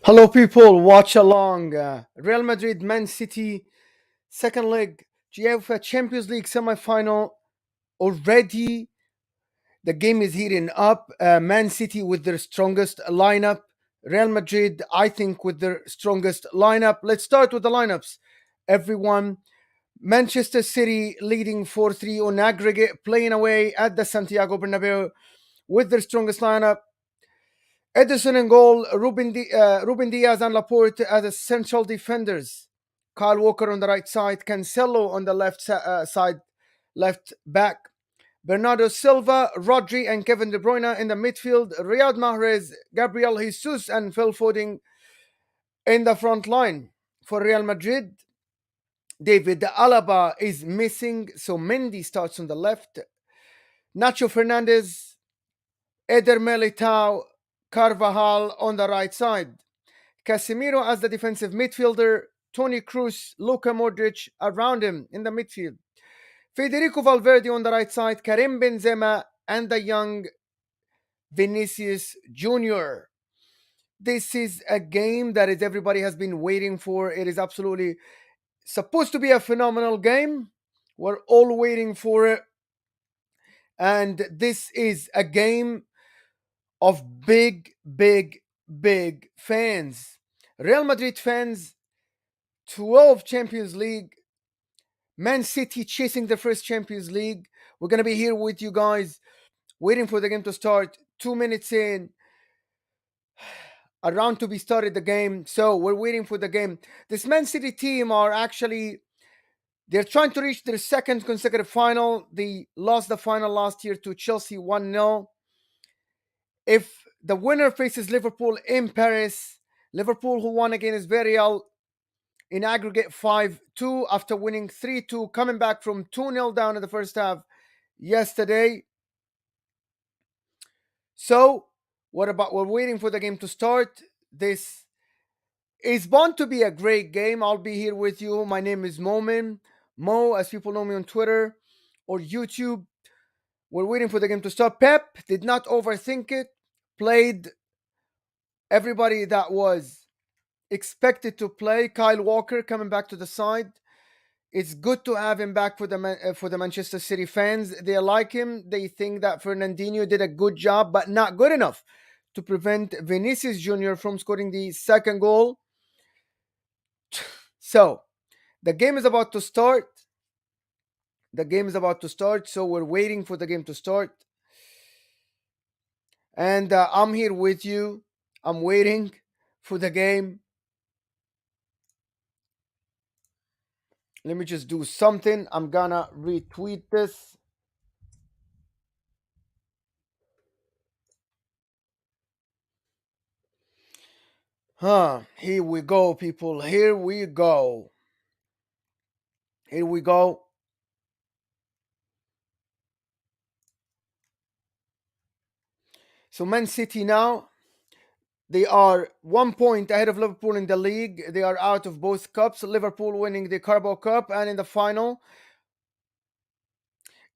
Hello, people. Watch along. Real Madrid, Man City, second leg, UEFA Champions League semi-final already. The game is heating up. Man City with their strongest lineup. Real Madrid, I think, with their strongest lineup. Let's start with the lineups. Everyone. Manchester City leading 4-3 on aggregate, playing away at the Santiago Bernabeu with their strongest lineup. Edison in goal, Ruben Diaz and Laporte as essential defenders. Kyle Walker on the right side, Cancelo on the left side, left back. Bernardo Silva, Rodri, and Kevin De Bruyne in the midfield. Riyad Mahrez, Gabriel Jesus, and Phil Foden in the front line. For Real Madrid, David Alaba is missing, so Mendy starts on the left. Nacho Fernandez, Eder Militao, Carvajal on the right side. Casemiro as the defensive midfielder, Toni Kroos, Luka Modric around him in the midfield. Federico Valverde on the right side, Karim Benzema, and the young Vinicius Jr. This is a game that everybody has been waiting for. It is absolutely supposed to be a phenomenal game. We're all waiting for it. And this is a game of big, big, big fans. Real Madrid fans, 12 Champions League. Man City chasing the first Champions League. We're going to be here with you guys, waiting for the game to start. 2 minutes in, around to be started the game. So we're waiting for the game. This Man City team are actually, they're trying to reach their second consecutive final. They lost the final last year to Chelsea 1-0. If the winner faces Liverpool in Paris, Liverpool who won against Villarreal in aggregate 5-2 after winning 3-2, coming back from 2-0 down in the first half yesterday. So, what about we're waiting for the game to start? This is bound to be a great game. I'll be here with you. My name is Moamen, Mo, as people know me on Twitter or YouTube. We're waiting for the game to start. Pep did not overthink it, played everybody that was expected to play. Kyle Walker coming back to the side. It's good to have him back for the Manchester City fans. They like him. They think that Fernandinho did a good job, but not good enough to prevent Vinicius Jr. from scoring the second goal. So the game is about to start. The game is about to start. So we're waiting for the game to start. And I'm here with you. I'm waiting for the game. Let me just do something. I'm gonna retweet this. Here we go, people. Here we go. Here we go. So Man City now, they are 1 point ahead of Liverpool in the league. They are out of both cups. Liverpool winning the Carabao Cup, and in the final,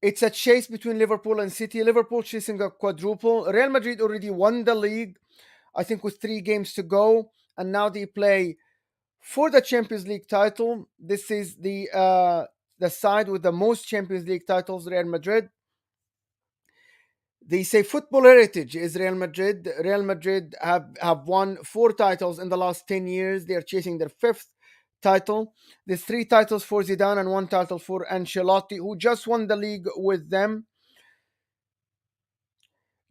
it's a chase between Liverpool and City. Liverpool chasing a quadruple. Real Madrid already won the league, I think, with 3 games to go, and now they play for the Champions League title. This is the side with the most Champions League titles, Real Madrid. They say football heritage is Real Madrid. Real Madrid have won 4 titles in the last 10 years. They are chasing their fifth title. There's 3 titles for Zidane and 1 title for Ancelotti, who just won the league with them.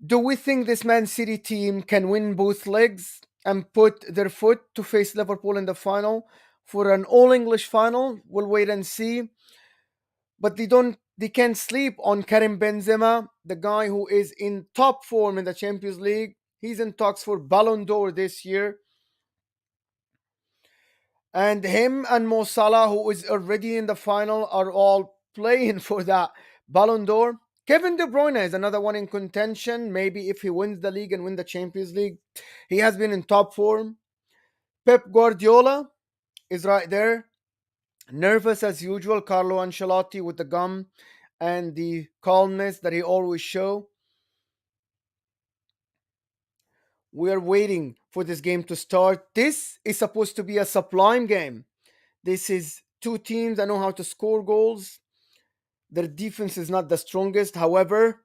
Do we think this Man City team can win both legs and put their foot to face Liverpool in the final for an all English final? We'll wait and see. But they can't sleep on Karim Benzema, the guy who is in top form in the Champions League. He's in talks for Ballon d'Or this year. And him and Mo Salah, who is already in the final, are all playing for that Ballon d'Or. Kevin De Bruyne is another one in contention. Maybe if he wins the league and win the Champions League, he has been in top form. Pep Guardiola is right there. Nervous as usual, Carlo Ancelotti with the gum and the calmness that he always show. We are waiting for this game to start. This is supposed to be a sublime game. This is two teams that know how to score goals. Their defense is not the strongest. However,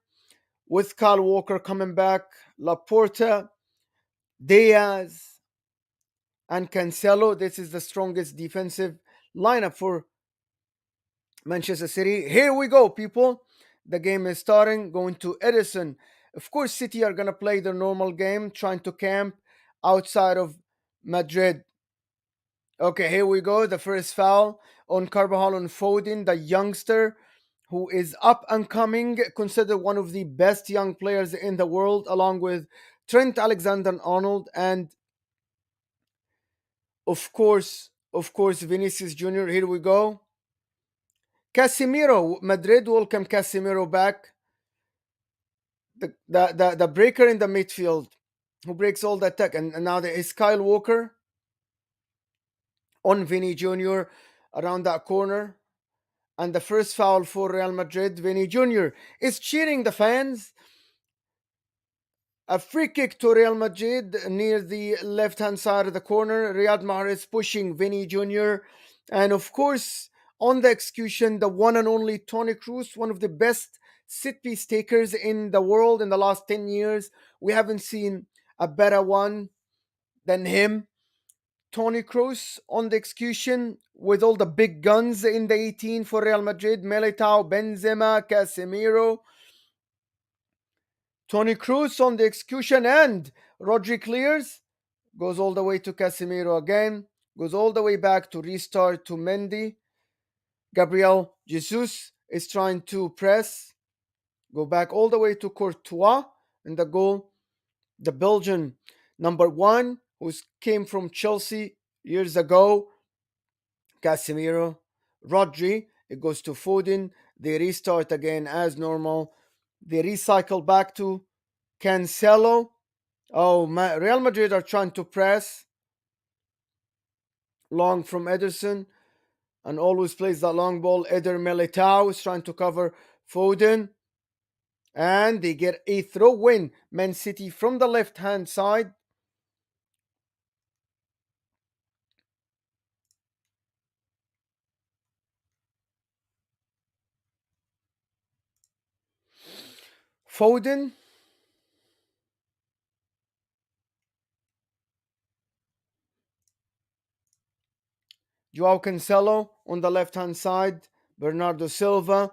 with Kyle Walker coming back, Laporta, Diaz, and Cancelo, this is the strongest defensive lineup for Manchester City. Here we go, people. The game is starting. Going to Edison. Of course, City are going to play their normal game, trying to camp outside of Madrid. Okay, here we go. The first foul on Carvajal and Foden, the youngster who is up and coming, considered one of the best young players in the world, along with Trent Alexander-Arnold and of course, Vinicius Jr. Here we go. Casemiro, Madrid welcome Casemiro back. The breaker in the midfield who breaks all the attack. And now there is Kyle Walker on Vinny Jr. around that corner. And the first foul for Real Madrid, Vinny Jr. is cheering the fans. A free kick to Real Madrid near the left-hand side of the corner. Riyad Mahrez pushing Vinny Jr. And of course, on the execution, the one and only Toni Kroos, one of the best set piece takers in the world in the last 10 years. We haven't seen a better one than him. Toni Kroos on the execution with all the big guns in the 18 for Real Madrid. Militao, Benzema, Casemiro. Toni Kroos on the execution and Rodri clears. Goes all the way to Casemiro again. Goes all the way back to restart to Mendy. Gabriel Jesus is trying to press. Go back all the way to Courtois in the goal. The Belgian number one, who came from Chelsea years ago. Casemiro. Rodri. It goes to Foden. They restart again as normal. They recycle back to Cancelo. Oh, Real Madrid are trying to press. Long from Ederson. And always plays that long ball. Eder Militao is trying to cover Foden. And they get a throw win. Man City from the left-hand side. Foden. Joao Cancelo on the left-hand side. Bernardo Silva.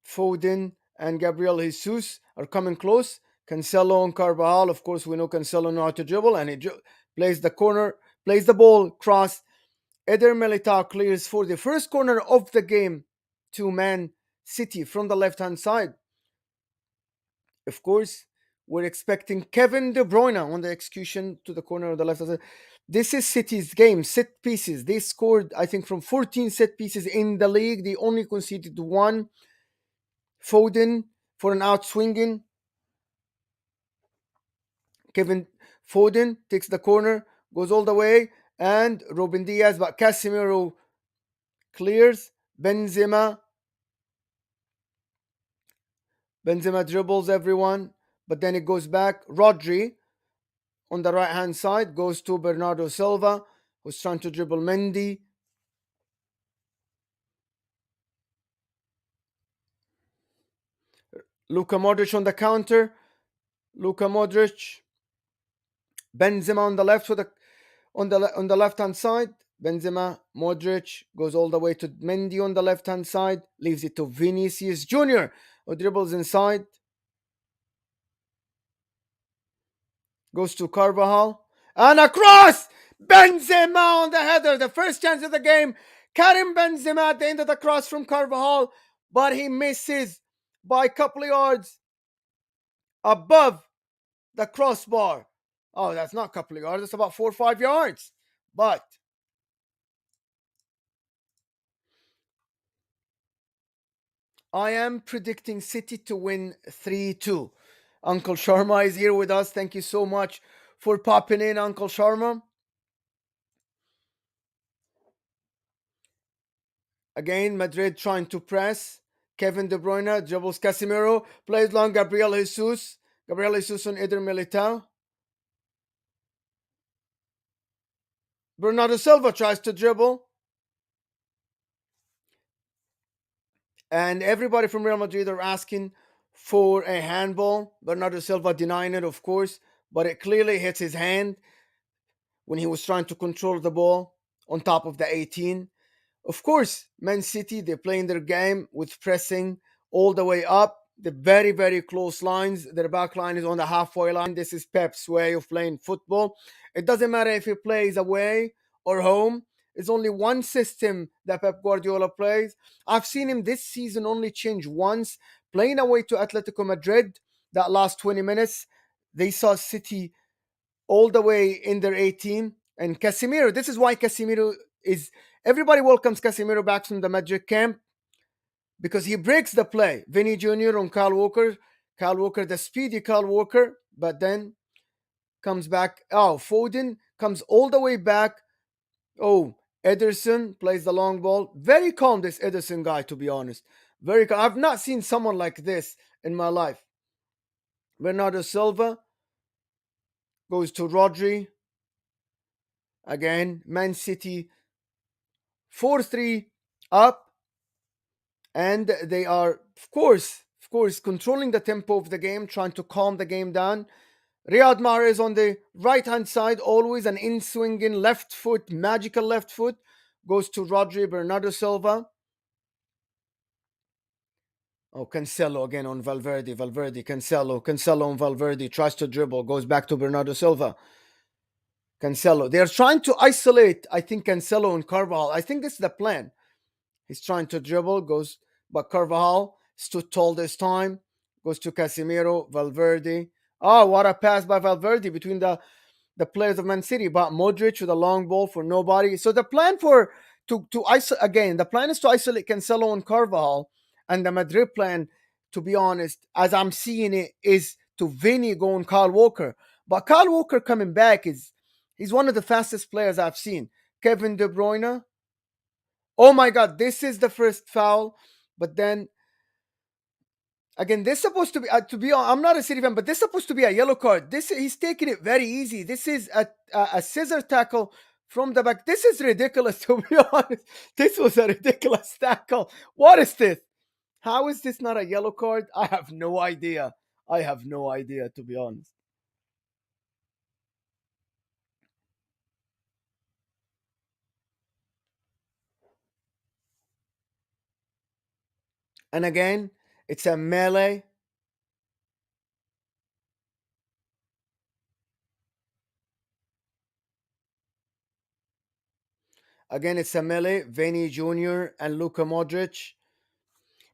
Foden and Gabriel Jesus are coming close. Cancelo and Carvajal. Of course, we know Cancelo know how to dribble. And he plays the corner. Plays the ball. Cross. Eder Militao clears for the first corner of the game to Man City from the left-hand side. Of course, we're expecting Kevin De Bruyne on the execution to the corner of the left-hand side. This is City's game, set pieces. They scored, I think, from 14 set pieces in the league. They only conceded one. Foden for an outswinging. Kevin Foden takes the corner, goes all the way, and Ruben Diaz, but Casemiro clears. Benzema dribbles everyone, but then it goes back. Rodri on the right hand side goes to Bernardo Silva, who's trying to dribble Mendy. Luka Modric on the counter. Luka Modric. Benzema on the left for the on the left hand side. Benzema, Modric goes all the way to Mendy on the left hand side, leaves it to Vinicius Jr., who dribbles inside. Goes to Carvajal. And across! Benzema on the header. The first chance of the game. Karim Benzema at the end of the cross from Carvajal. But he misses by a couple of yards above the crossbar. Oh, that's not a couple of yards. It's about 4 or 5 yards. But I am predicting City to win 3-2. Uncle Sharma is here with us. Thank you so much for popping in, Uncle Sharma. Again, Madrid trying to press. Kevin De Bruyne dribbles Casemiro. Plays long Gabriel Jesus. Gabriel Jesus on Eder Militao. Bernardo Silva tries to dribble, and everybody from Real Madrid are asking for a handball. Bernardo Silva denying it, of course, but it clearly hits his hand when he was trying to control the ball on top of the 18. Of course, Man City, they're playing their game with pressing all the way up. The very, very close lines. Their back line is on the halfway line. This is Pep's way of playing football. It doesn't matter if he plays away or home. It's only one system that Pep Guardiola plays. I've seen him this season only change once, playing away to Atletico Madrid. That last 20 minutes, they saw City all the way in their 18. And Casemiro, this is why Casemiro is, everybody welcomes Casemiro back from the Madrid camp because he breaks the play. Vinny Jr. on Kyle Walker, the speedy Kyle Walker, but then comes back. Oh, Foden comes all the way back. Oh, Ederson plays the long ball. Very calm, this Ederson guy, to be honest. Very calm. I've not seen someone like this in my life. Bernardo Silva goes to Rodri. Again, Man City 4-3 up, and they are, of course, controlling the tempo of the game, trying to calm the game down. Riyad Mahrez on the right hand side, always an in swinging left foot, magical left foot, goes to Rodri. Bernardo Silva. Oh, Cancelo again on Valverde. Cancelo on Valverde, tries to dribble, goes back to Bernardo Silva. Cancelo. They are trying to isolate, I think, Cancelo and Carvajal. I think this is the plan. He's trying to dribble, but Carvajal stood tall this time, goes to Casemiro, Valverde. Oh, what a pass by Valverde between the players of Man City, but Modric with a long ball for nobody. So the plan to isolate again, the plan is to isolate Cancelo and Carvajal, and the Madrid plan, to be honest, as I'm seeing it, is to Vinny go on Kyle Walker. But Kyle Walker coming back he's one of the fastest players I've seen. Kevin De Bruyne. Oh my God, this is the first foul. But then again, this is supposed to be I'm not a City fan, but this is supposed to be a yellow card. This he's taking it very easy. This is a scissor tackle from the back. This is ridiculous, to be honest. This was a ridiculous tackle. What is this? How is this not a yellow card? I have no idea. I have no idea, to be honest. And again, it's a melee. Again, it's a melee. Vinny Jr. and Luka Modric.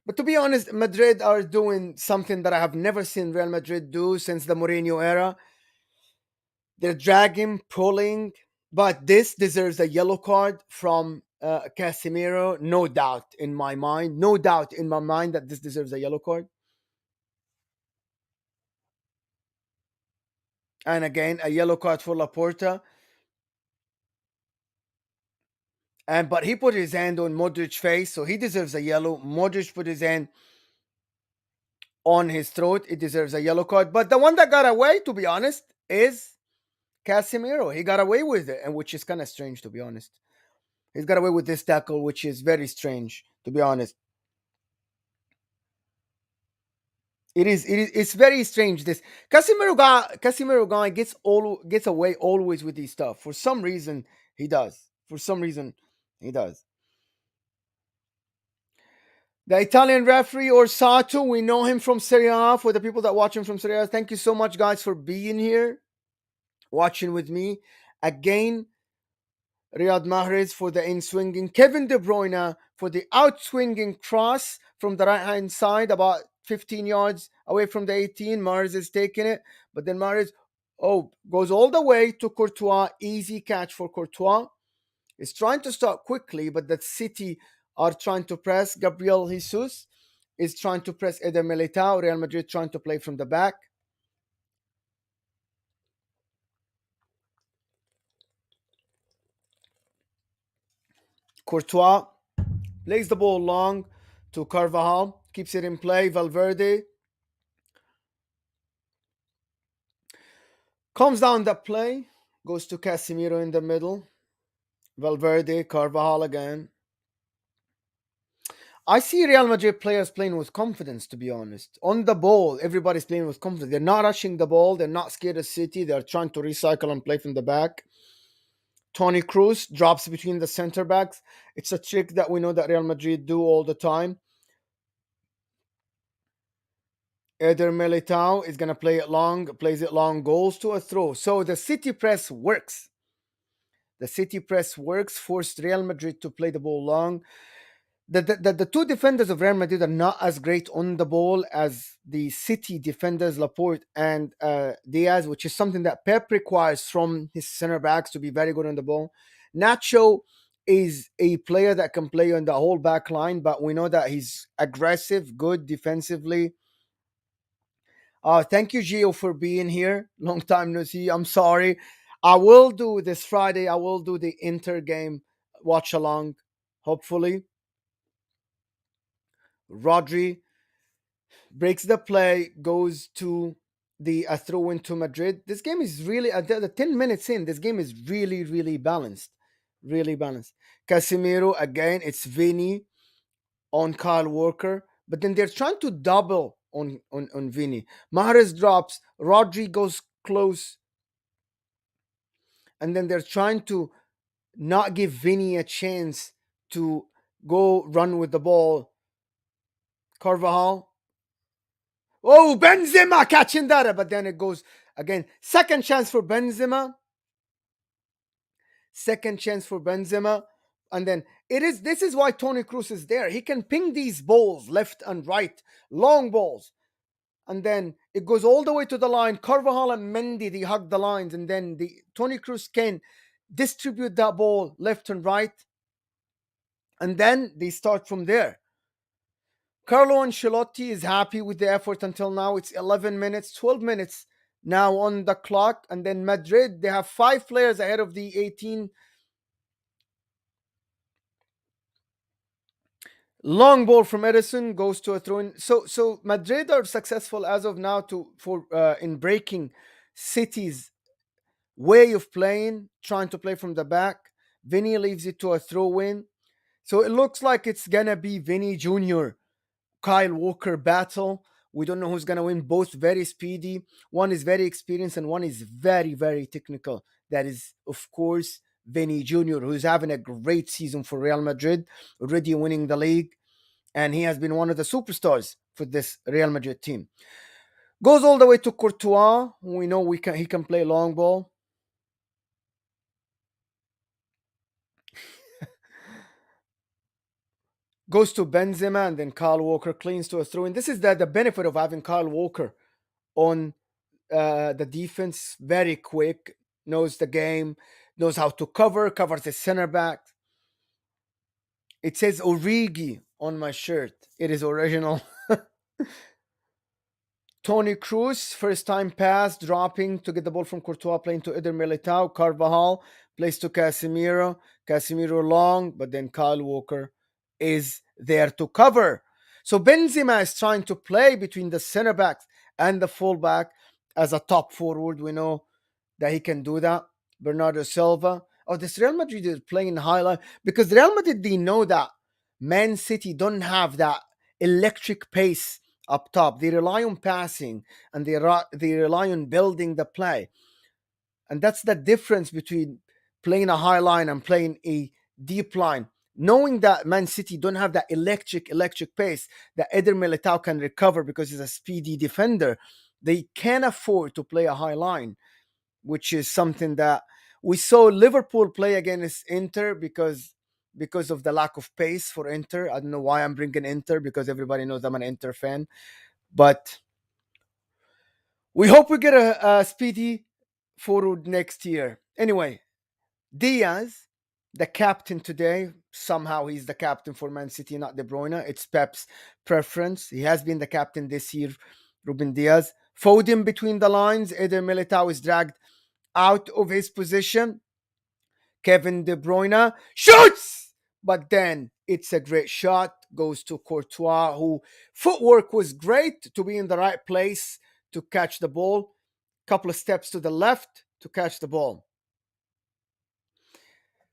But to be honest, Madrid are doing something that I have never seen Real Madrid do since the Mourinho era. They're dragging, pulling, but this deserves a yellow card from Casemiro. No doubt in my mind. No doubt in my mind that this deserves a yellow card. And again, a yellow card for Laporta. And but he put his hand on Modric's face, so he deserves a yellow. Modric put his hand on his throat. It deserves a yellow card. But the one that got away, to be honest, is Casemiro. He got away with it, and which is kind of strange, to be honest. He's got away with this tackle, which is very strange, to be honest. It's very strange. This Casemiro guy gets away always with these stuff. For some reason, he does. For some reason, he does. The Italian referee Orsato, we know him from Serie A. For the people that watch him from Serie A, thank you so much, guys, for being here, watching with me. Again, Riyad Mahrez for the in swinging, Kevin De Bruyne for the out swinging cross from the right hand side, about 15 yards away from the 18. Mahrez is taking it, but then Mahrez goes all the way to Courtois. Easy catch for Courtois. Is trying to start quickly, but the City are trying to press. Gabriel Jesus is trying to press Eder Militao. Real Madrid trying to play from the back. Courtois plays the ball long to Carvajal, keeps it in play. Valverde comes down the play, goes to Casemiro in the middle. Valverde, Carvajal again. I see Real Madrid players playing with confidence, to be honest. On the ball, everybody's playing with confidence. They're not rushing the ball. They're not scared of City. They're trying to recycle and play from the back. Tony Cruz drops between the center backs. It's a trick that we know that Real Madrid do all the time. Eder Militao is going to play it long, plays it long, goes to a throw. So the City press works. The City press works, forced Real Madrid to play the ball long. The two defenders of Real Madrid are not as great on the ball as the City defenders, Laporte and Diaz, which is something that Pep requires from his center backs to be very good on the ball. Nacho is a player that can play on the whole back line, but we know that he's aggressive, good defensively. Thank you, Gio, for being here. Long time no see. I'm sorry. I will do this Friday. I will do the Inter game watch along, hopefully. Rodri breaks the play, goes to the throw into Madrid. This game is really at the 10 minutes in. This game is really, really balanced, really balanced. Casemiro again. It's Vini on Kyle Walker, but then they're trying to double on Vini. Mahrez drops. Rodri goes close, and then they're trying to not give Vini a chance to go run with the ball. Carvajal. Oh, Benzema catching that, but then it goes again. Second chance for Benzema. Second chance for Benzema. And then this is why Tony Cruz is there. He can ping these balls left and right, long balls. And then it goes all the way to the line. Carvajal and Mendy, they hug the lines. And then Tony Cruz can distribute that ball left and right. And then they start from there. Carlo Ancelotti is happy with the effort until now. It's 11 minutes, 12 minutes now on the clock. And then Madrid, they have 5 players ahead of the 18. Long ball from Edison goes to a throw in. So Madrid are successful as of now in breaking City's way of playing, trying to play from the back. Vinny leaves it to a throw in. So it looks like it's gonna be Vinny Jr. Kyle Walker battle. We don't know who's going to win. Both very speedy. One is very experienced and one is very, very technical. That is, of course, Vinny Jr., who's having a great season for Real Madrid, already winning the league. And he has been one of the superstars for this Real Madrid team. Goes all the way to Courtois. We know he can play long ball. Goes to Benzema and then Kyle Walker cleans to a throw in. This is the benefit of having Kyle Walker on the defense. Very quick, knows the game, knows how to covers the center back. It says Origi on my shirt. It is original. Tony Cruz, first time pass, dropping to get the ball from Courtois, playing to Eder Militao. Carvajal plays to Casemiro. Casemiro long, but then Kyle Walker is there to cover. So Benzema is trying to play between the center backs and the fullback as a top forward. We know that he can do that. Bernardo Silva. Oh, this Real Madrid is playing highlight because Real Madrid, they know that Man City don't have that electric pace up top. They rely on passing and they rely on building the play. And that's the difference between playing a high line and playing a deep line. Knowing that Man City don't have that electric pace that Eder Militao can recover because he's a speedy defender, they can afford to play a high line, which is something that we saw Liverpool play against Inter because of the lack of pace for Inter. I don't know why I'm bringing Inter because everybody knows I'm an Inter fan, but we hope we get a speedy forward next year. Anyway, Diaz, the captain today, somehow he's the captain for Man City, not De Bruyne. It's Pep's preference. He has been the captain this year, Ruben Diaz. Foden between the lines. Eder Militao is dragged out of his position. Kevin De Bruyne shoots, but then it's a great shot. Goes to Courtois, who footwork was great to be in the right place to catch the ball. Couple of steps to the left to catch the ball.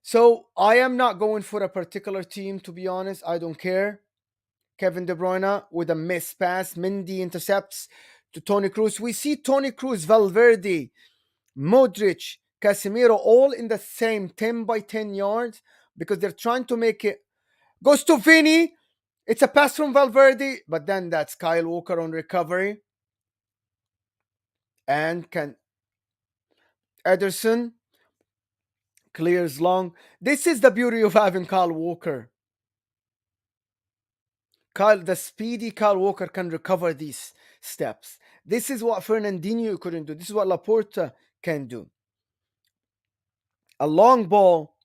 So I am not going for a particular team, to be honest. I don't care. Kevin De Bruyne with a miss pass. Mendy intercepts to Tony Cruz. We see Tony Cruz, Valverde, Modric, Casemiro all in the same 10 by 10 yards because they're trying to make it. Goes to Vini. It's a pass from Valverde, but then that's Kyle Walker on recovery. And can Ederson clears long. This is the beauty of having Kyle Walker. The speedy Kyle Walker can recover these steps. This is what Fernandinho couldn't do. This is what Laporta can do. A long ball,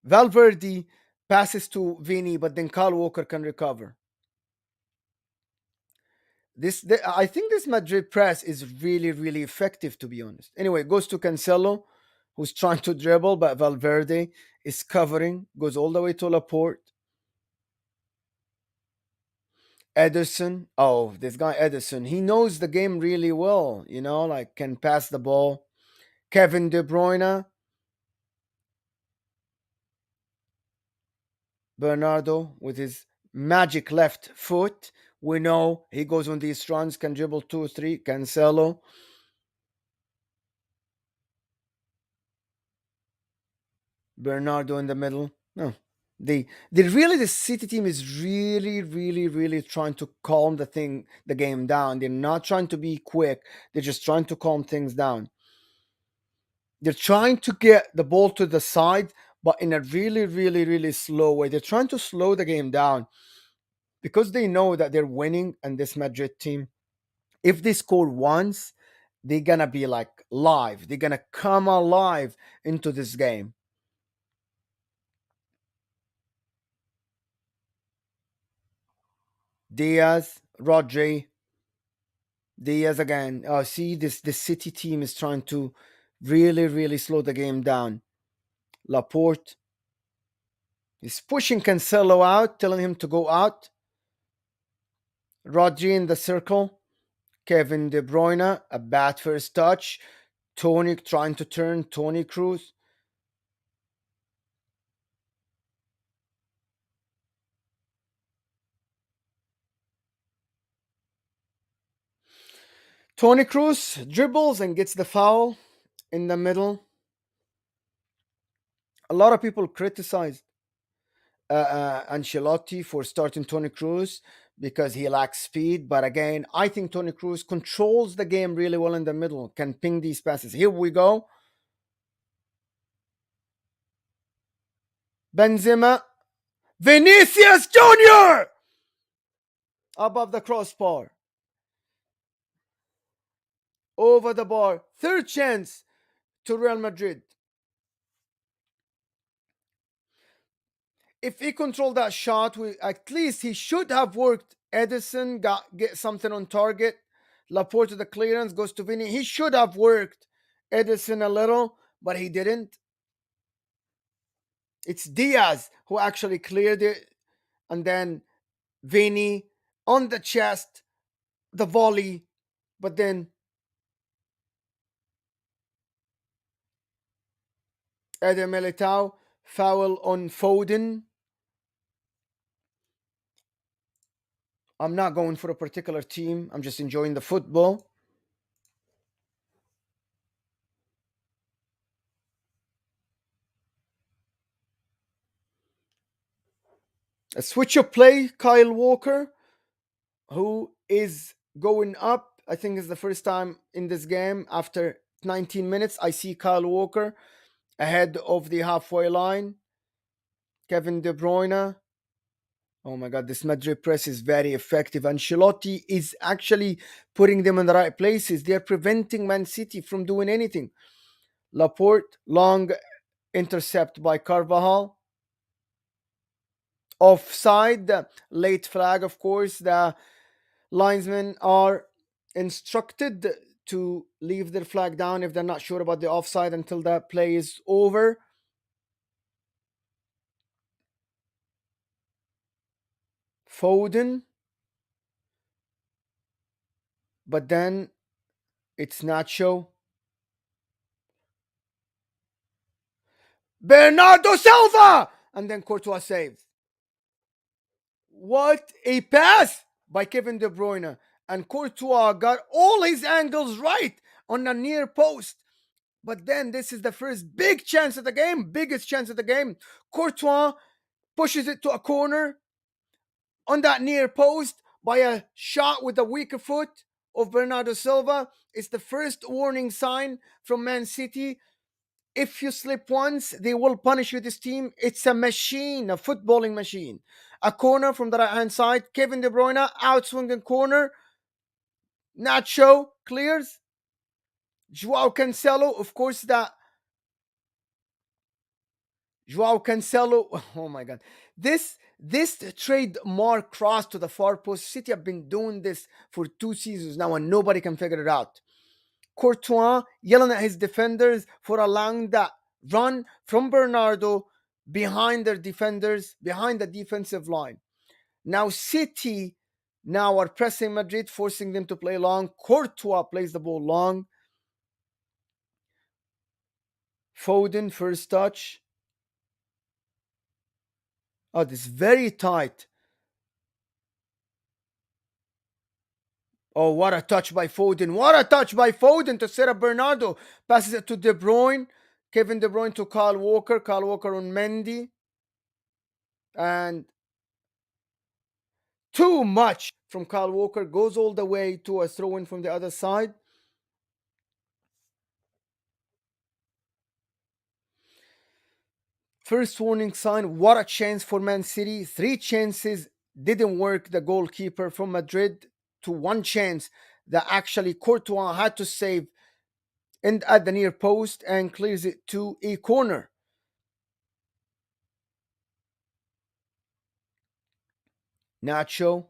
Valverde passes to Vini, but then Kyle Walker can recover. I think this Madrid press is really, really effective, to be honest. Anyway, goes to Cancelo, who's trying to dribble, but Valverde is covering, goes all the way to Laporte. Ederson. Oh, this guy Ederson. He knows the game really well, like can pass the ball. Kevin De Bruyne. Bernardo with his magic left foot. We know he goes on these runs, can dribble 2 3. Cancelo. Bernardo in the middle. No. The City team is really, really, really trying to calm the game down. They're not trying to be quick. They're just trying to calm things down. They're trying to get the ball to the side, but in a really, really, really slow way. They're trying to slow the game down because they know that they're winning, and this Madrid team, if they score once, they're gonna be like live. They're gonna come alive into this game. Diaz, Rodri, Diaz again. See, this City team is trying to really, really slow the game down. Laporte is pushing Cancelo out, telling him to go out. Rodri in the circle. Kevin De Bruyne, a bad first touch. Tony trying to turn. Tony Cruz. Tony Cruz dribbles and gets the foul in the middle. A lot of people criticized Ancelotti for starting Tony Cruz because he lacks speed. But again, I think Tony Cruz controls the game really well in the middle, can ping these passes. Here we go. Benzema. Vinicius Jr. above the crossbar. Over the bar. Third chance to Real Madrid. If he controlled that shot, at least he should have worked. Edison get something on target. Laporte to the clearance goes to Vinny. He should have worked Edison a little, but he didn't. It's Diaz who actually cleared it, and then Vinny on the chest, the volley, but then Eder Militao foul on Foden. I'm not going for a particular team. I'm just enjoying the football. A switch of play, Kyle Walker, who is going up. I think it's the first time in this game after 19 minutes I see Kyle Walker ahead of the halfway line. Kevin De Bruyne. Oh my God, this Madrid press is very effective. Ancelotti is actually putting them in the right places. They're preventing Man City from doing anything. Laporte, long intercept by Carvajal. Offside, late flag, of course. The linesmen are instructed to leave their flag down if they're not sure about the offside until the play is over. Foden, but then it's Nacho. Bernardo Silva! And then Courtois saves. What a pass by Kevin De Bruyne. And Courtois got all his angles right on a near post. But then this is the first big chance of the game, biggest chance of the game. Courtois pushes it to a corner on that near post by a shot with the weaker foot of Bernardo Silva. It's the first warning sign from Man City. If you slip once, they will punish you. This team, it's a machine, a footballing machine. A corner from the right hand side. Kevin De Bruyne, outswinging corner. Nacho clears. Joao Cancelo, of course, that Joao Cancelo. Oh my God, this trademark cross to the far post. City have been doing this for 2 seasons now, and nobody can figure it out. Courtois yelling at his defenders for allowing that run from Bernardo behind their defenders, behind the defensive line. Now City now are pressing Madrid, forcing them to play long. Courtois plays the ball long. Foden, first touch. Oh, this is very tight. Oh, what a touch by Foden. What a touch by Foden to set up Bernardo. Passes it to De Bruyne. Kevin De Bruyne to Kyle Walker. Kyle Walker on Mendy. And too much from Kyle Walker. Goes all the way to a throw in from the other side. First warning sign. What a chance for Man City. 3 chances didn't work. The goalkeeper from Madrid to 1 chance that actually Courtois had to save and at the near post and clears it to a corner. Nacho,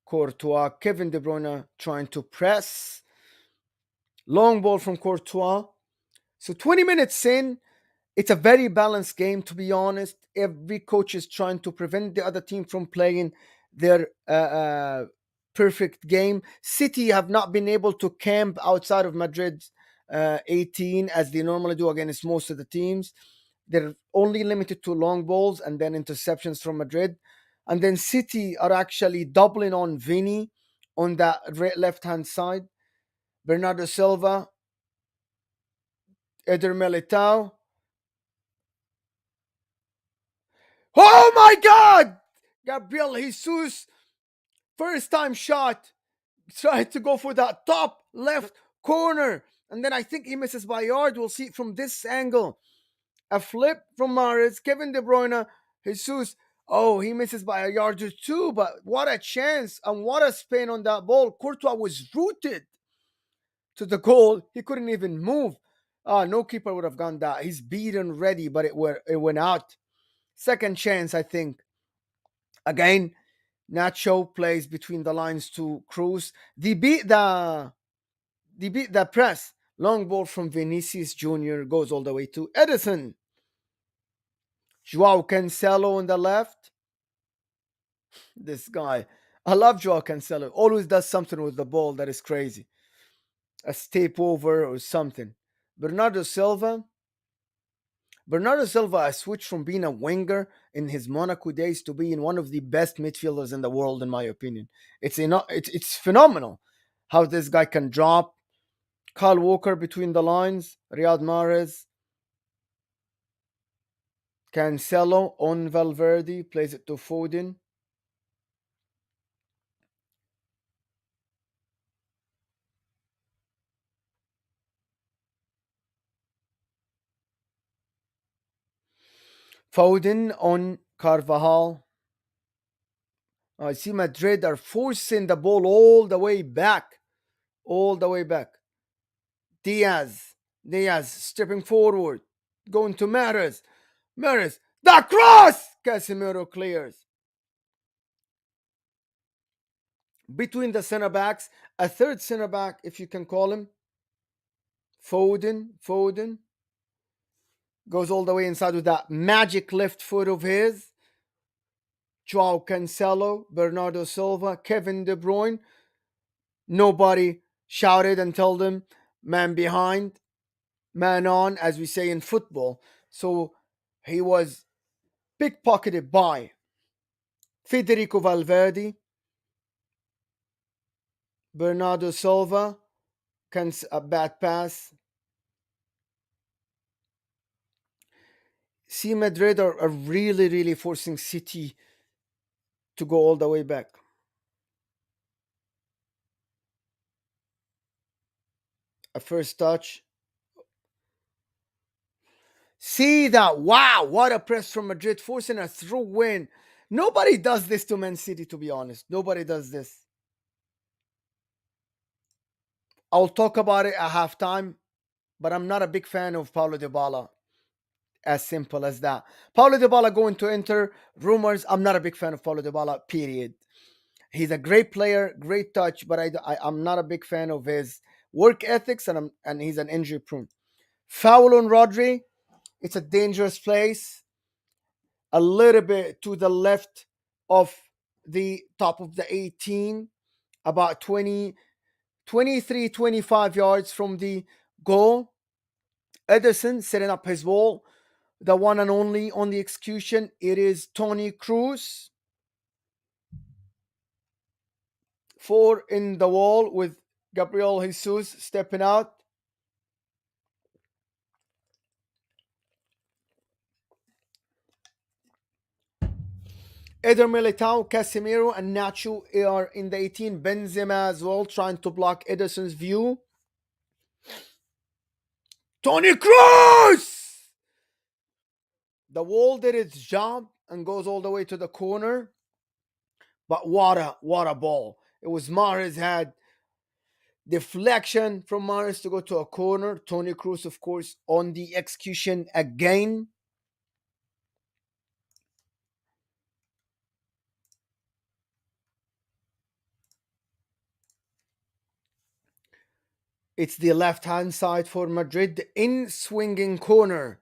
Courtois, Kevin De Bruyne trying to press. Long ball from Courtois. So 20 minutes in, it's a very balanced game, to be honest. Every coach is trying to prevent the other team from playing their perfect game. City have not been able to camp outside of Madrid's 18 as they normally do against most of the teams. They're only limited to long balls and then interceptions from Madrid. And then City are actually doubling on Vini on that left hand side. Bernardo Silva, Eder Militao. Oh my God! Gabriel Jesus, first time shot, tried to go for that top left corner. And then I think he misses by a yard. We'll see it from this angle. A flip from Mahrez, Kevin De Bruyne, Jesus. Oh, he misses by a yard or two, but what a chance and what a spin on that ball. Courtois was rooted to the goal. He couldn't even move. No keeper would have gone that. He's beaten ready, but it went out. Second chance, I think. Again, Nacho plays between the lines to Cruz. They beat the press. Long ball from Vinicius Jr. goes all the way to Edison. Joao Cancelo on the left. This guy. I love Joao Cancelo. Always does something with the ball that is crazy. A step over or something. Bernardo Silva. Bernardo Silva has switched from being a winger in his Monaco days to being one of the best midfielders in the world, in my opinion. It's phenomenal how this guy can drop. Kyle Walker between the lines. Riyad Mahrez. Cancelo on Valverde. Plays it to Foden. Foden on Carvajal. I see Madrid are forcing the ball all the way back. All the way back. Diaz. Diaz stepping forward. Going to Mahrez. Mahrez. The cross! Casemiro clears. Between the center backs. A third center back, if you can call him. Foden. Foden. Goes all the way inside with that magic left foot of his. Joao Cancelo. Bernardo Silva. Kevin De Bruyne. Nobody shouted and told him, man behind, man on, as we say in football. So He was pickpocketed by Federico Valverde, Bernardo Silva, a bad pass. See, Madrid are really, really forcing City to go all the way back. A first touch. See that? Wow, what a press from Madrid, forcing a through win. Nobody does this to Man City, to be honest. Nobody does this. I'll talk about it at halftime, but I'm not a big fan of Paulo Dybala. As simple as that. Paulo Dybala going to Inter. Rumors. I'm not a big fan of Paulo Dybala. Period. He's a great player, great touch, but I'm not a big fan of his work ethics, and he's an injury prone. Foul on Rodri. It's a dangerous place. A little bit to the left of the top of the 18, about 20, 23, 25 yards from the goal. Ederson setting up his wall. The one and only on the execution, it is Tony Cruz. 4 in the wall with Gabriel Jesus stepping out. Eder Militao, Casemiro, and Nacho are in the 18. Benzema as well, trying to block Ederson's view. Tony Kroos! The wall did its job and goes all the way to the corner. But what a ball. It was Mahrez had deflection from Mahrez to go to a corner. Tony Kroos, of course, on the execution again. It's the left-hand side for Madrid. The in-swinging corner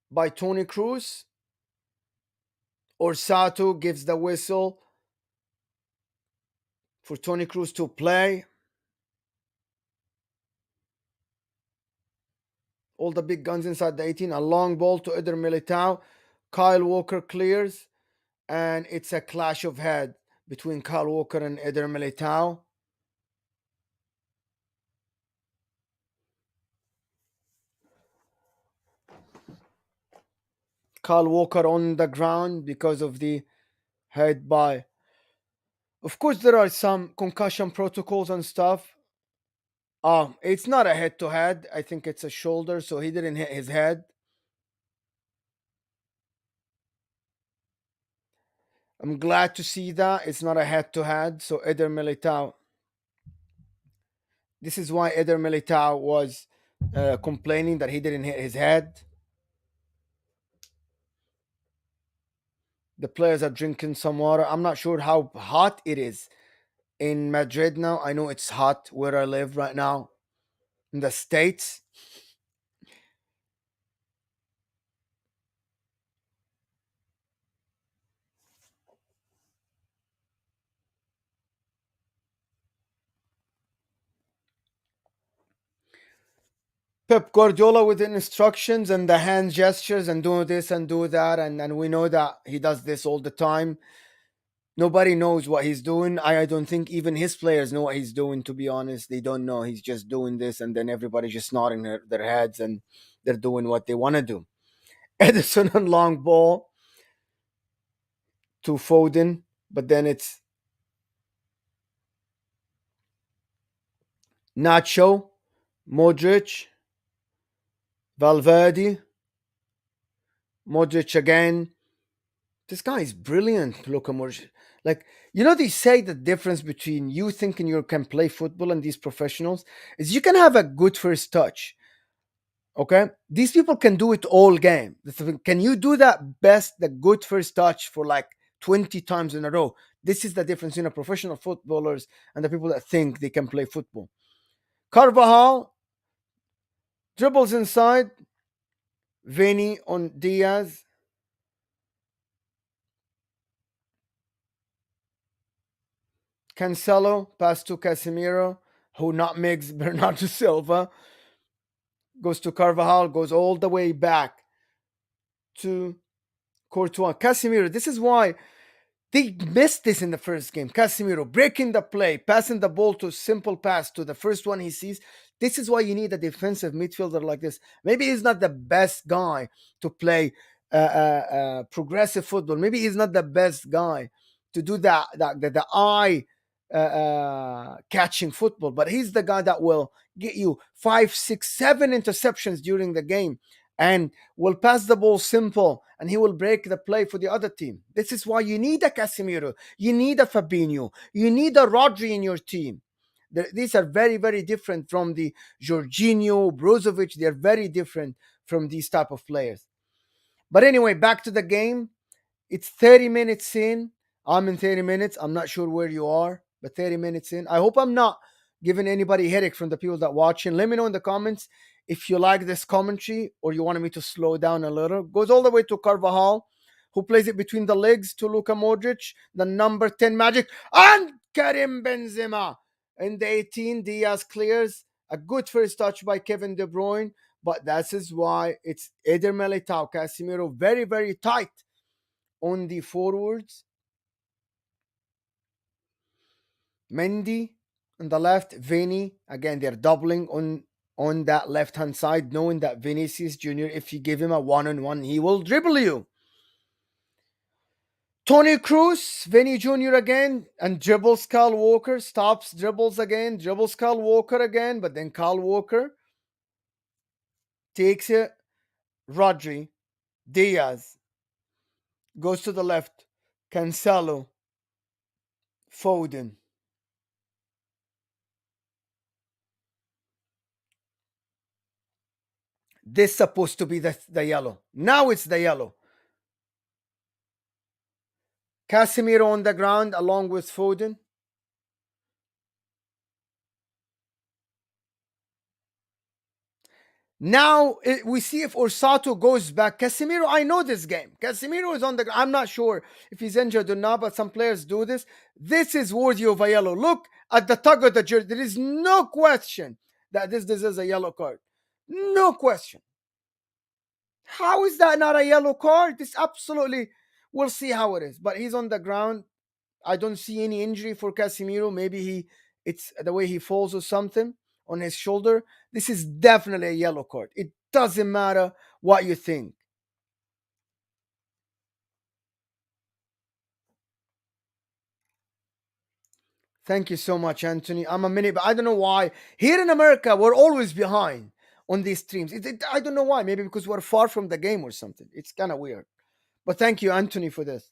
by Tony Cruz. Orsato gives the whistle for Tony Cruz to play. All the big guns inside the 18. A long ball to Eder Militao. Kyle Walker clears. And it's a clash of head between Kyle Walker and Eder Militao. Kyle Walker on the ground because of the head by. Of course, there are some concussion protocols and stuff. It's not a head to head. I think it's a shoulder, so he didn't hit his head. I'm glad to see that it's not a head to head. So Eder Militao. This is why Eder Militao was complaining that he didn't hit his head. The players are drinking some water. I'm not sure how hot it is in Madrid now. I know it's hot where I live right now in the States. Pep Guardiola with the instructions and the hand gestures and do this and do that. And we know that he does this all the time. Nobody knows what he's doing. I don't think even his players know what he's doing, to be honest. They don't know. He's just doing this, and then everybody's just nodding their heads and they're doing what they want to do. Edison on long ball to Foden, but then it's Nacho, Modric, Valverde, Modric again. This guy is brilliant, Luka Modric. Like, they say the difference between you thinking you can play football and these professionals is you can have a good first touch. Okay? These people can do it all game. Can you do that the good first touch for like 20 times in a row? This is the difference in professional footballers and the people that think they can play football. Carvajal dribbles inside. Vini on Diaz. Cancelo pass to Casemiro, who nutmegs Bernardo Silva. Goes to Carvajal, goes all the way back to Courtois. Casemiro, this is why they missed this in the first game. Casemiro breaking the play, passing the ball to simple pass to the first one he sees. This is why you need a defensive midfielder like this. Maybe he's not the best guy to play progressive football. Maybe he's not the best guy to do the eye catching football, but he's the guy that will get you 5, 6, 7 interceptions during the game and will pass the ball simple and he will break the play for the other team. This is why you need a Casemiro, you need a Fabinho, you need a Rodri in your team. These are very, very different from the Jorginho, Brozovic. They're very different from these type of players. But anyway, back to the game. It's 30 minutes in. I'm in 30 minutes. I'm not sure where you are, but 30 minutes in. I hope I'm not giving anybody headache from the people that watching. Let me know in the comments if you like this commentary or you wanted me to slow down a little. Goes all the way to Carvajal, who plays it between the legs to Luka Modric, the number 10 Magic, and Karim Benzema. In the 18, Diaz clears. A good first touch by Kevin De Bruyne, but that is why it's Eder Militao, Casemiro, very, very tight on the forwards. Mendy on the left, Vinny. Again, they're doubling on that left hand side, knowing that Vinicius Jr., if you give him a one-on-one, he will dribble you. Tony Cruz, Vinny Jr. again, and dribbles Kyle Walker, stops, dribbles again, dribbles Kyle Walker again, but then Kyle Walker takes it. Rodri, Diaz, goes to the left, Cancelo, Foden. This supposed to be the yellow. Now it's the yellow. Casemiro on the ground along with Foden. Now we see if Orsato goes back. Casemiro, I know this game. Casemiro is on the ground. I'm not sure if he's injured or not, but some players do this. This is worthy of a yellow. Look at the tug of the jersey. There is no question that this is a yellow card. No question. How is that not a yellow card? This absolutely, we'll see how it is. But he's on the ground. I don't see any injury for Casemiro. Maybe it's the way he falls or something on his shoulder. This is definitely a yellow card. It doesn't matter what you think. Thank you so much, Anthony. I'm a minute, but I don't know why. Here in America, we're always behind on these streams. I don't know why. Maybe because we're far from the game or something. It's kind of weird. But thank you, Anthony, for this.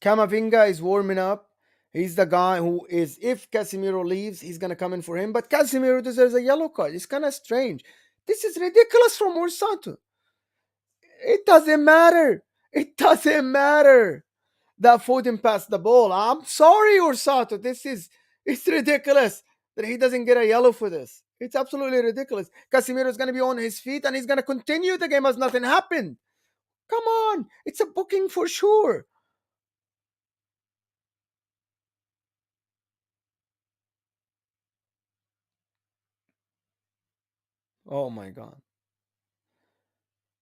Camavinga is warming up. He's the guy who is, if Casemiro leaves, he's going to come in for him. But Casemiro deserves a yellow card. It's kind of strange. This is ridiculous from Orsato. It doesn't matter. It doesn't matter that Foden passed the ball. I'm sorry, Orsato. It's ridiculous that he doesn't get a yellow for this. It's absolutely ridiculous. Casemiro is going to be on his feet and he's going to continue the game as nothing happened. Come on. It's a booking for sure. Oh my God.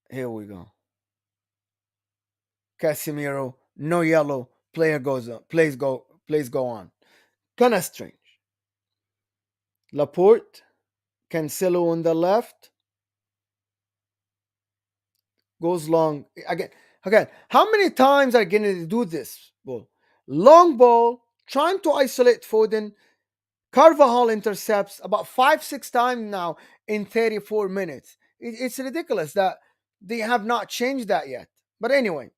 Here we go. Casemiro, no yellow. Player goes on. Plays go on. Kinda strange. Laporte, Cancelo on the left, goes long. Again, how many times are going to do this ball? Long ball, trying to isolate Foden. Carvajal intercepts about 5, 6 times now in 34 minutes. It's ridiculous that they have not changed that yet. But anyway,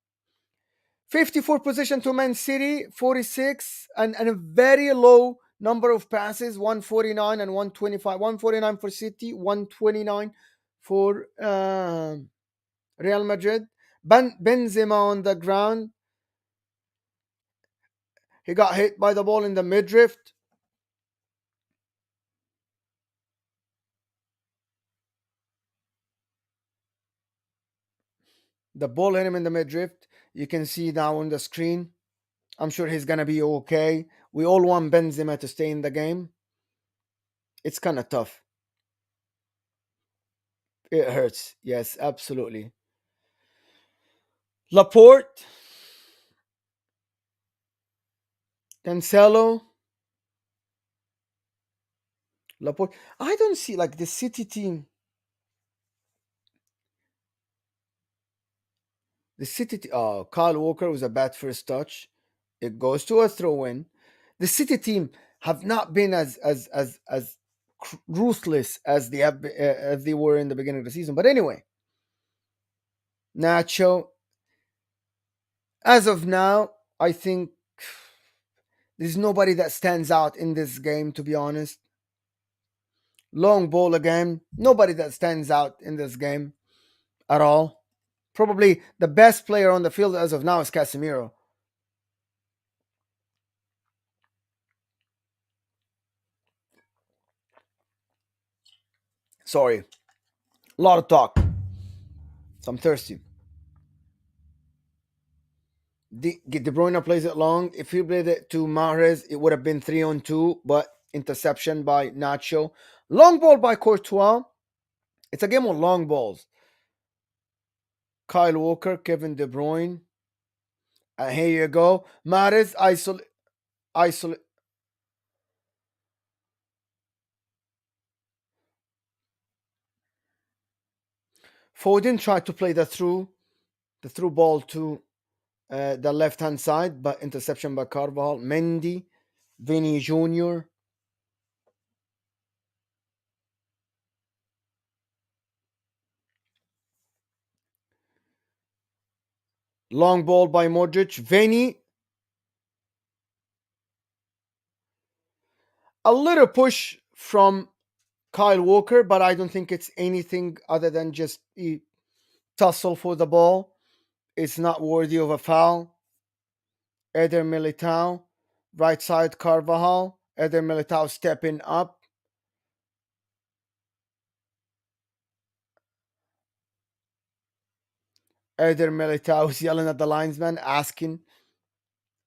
54 position to Man City, 46, and a very low number of passes, 149 and 125. 149 for City, 129 for Real Madrid. Benzema on the ground. He got hit by the ball in the midriff. The ball hit him in the midriff. You can see now on the screen. I'm sure he's going to be okay. We all want Benzema to stay in the game. It's kind of tough. It hurts. Yes, absolutely. Laporte, Cancelo, Laporte. I don't see like the City team. Oh, Kyle Walker was a bad first touch. It goes to a throw in. The City team have not been as ruthless as as they were in the beginning of the season. But anyway, Nacho. As of now, I think there's nobody that stands out in this game. To be honest, long ball again. Nobody that stands out in this game at all. Probably the best player on the field as of now is Casemiro. Sorry, a lot of talk. So I'm thirsty. De Bruyne plays it long. If he played it to Mahrez, it would have been 3-on-2, but interception by Nacho. Long ball by Courtois. It's a game of long balls. Kyle Walker, Kevin De Bruyne. And here you go. Mahrez isolate. Foden tried to play the through ball to the left hand side, but interception by Carvajal. Mendy, Vinny Jr. Long ball by Modric. Vinny, a little push from Kyle Walker, but I don't think it's anything other than just a tussle for the ball. It's not worthy of a foul. Eder Militao, right side Carvajal. Eder Militao stepping up. Eder Militao is yelling at the linesman, asking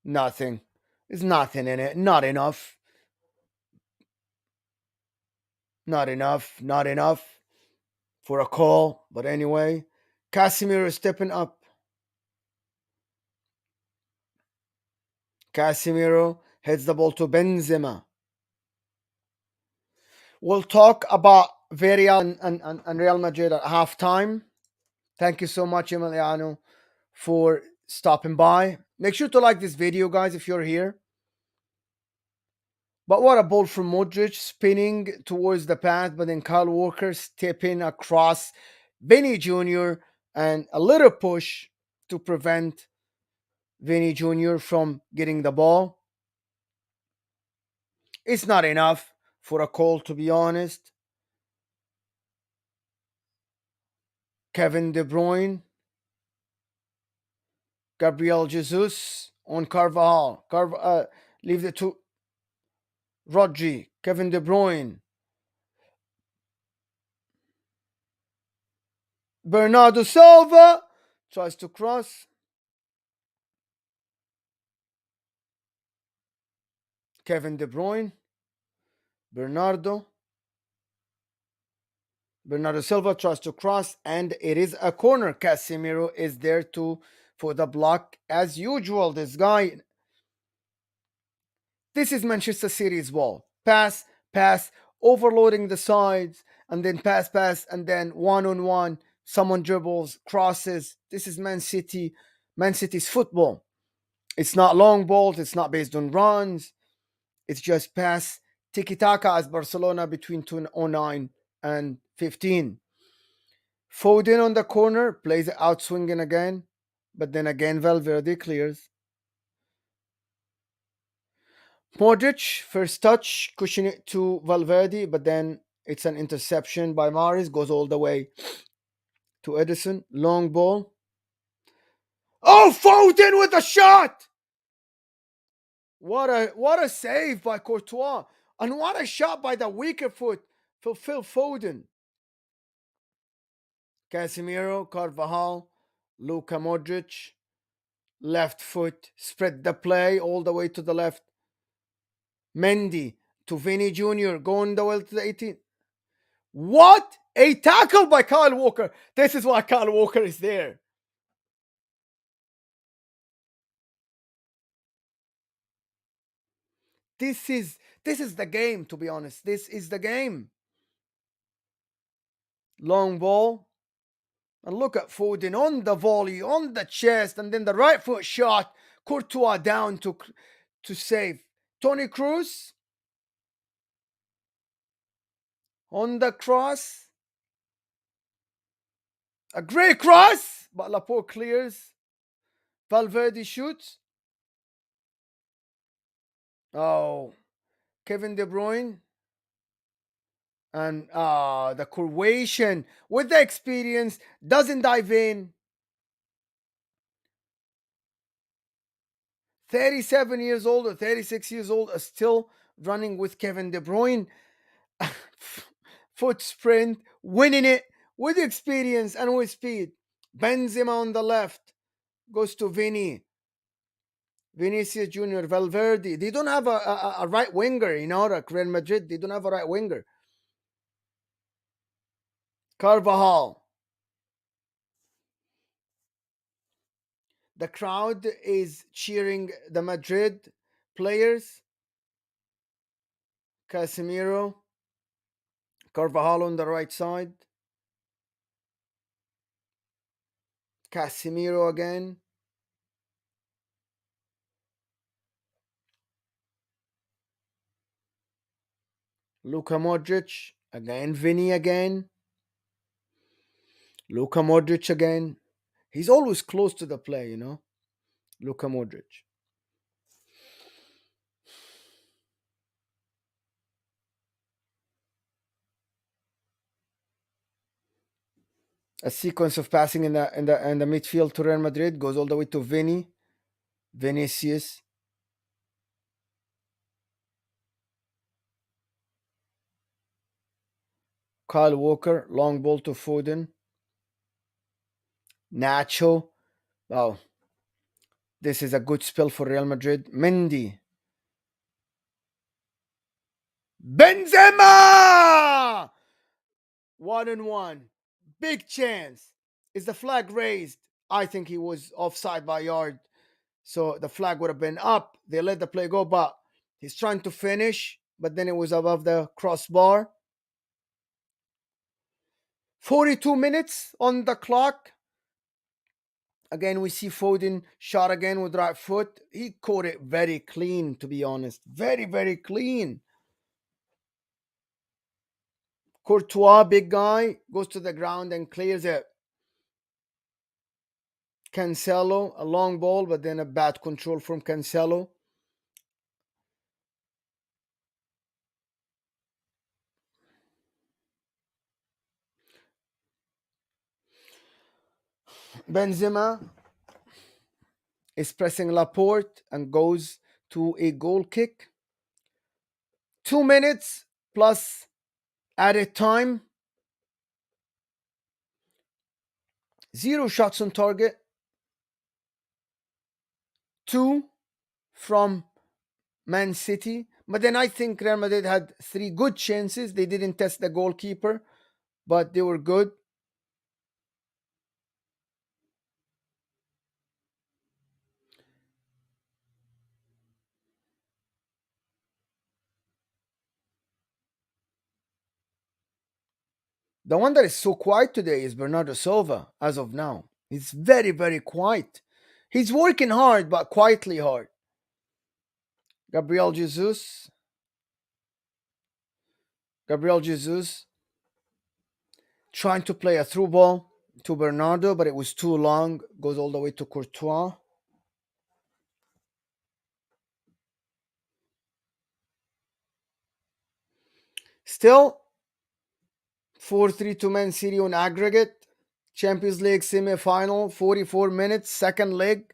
nothing. There's nothing in it. Not enough. Not enough. Not enough for a call. But anyway, Casemiro is stepping up. Casemiro heads the ball to Benzema. We'll talk about Villarreal and Real Madrid at halftime. Thank you so much, Emiliano, for stopping by. Make sure to like this video, guys, if you're here. But what a ball from Modric, spinning towards the path, but then Kyle Walker stepping across Vinny Jr. and a little push to prevent Vinny Jr. from getting the ball. It's not enough for a call, to be honest. Kevin De Bruyne, Gabriel Jesus on Carvajal. Leave it to Rodri, Kevin De Bruyne, Bernardo Silva tries to cross. Kevin De Bruyne, Bernardo. Bernardo Silva tries to cross, and it is a corner. Casemiro is there to for the block as usual. This is Manchester City's ball. Pass, pass, overloading the sides, and then pass, and then one on one. Someone dribbles, crosses. This is Man City. Man City's football. It's not long balls. It's not based on runs. It's just pass tiki taka as Barcelona between 2009 and 15. Foden on the corner plays it out swinging again, but then again Valverde clears. Modric first touch, cushion it to Valverde, but then it's an interception by Maris, goes all the way to Edison. Long ball. Oh, Foden with a shot! What a save by Courtois, and what a shot by the weaker foot for Phil Foden. Casemiro, Carvajal, Luka Modric, left foot, spread the play all the way to the left. Mendy to Vinny Jr. going the way to the 18. What A tackle by Kyle Walker. This is why Kyle Walker is there. This is the game, to be honest. This is the game. Long ball. And look at Foden on the volley, on the chest, and then the right foot shot. Courtois down to save. Tony Cruz on the cross. A great cross, but Laporte clears. Valverde shoots. Oh, Kevin De Bruyne. And the Croatian with the experience doesn't dive in. 37 years old or 36 years old are still running with Kevin De Bruyne. Foot sprint, winning it with experience and with speed. Benzema on the left goes to Vinicius Junior, Valverde. They don't have a right winger, like Real Madrid. They don't have a right winger. Carvajal. The crowd is cheering the Madrid players. Casemiro. Carvajal on the right side. Casemiro again. Luka Modric. Again, Vinny again. Luka Modric again. He's always close to the play, Luka Modric. A sequence of passing in the midfield to Real Madrid goes all the way to Vinicius. Kyle Walker, long ball to Foden. Nacho. Wow. This is a good spell for Real Madrid. Mendy. Benzema! 1-1. Big chance. Is the flag raised? I think he was offside by a yard. So the flag would have been up. They let the play go, but he's trying to finish, but then it was above the crossbar. 42 minutes on the clock. Again, we see Foden shot again with right foot. He caught it very clean, to be honest. Very, very clean. Courtois, big guy, goes to the ground and clears it. Cancelo, a long ball, but then a bad control from Cancelo. Benzema is pressing Laporte and goes to a goal kick. 2 minutes plus added time. 0 shots on target. 2 from Man City. But then I think Real Madrid had 3 good chances. They didn't test the goalkeeper, but they were good. The one that is so quiet today is Bernardo Silva, as of now. He's very, very quiet. He's working hard, but quietly hard. Gabriel Jesus. Gabriel Jesus trying to play a through ball to Bernardo, but it was too long. Goes all the way to Courtois. Still, 4-3 to Man City on aggregate. Champions League semi-final, 44 minutes, second leg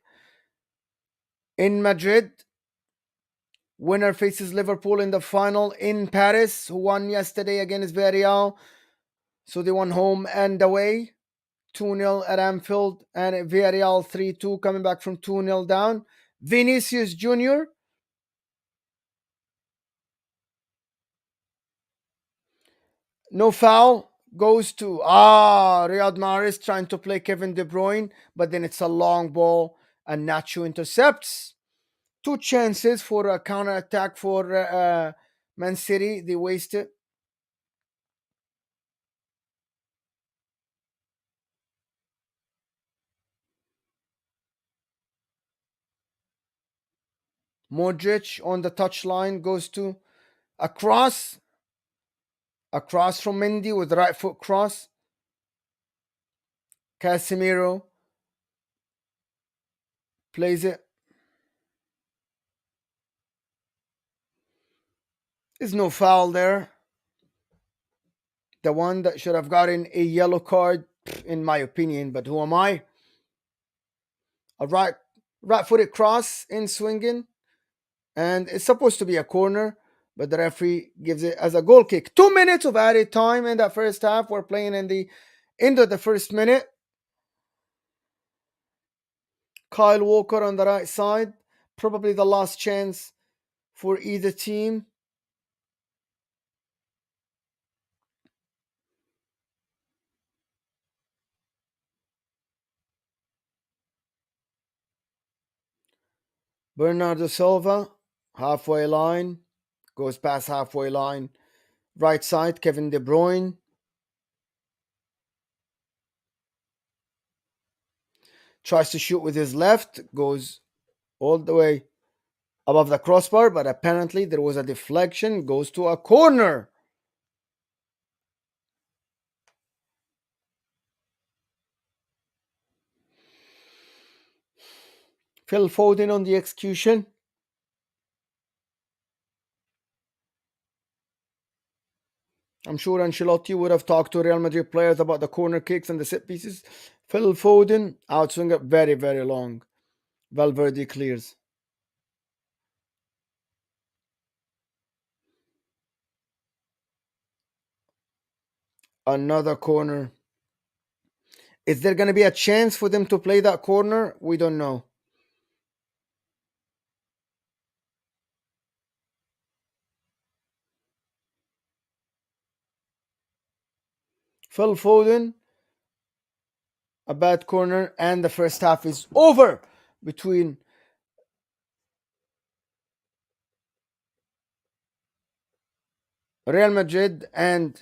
in Madrid. Winner faces Liverpool in the final in Paris, who won yesterday against Villarreal. So they won home and away. 2-0 at Anfield, and Villarreal 3-2 coming back from 2-0 down. Vinicius Junior. No foul. goes to Riyad Mahrez trying to play Kevin De Bruyne, but then it's a long ball and Nacho intercepts. Two chances for a counter attack for Man City. They waste it. Modric on the touchline goes to a cross, from Mendy with right foot cross. Casemiro plays it. There's no foul there. The one that should have gotten a yellow card, in my opinion, but who am I? A right footed cross in swinging, and it's supposed to be a corner, but the referee gives it as a goal kick. 2 minutes of added time in that first half. We're playing in the end of the first minute. Kyle Walker on the right side, probably the last chance for either team. Bernardo Silva, halfway line, goes past halfway line. Right side, Kevin De Bruyne. Tries to shoot with his left, goes all the way above the crossbar, but apparently there was a deflection, goes to a corner. Phil Foden on the execution. I'm sure Ancelotti would have talked to Real Madrid players about the corner kicks and the set pieces. Phil Foden, outswinger, very, very long. Valverde clears. Another corner. Is there going to be a chance for them to play that corner? We don't know. Phil Foden, a bad corner, and the first half is over between Real Madrid and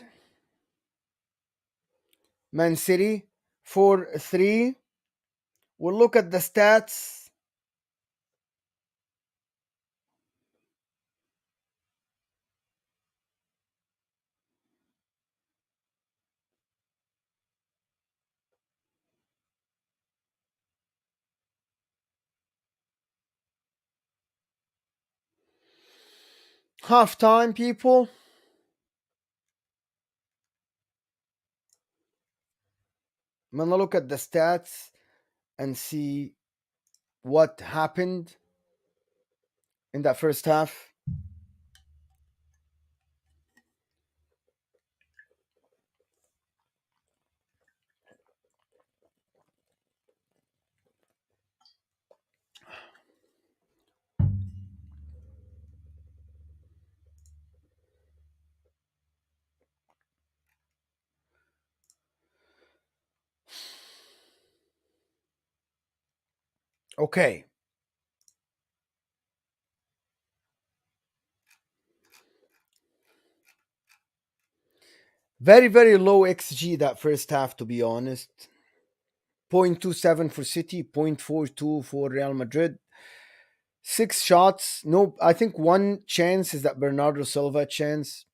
Man City. 4-3. We'll look at the stats. Halftime, people. I'm gonna look at the stats and see what happened in that first half. Okay. Very, very low XG that first half, to be honest. 0.27 for City, 0.42 for Real Madrid. 6 shots. No, I think one chance is that Bernardo Silva chance.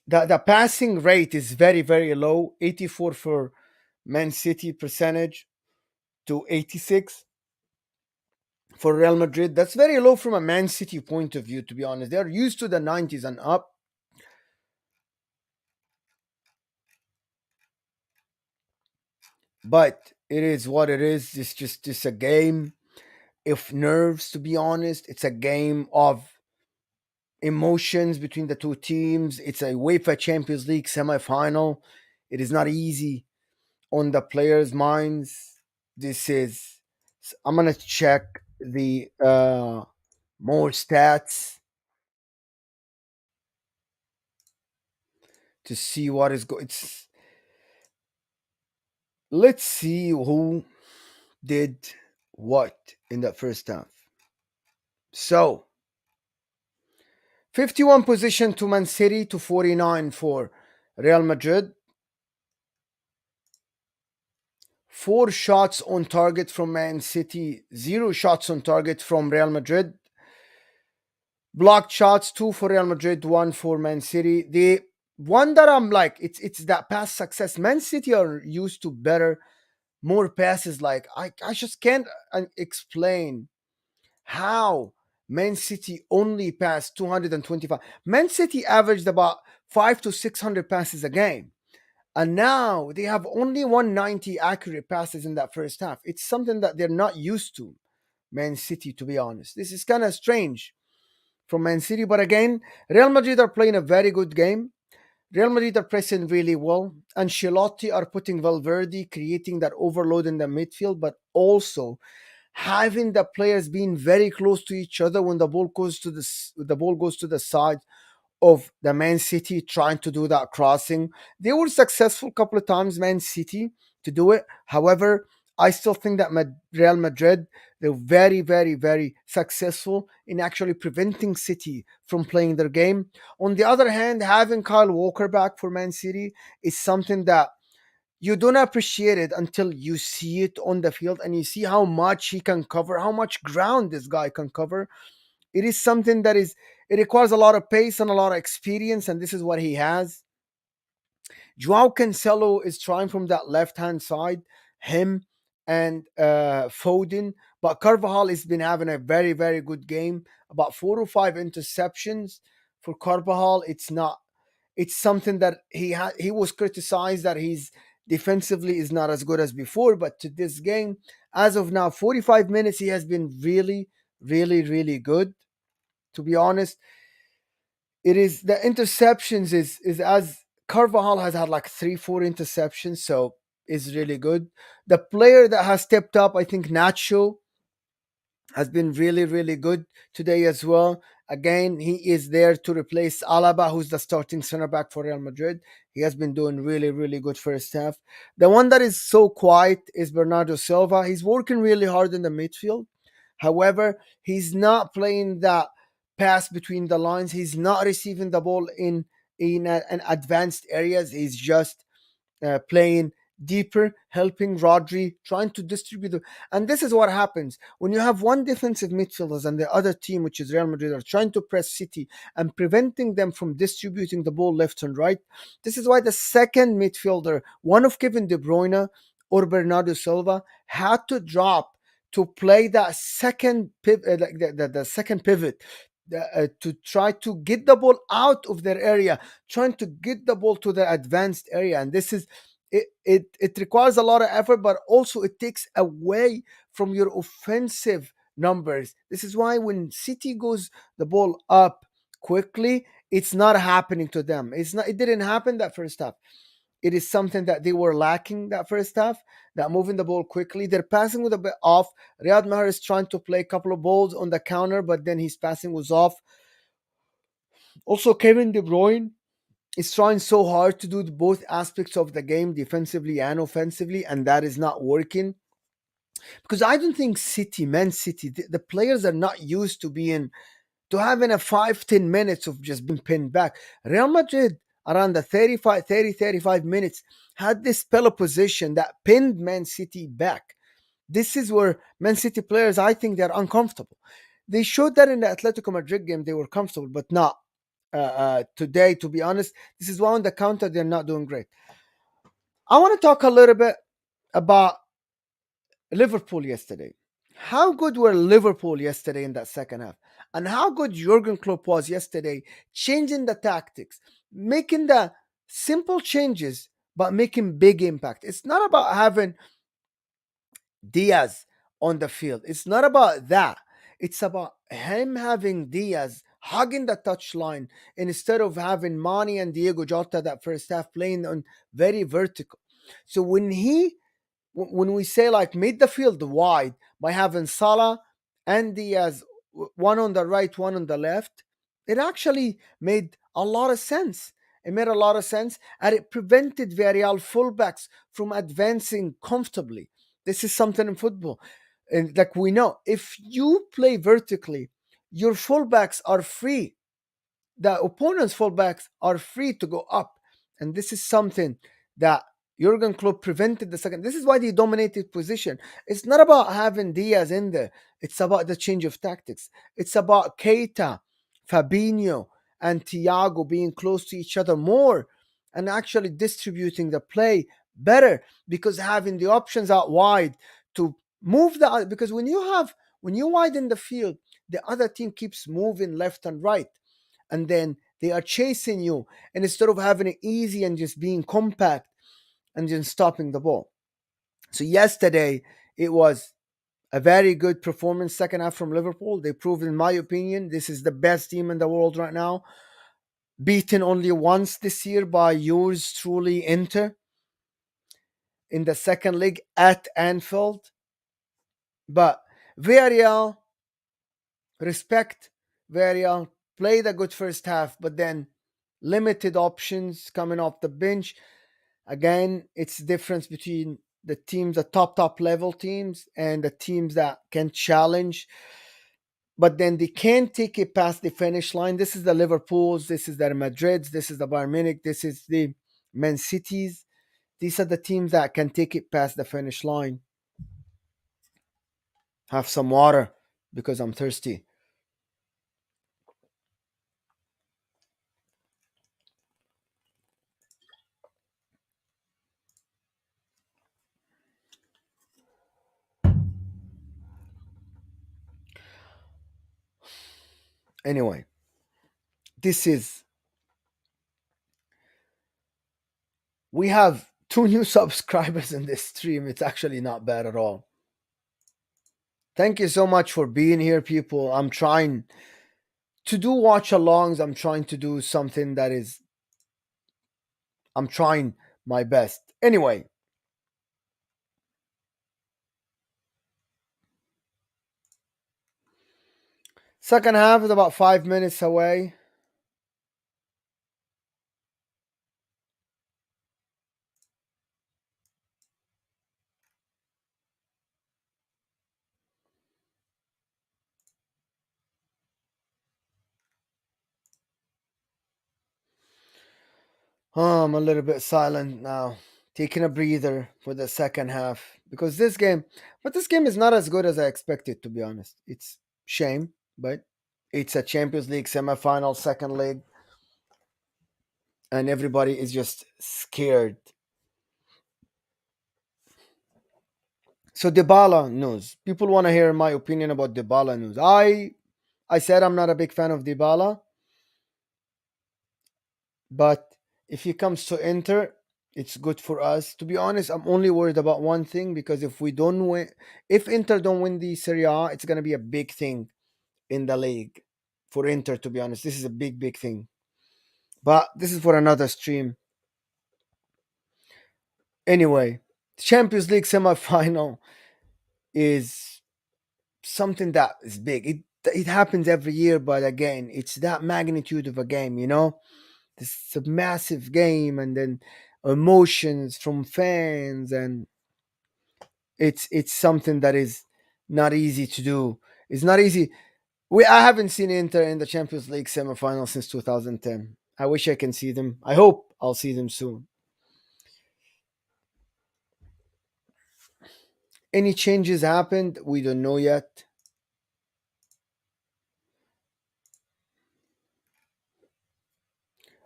The passing rate is very, very low. 84 for Man City percentage to 86 for Real Madrid. That's very low from a Man City point of view, to be honest. They're used to the 90s and up. But it is what it is. It's just a game of nerves, to be honest. It's a game of emotions between the two teams. It's a UEFA Champions League semi-final. It is not easy on the players' minds. This is. I'm gonna check the more stats. to see what is going. Let's see who did what in that first half. So 51 position to Man City to 49 for Real Madrid. 4 shots on target from Man City, 0 shots on target from Real Madrid. Blocked shots, 2 for Real Madrid, 1 for Man City. The one that I'm like, it's that pass success. Man City are used to better, more passes. Like I just can't explain how Man City only passed 225. Man City averaged about 5 to 600 passes a game. And now they have only 190 accurate passes in that first half. It's something that they're not used to, Man City, to be honest. This is kind of strange from Man City. But again, Real Madrid are playing a very good game. Real Madrid are pressing really well. Ancelotti are putting Valverde, creating that overload in the midfield, but also having the players being very close to each other when the ball goes to the side of the Man City trying to do that crossing. They were successful a couple of times, Man City, to do it. However, I still think that Real Madrid, they're very, very, very successful in actually preventing City from playing their game. On the other hand, having Kyle Walker back for Man City is something that you don't appreciate it until you see it on the field and you see how much he can cover, how much ground this guy can cover. It is something that it requires a lot of pace and a lot of experience, and this is what he has. Joao Cancelo is trying from that left hand side, him and Foden, but Carvajal has been having a very, very good game. About 4 or 5 interceptions for Carvajal. It's not. It's something that he was criticized that he's defensively is not as good as before, but to this game, as of now, 45 minutes, he has been really, really, really good. To be honest, it is the interceptions is as Carvajal has had like 3 4 interceptions, so is really good. The player that has stepped up, I think Nacho has been really, really good today as well. Again, he is there to replace Alaba, who's the starting center back for Real Madrid. He has been doing really, really good first half. The one that is so quiet is Bernardo Silva. He's working really hard in the midfield. However, he's not playing that pass between the lines. He's not receiving the ball in advanced areas. He's just playing deeper, helping Rodri, trying to distribute. And this is what happens when you have one defensive midfielders and the other team, which is Real Madrid, are trying to press City and preventing them from distributing the ball left and right. This is why the second midfielder, one of Kevin De Bruyne or Bernardo Silva, had to drop to play that second like the second pivot to try to get the ball out of their area, trying to get the ball to the advanced area. And this is it requires a lot of effort, but also it takes away from your offensive numbers. This is why when City goes the ball up quickly, it's not happening to them. It didn't happen that first half. It is something that they were lacking that first half, that moving the ball quickly. They're passing with a bit off. Riyad Mahrez is trying to play a couple of balls on the counter, but then his passing was off. Also, Kevin De Bruyne is trying so hard to do both aspects of the game, defensively and offensively, and that is not working. Because I don't think Man City, the players are not used to having a 5 10 minutes of just being pinned back. Real Madrid around the 35 minutes had this spell of position that pinned Man City back. This is where Man City players, I think, they're uncomfortable. They showed that in the Atletico Madrid game, they were comfortable, but not today, to be honest. This is why on the counter, they're not doing great. I want to talk a little bit about Liverpool yesterday. How good were Liverpool yesterday in that second half? And how good Jurgen Klopp was yesterday, changing the tactics, making the simple changes, but making big impact. It's not about having Diaz on the field. It's not about that. It's about him having Diaz hugging the touchline instead of having Mane and Diego Jota that first half playing on very vertical. So when we say like made the field wide by having Salah and Diaz, one on the right, one on the left, it actually made a lot of sense. It made a lot of sense, and it prevented Villarreal fullbacks from advancing comfortably. This is something in football. And like we know, if you play vertically, your fullbacks are free. The opponent's fullbacks are free to go up. And this is something that Jurgen Klopp prevented the second. This is why they dominated position. It's not about having Diaz in there. It's about the change of tactics. It's about Keita, Fabinho, and Thiago being close to each other more and actually distributing the play better, because having the options out wide to move the, because when you widen the field, the other team keeps moving left and right, and then they are chasing you, and instead of having it easy and just being compact and just stopping the ball. So yesterday it was a very good performance second half from Liverpool. They proved, in my opinion, this is the best team in the world right now, beaten only once this year by yours truly, Inter, in the second leg at Anfield. But Villarreal, respect Villarreal, played a good first half, but then limited options coming off the bench. Again, it's the difference between the teams, the top level teams, and the teams that can challenge, but then they can't take it past the finish line. This is the Liverpools, this is the Madrids, this is the Bayern Munich, this is the Man Cities. These are the teams that can take it past the finish line. Have some water because I'm thirsty. Anyway, this is, we have two new subscribers in this stream. It's actually not bad at all. Thank you so much for being here, people. I'm trying to do watch alongs. I'm trying to do something that is, I'm trying my best. Anyway, second half is about 5 minutes away. Oh, I'm a little bit silent now, taking a breather for the second half, because this game is not as good as I expected, to be honest. It's shame, but it's a Champions League semifinal, second leg, and everybody is just scared. So Dybala news. People want to hear my opinion about Dybala news. I said I'm not a big fan of Dybala, but if he comes to Inter, it's good for us. To be honest, I'm only worried about one thing, because if we don't win, if Inter don't win the Serie A, it's gonna be a big thing in the league for Inter. To be honest, this is a big thing. But this is for another stream. Anyway, Champions League semi-final is something that is big. It happens every year, but again, it's that magnitude of a game, you know? This is a massive game, and then emotions from fans, and it's something that is not easy to do. It's not easy. I haven't seen Inter in the Champions League semifinal since 2010. I wish I can see them. I hope I'll see them soon. Any changes happened? We don't know yet.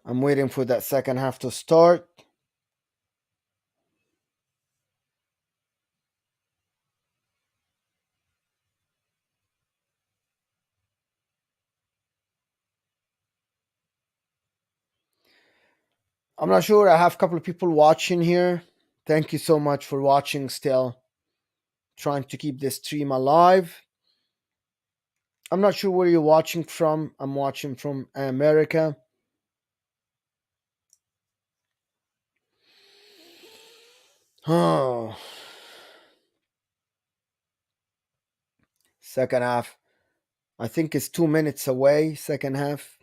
I'm waiting for that second half to start. I'm not sure. I have a couple of people watching here. Thank you so much for watching still. Trying to keep this stream alive. I'm not sure where you're watching from. I'm watching from America. Oh, second half. I think it's 2 minutes away. Second half.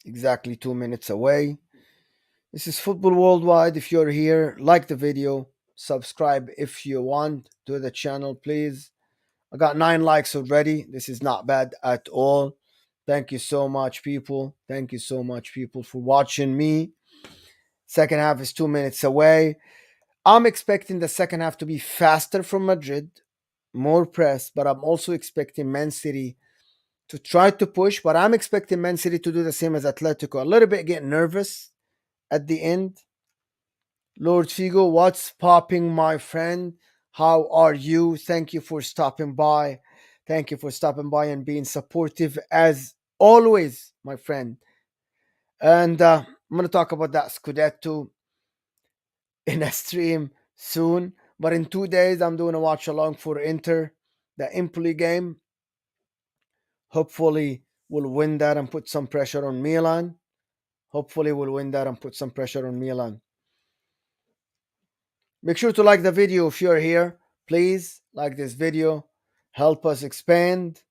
exactly 2 minutes away. This is Football Worldwide. If you're here, like the video, subscribe if you want to the channel, please. I got 9 likes already. This is not bad at all. Thank you so much, people. Thank you so much, people, for watching me. Second half is 2 minutes away. I'm expecting the second half to be faster from Madrid, more press, but I'm also expecting Man City to try to push. But I'm expecting Man City to do the same as Atletico, a little bit get nervous at the end. Lord Figo, what's popping, my friend? How are you? Thank you for stopping by. Thank you for stopping by and being supportive as always, my friend. And I'm going to talk about that Scudetto in a stream soon. But in 2 days, I'm doing a watch along for Inter, the Empoli game. Hopefully, we'll win that and put some pressure on Milan. Hopefully, we'll win that and put some pressure on Milan. Make sure to like the video if you're here. Please like this video. Help us expand.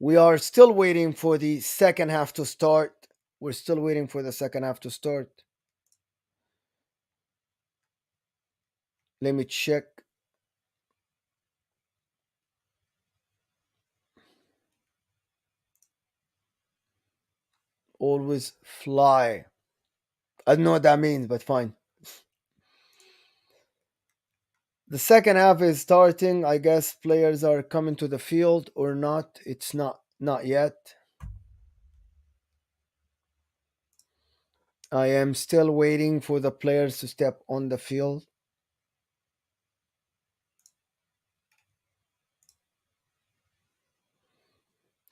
We are still waiting for the second half to start. We're still waiting for the second half to start. Let me check. Always fly. I don't know what that means, but fine. The second half is starting. I guess players are coming to the field or not. It's not yet. I am still waiting for the players to step on the field.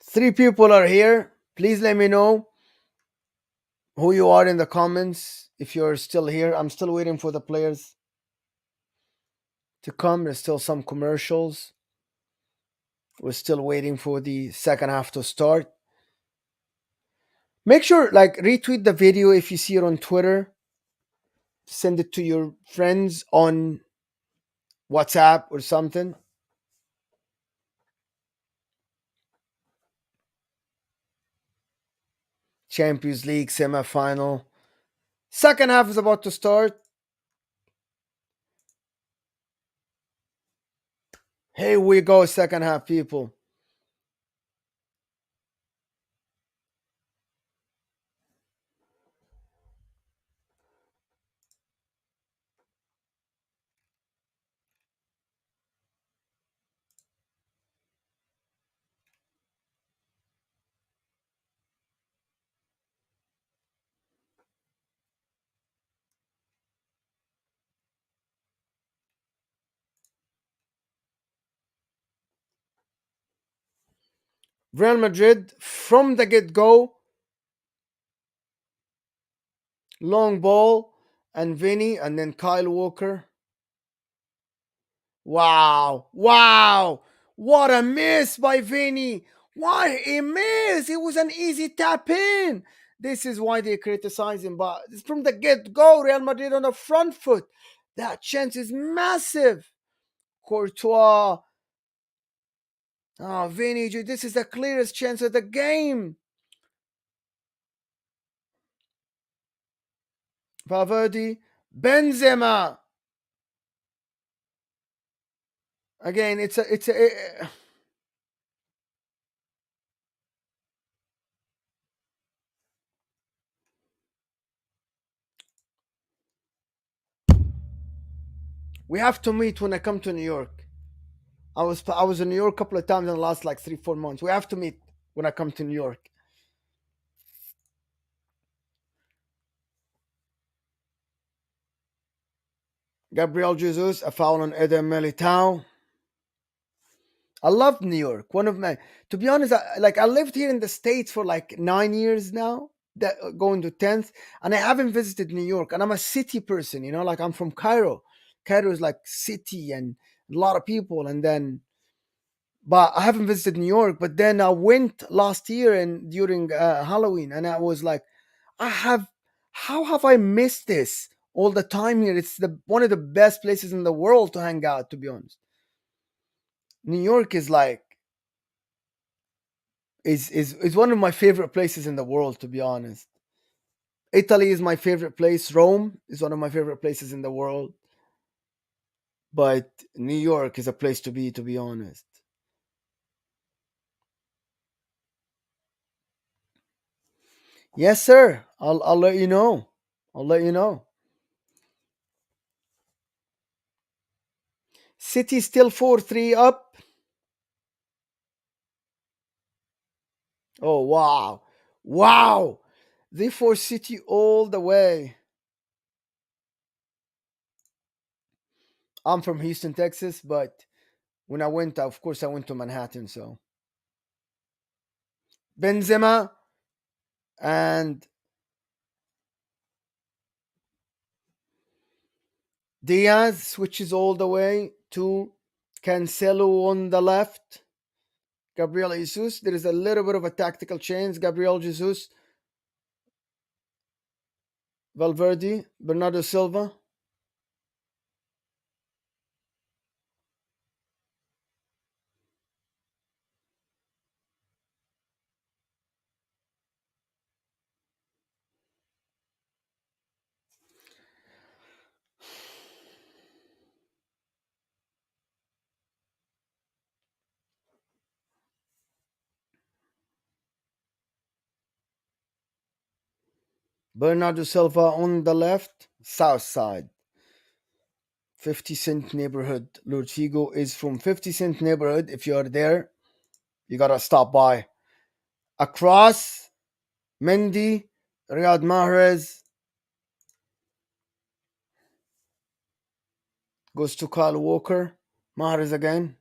Three people are here. Please let me know who you are in the comments if you're still here. I'm still waiting for the players to come. There's still some commercials. We're still waiting for the second half to start. Make sure, like, retweet the video if you see it on Twitter. Send it to your friends on WhatsApp or something. Champions League semi-final. Second half is about to start. Here we go, second half, people. Real Madrid from the get-go. Long ball and Vinny and then Kyle Walker. Wow. Wow. What a miss by Vinny. What a miss. It was an easy tap in. This is why they criticize him. But from the get go, Real Madrid on the front foot. That chance is massive. Courtois. Oh, Vinny, this is the clearest chance of the game. Valverde. Benzema. Again, we have to meet when I come to New York. I was in New York a couple of times in the last like 3-4 months. We have to meet when I come to New York. Gabriel Jesus, a foul on Eden Militao. I love New York. One of my, to be honest, I lived here in the States for like 9 years now, that going to 10th, and I haven't visited New York. And I'm a city person, like I'm from Cairo. Cairo is like city and a lot of people. And then, but I haven't visited New York. But then I went last year and during Halloween, and I was like, I have, how have I missed this all the time here? It's the one of the best places in the world to hang out, to be honest. New York is like is one of my favorite places in the world, to be honest. Italy is my favorite place. Rome is one of my favorite places in the world. But New York is a place to be honest. Yes, sir. I'll let you know. I'll let you know. City still 4-3 up. Oh wow. Wow. They force City all the way. I'm from Houston, Texas, but when I went, of course I went to Manhattan, so Benzema and Diaz switches all the way to Cancelo on the left. Gabriel Jesus. There is a little bit of a tactical change. Gabriel Jesus, Valverde, Bernardo Silva. Bernardo Silva on the left, south side. 50 Cent neighborhood. Lord Figo is from 50 Cent neighborhood. If you're there, you gotta stop by. Across, Mendy, Riyad Mahrez goes to Kyle Walker. Mahrez again.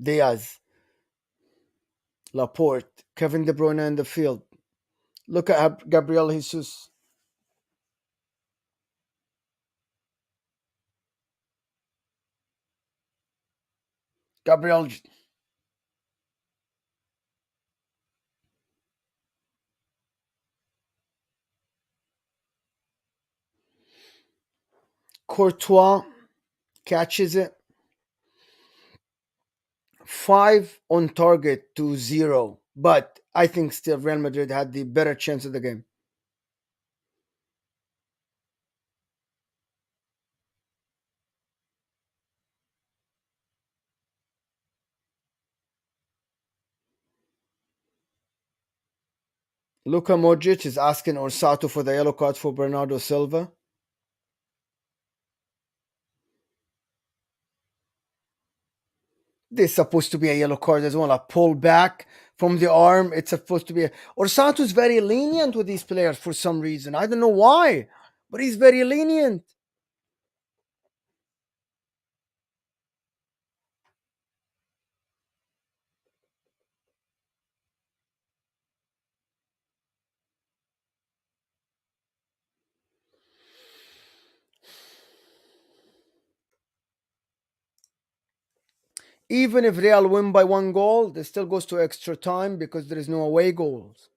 Diaz, Laporte, Kevin De Bruyne in the field. Look at Gabriel Jesus. Gabriel Courtois catches it. 5 on target to 0. But I think still Real Madrid had the better chance of the game. Luka Modric is asking Orsato for the yellow card for Bernardo Silva. This is supposed to be a yellow card as well. A pull back from the arm. It's supposed to be. Orsato is very lenient with these players for some reason. I don't know why, but he's very lenient. Even if Real win by 1 goal, this still goes to extra time because there is no away goals.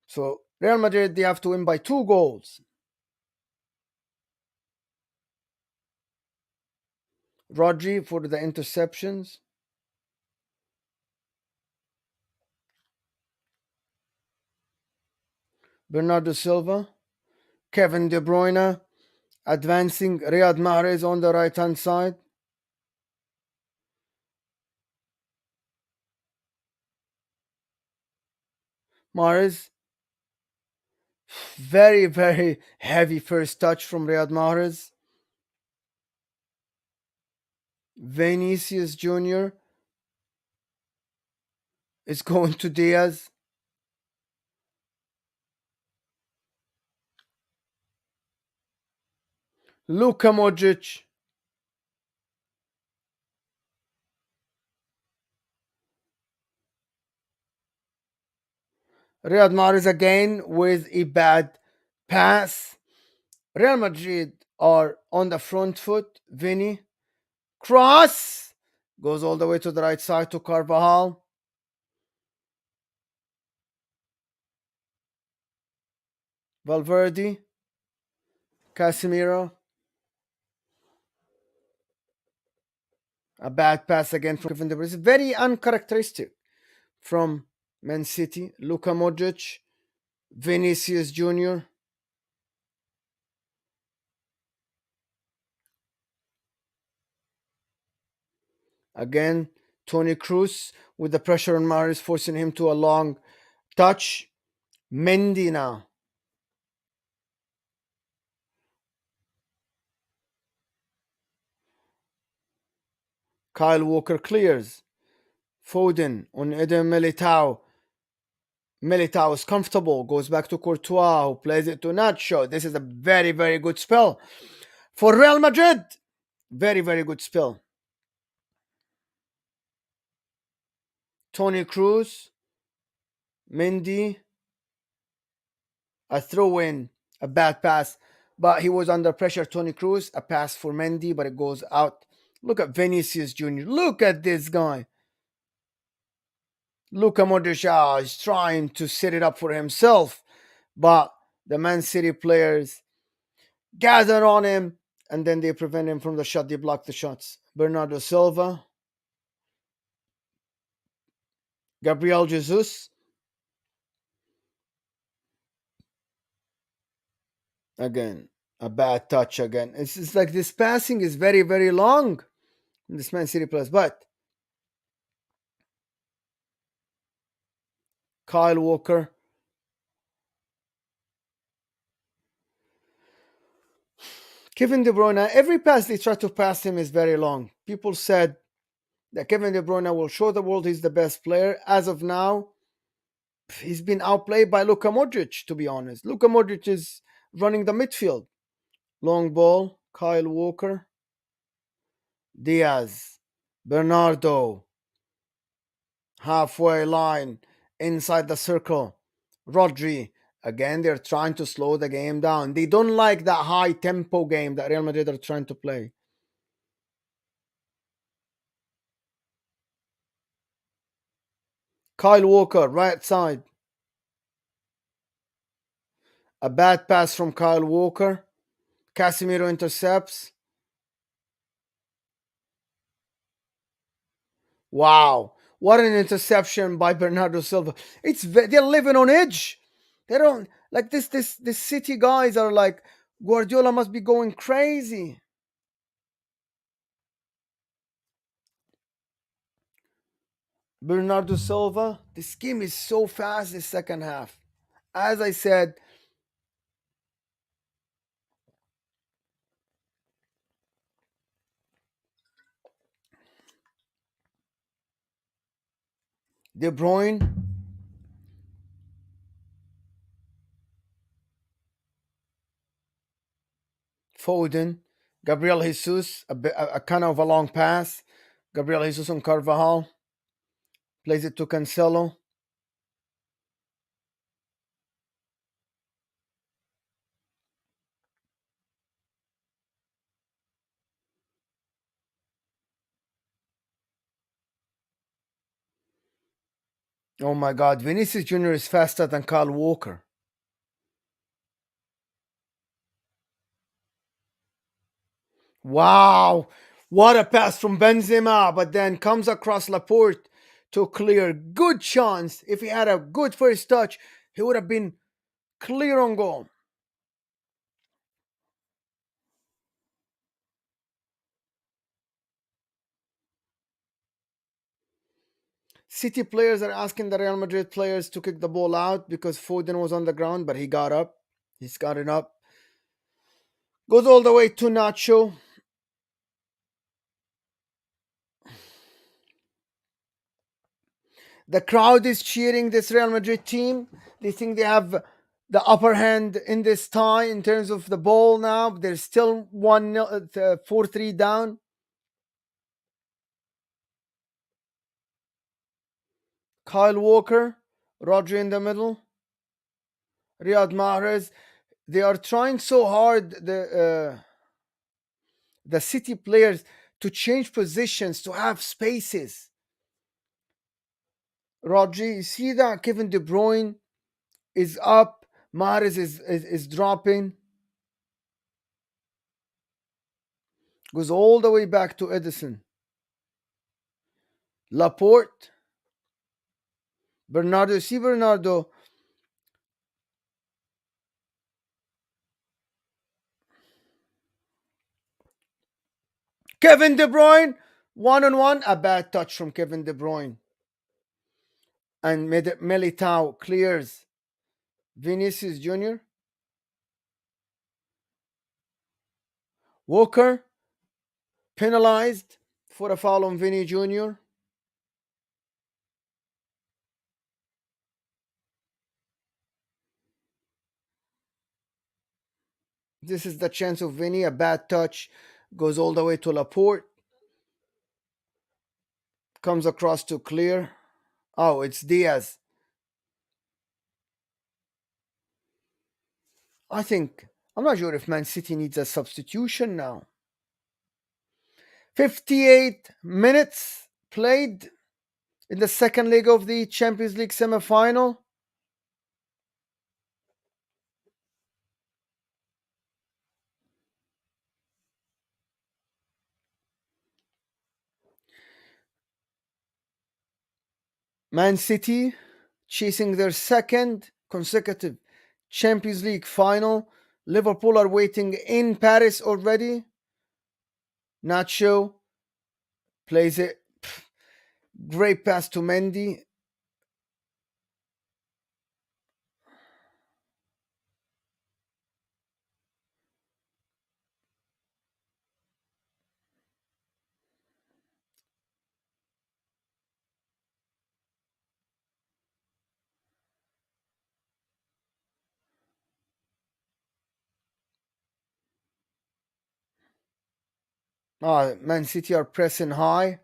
So Real Madrid, they have to win by 2 goals. Rodri for the interceptions. Bernardo Silva. Kevin De Bruyne advancing. Riyad Mahrez on the right hand side. Mahrez. Very, very heavy first touch from Riyad Mahrez. Vinicius Jr. is going to Diaz. Luka Modric. Riyad Mahrez again with a bad pass. Real Madrid are on the front foot. Vinny. Cross. Goes all the way to the right side to Carvajal. Valverde. Casemiro, a bad pass again from Kevin De Bruyne. It's very uncharacteristic from Man City. Luka Modric, Vinicius Jr. Again, Tony Cruz with the pressure on Mahrez, forcing him to a long touch. Mendy now. Kyle Walker clears. Foden on Eden Militao. Militao is comfortable, goes back to Courtois, who plays it to Nacho. This is a very, very good spell for Real Madrid. Very, very good spell. Tony Cruz, Mendy, a throw in, a bad pass, but he was under pressure. Tony Cruz, a pass for Mendy, but it goes out. Look at Vinicius Jr. Look at this guy. Luka Modric is trying to set it up for himself, but the Man City players gather on him and then they prevent him from the shot. They block the shots. Bernardo Silva, Gabriel Jesus, again, a bad touch again. It's like this passing is very, very long in this Man City players, but Kyle Walker, Kevin De Bruyne, every pass they try to pass him is very long. People said that Kevin De Bruyne will show the world he's the best player. As of now, he's been outplayed by Luka Modric, to be honest. Luka Modric is running the midfield. Long ball, Kyle Walker, Diaz, Bernardo, halfway line, inside the circle, Rodri. Again, they're trying to slow the game down. They don't like that high tempo game that Real Madrid are trying to play. Kyle Walker, right side. A bad pass from Kyle Walker. Casemiro intercepts. Wow. What an interception by Bernardo Silva. They're living on edge. They don't like this City guys are like Guardiola must be going crazy. Bernardo Silva, this game is so fast this second half. As I said, De Bruyne, Foden, Gabriel Jesus, a kind of a long pass. Gabriel Jesus on Carvajal, plays it to Cancelo. Oh my God, Vinicius Jr. is faster than Kyle Walker. Wow, what a pass from Benzema, but then comes across Laporte to clear. Good chance. If he had a good first touch, he would have been clear on goal. City players are asking the Real Madrid players to kick the ball out because Foden was on the ground, but he got up. He's got it up. Goes all the way to Nacho. The crowd is cheering this Real Madrid team. They think they have the upper hand in this tie in terms of the ball now. There's still 4-3 down. Kyle Walker, Rodri in the middle, Riyad Mahrez. They are trying so hard, the City players, to change positions, to have spaces. Rodri, you see that Kevin De Bruyne is up, Mahrez is dropping. Goes all the way back to Edison. Laporte. Bernardo. See Bernardo. Kevin De Bruyne. One on one. A bad touch from Kevin De Bruyne. And Militao clears Vinicius Jr. Walker penalized for a foul on Vinny Jr. This is the chance of Vinny. A bad touch goes all the way to Laporte. Comes across to clear. Oh, it's Diaz. I think, I'm not sure if Man City needs a substitution now. 58 minutes played in the second leg of the Champions League semi-final. Man City chasing their second consecutive Champions League final. Liverpool are waiting in Paris already. Nacho plays it. Great pass to Mendy. Man City are pressing high.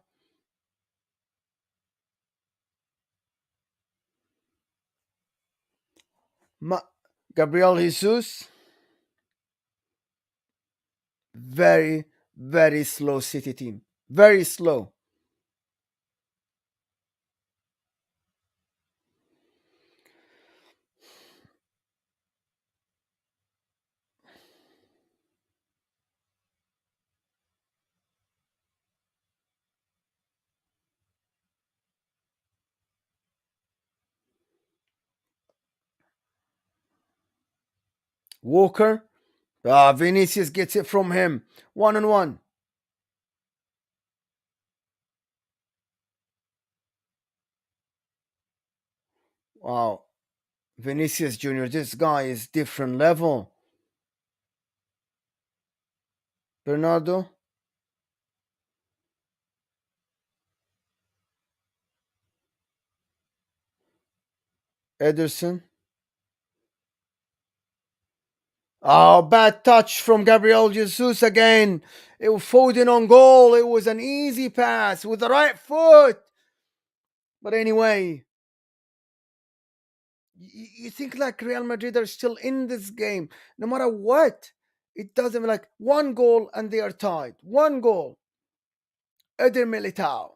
Gabriel Jesus. Very, very slow City team. Very slow. Walker. Vinicius gets it from him. One on one. Wow. Vinicius Jr., this guy is different level. Bernardo. Ederson. Oh, bad touch from Gabriel Jesus again. It was Foden on goal. It was an easy pass with the right foot. But anyway, you think like Real Madrid are still in this game, no matter what. It doesn't like one goal and they are tied. One goal. Eder Militao,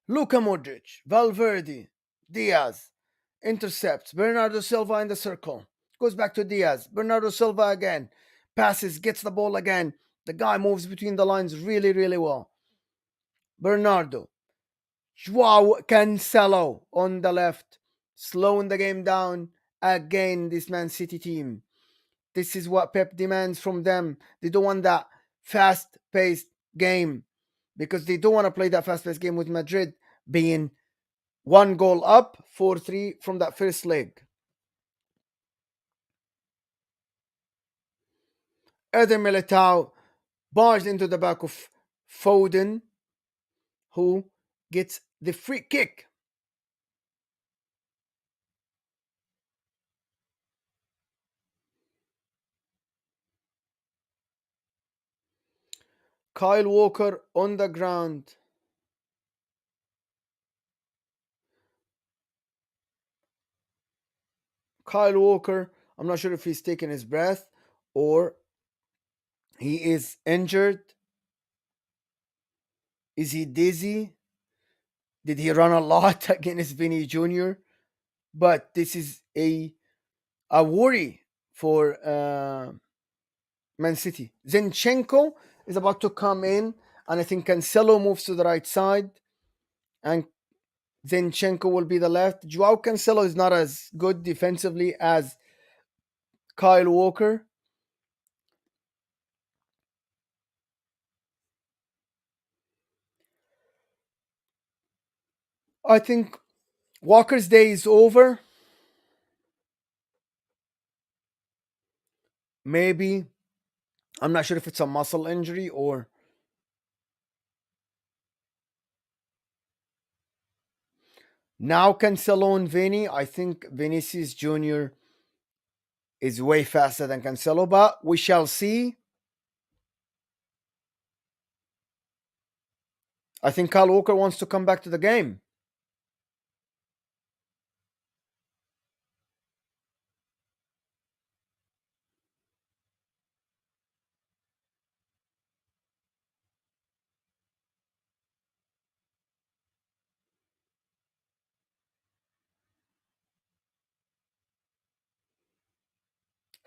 Luka Modric, Valverde, Diaz, intercepts. Bernardo Silva in the circle. Goes back to Diaz. Bernardo Silva again. Passes, gets the ball again. The guy moves between the lines really, really well. Bernardo. Joao Cancelo on the left. Slowing the game down. Again, this Man City team. This is what Pep demands from them. They don't want that fast paced game because they don't want to play that fast paced game with Madrid being one goal up, 4-3 from that first leg. Eder Militao barged into the back of Foden, who gets the free kick. Kyle Walker on the ground. Kyle Walker, I'm not sure if he's taking his breath or he is injured. Is he dizzy? Did he run a lot against Vinny Jr.? But this is a worry for Man City. Zinchenko is about to come in, and I think Cancelo moves to the right side, and Zinchenko will be the left. Joao Cancelo is not as good defensively as Kyle Walker. I think Walker's day is over. Maybe. I'm not sure if it's a muscle injury or now Cancelo and Vini. I think Vinicius Jr. is way faster than Cancelo, but we shall see. I think Kyle Walker wants to come back to the game.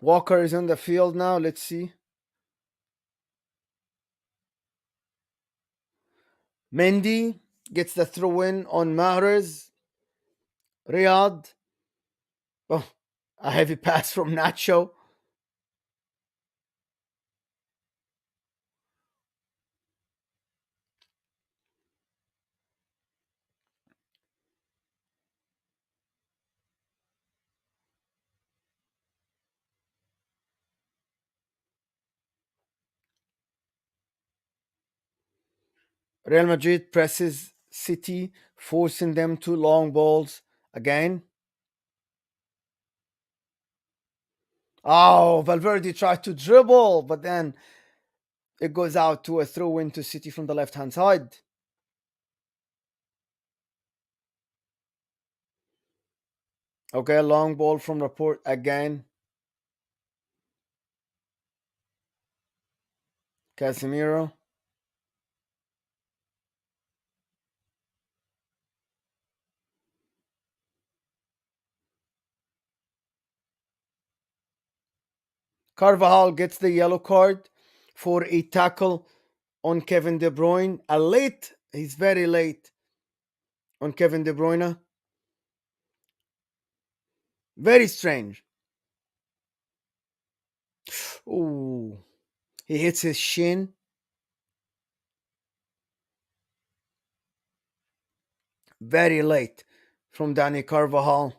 Walker is on the field now. Let's see. Mendy gets the throw in on Mahrez. Riyadh. Oh, a heavy pass from Nacho. Real Madrid presses City, forcing them to long balls again. Oh, Valverde tried to dribble, but then it goes out to a throw in to City from the left hand side. Okay, long ball from Rapport again. Casemiro. Carvajal gets the yellow card for a tackle on Kevin De Bruyne. He's very late on Kevin De Bruyne. Very strange. Ooh, he hits his shin. Very late from Danny Carvajal.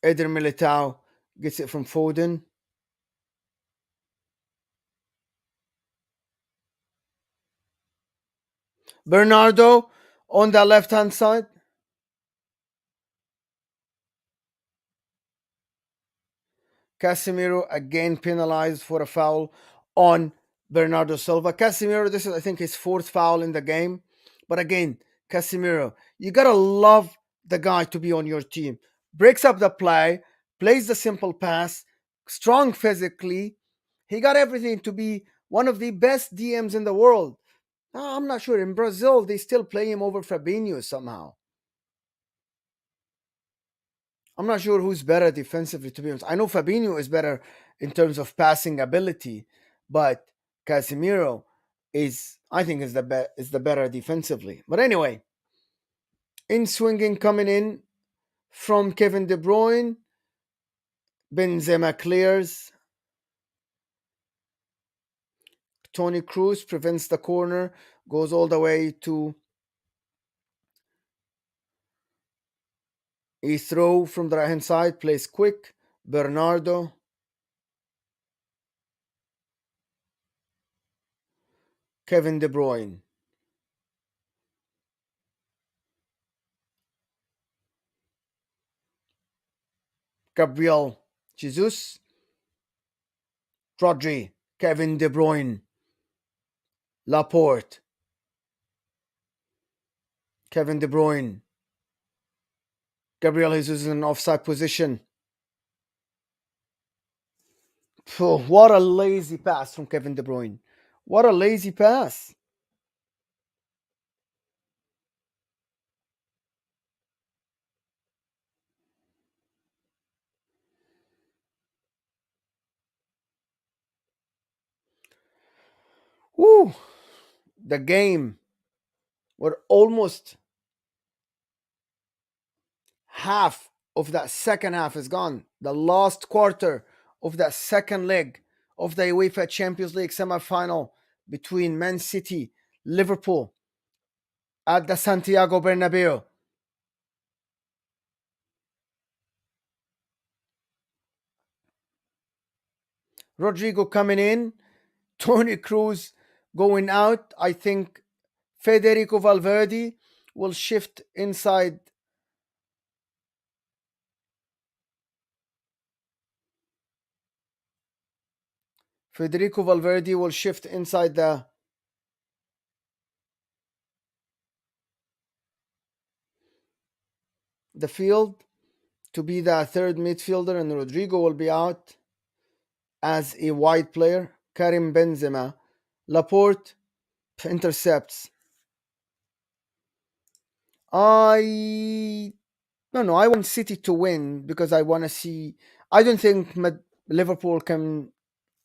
Eder Militao gets it from Foden. Bernardo on the left hand side. Casemiro again penalized for a foul on Bernardo Silva. Casemiro, this is, I think, his fourth foul in the game. But again, Casemiro, you gotta love the guy to be on your team. Breaks up the play, plays the simple pass, strong physically. He got everything to be one of the best DMs in the world. I'm not sure. In Brazil, they still play him over Fabinho somehow. I'm not sure who's better defensively, to be honest. I know Fabinho is better in terms of passing ability, but Casemiro I think, is the better defensively. But anyway, in swinging coming in from Kevin De Bruyne, Benzema clears. Tony Cruz prevents the corner, goes all the way to a throw from the right hand side, plays quick. Bernardo, Kevin De Bruyne, Gabriel Jesus, Rodri, Kevin De Bruyne, Laporte, Kevin De Bruyne, Gabriel Jesus in an offside position. Phew, what a lazy pass from Kevin De Bruyne. What a lazy pass. Woo! The game where almost half of that second half is gone. The last quarter of that second leg of the UEFA Champions League semi-final between Man City, Liverpool at the Santiago Bernabeu. Rodrigo coming in, Tony Cruz going out. I think Federico Valverde will shift inside. Federico Valverde will shift inside the field to be the third midfielder, and Rodrigo will be out as a wide player. Karim Benzema, Laporte intercepts. I no no. I want City to win because I want to see. I don't think Liverpool can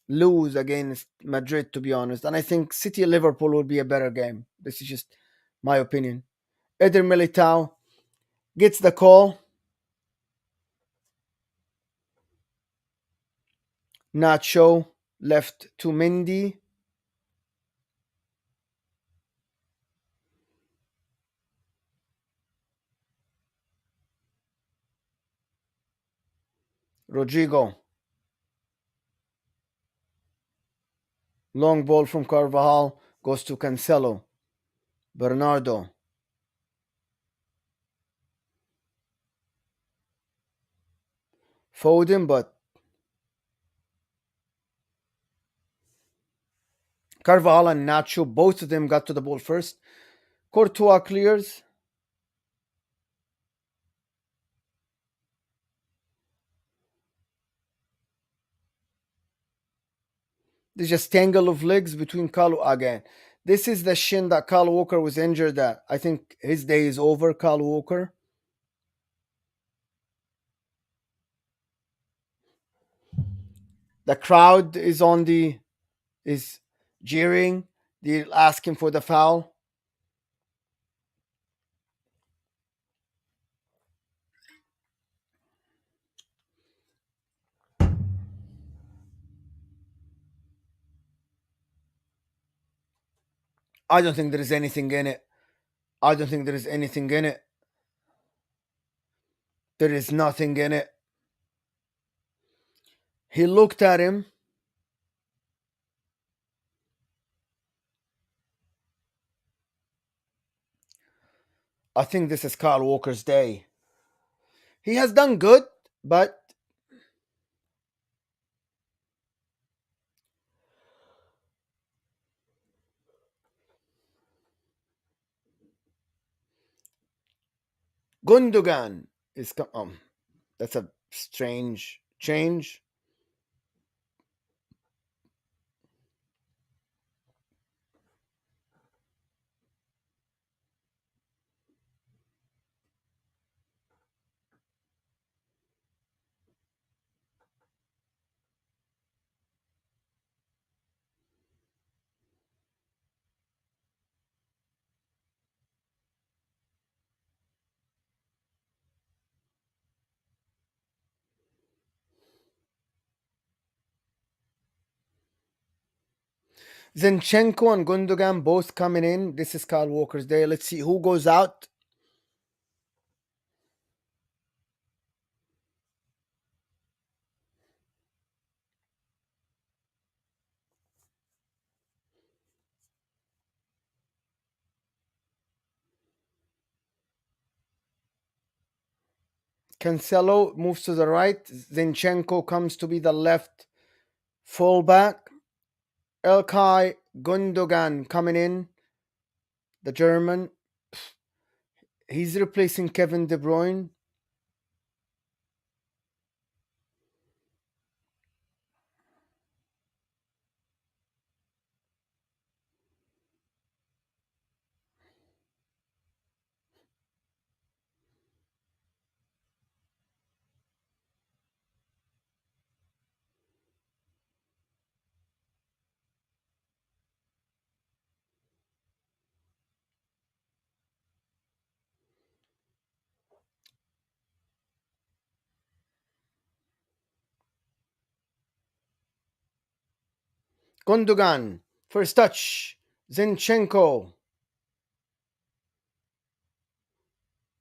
lose against Madrid, to be honest, and I think City Liverpool will be a better game. This is just my opinion. Eder Militao gets the call. Nacho left to Mendy. Rodrigo. Long ball from Carvajal goes to Cancelo. Bernardo. Foden, but Carvajal and Nacho, both of them got to the ball first. Courtois clears. There's just tangle of legs between Kyle again. This is the shin that Kyle Walker was injured at. I think his day is over, Kyle Walker. The crowd is jeering. They're asking for the foul. I don't think there is anything in it. I don't think there is anything in it. There is nothing in it. He looked at him. I think this is Kyle Walker's day. He has done good, but Gundogan is. That's a strange change. Zinchenko and Gundogan both coming in. This is Kyle Walker's day. Let's see who goes out. Cancelo moves to the right. Zinchenko comes to be the left fullback. Ilkay Gundogan coming in. The German. He's replacing Kevin De Bruyne. Gundogan. First touch. Zinchenko.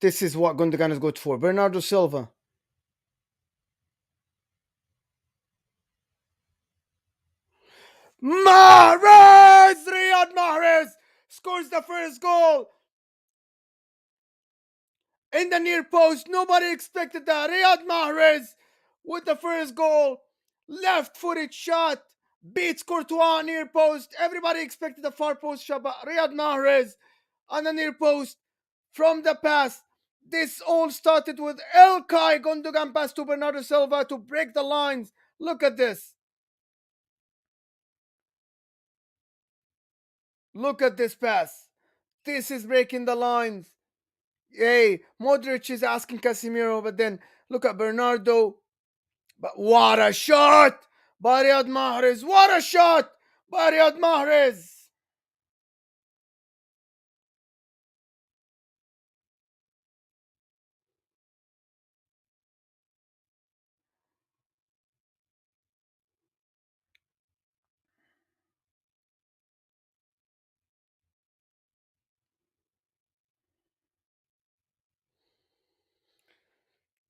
This is what Gundogan is good for. Bernardo Silva. Mahrez! Riyad Mahrez scores the first goal in the near post. Nobody expected that. Riyad Mahrez with the first goal. Left footed shot. Beats Courtois near post. Everybody expected the far post shot, but Riyad Mahrez on the near post from the pass. This all started with Ilkay Gundogan pass to Bernardo Silva to break the lines. Look at this. Look at this pass. This is breaking the lines. Hey, Modric is asking Casemiro, but then look at Bernardo. But what a shot by Riyad Mahrez. What a shot by Riyad Mahrez.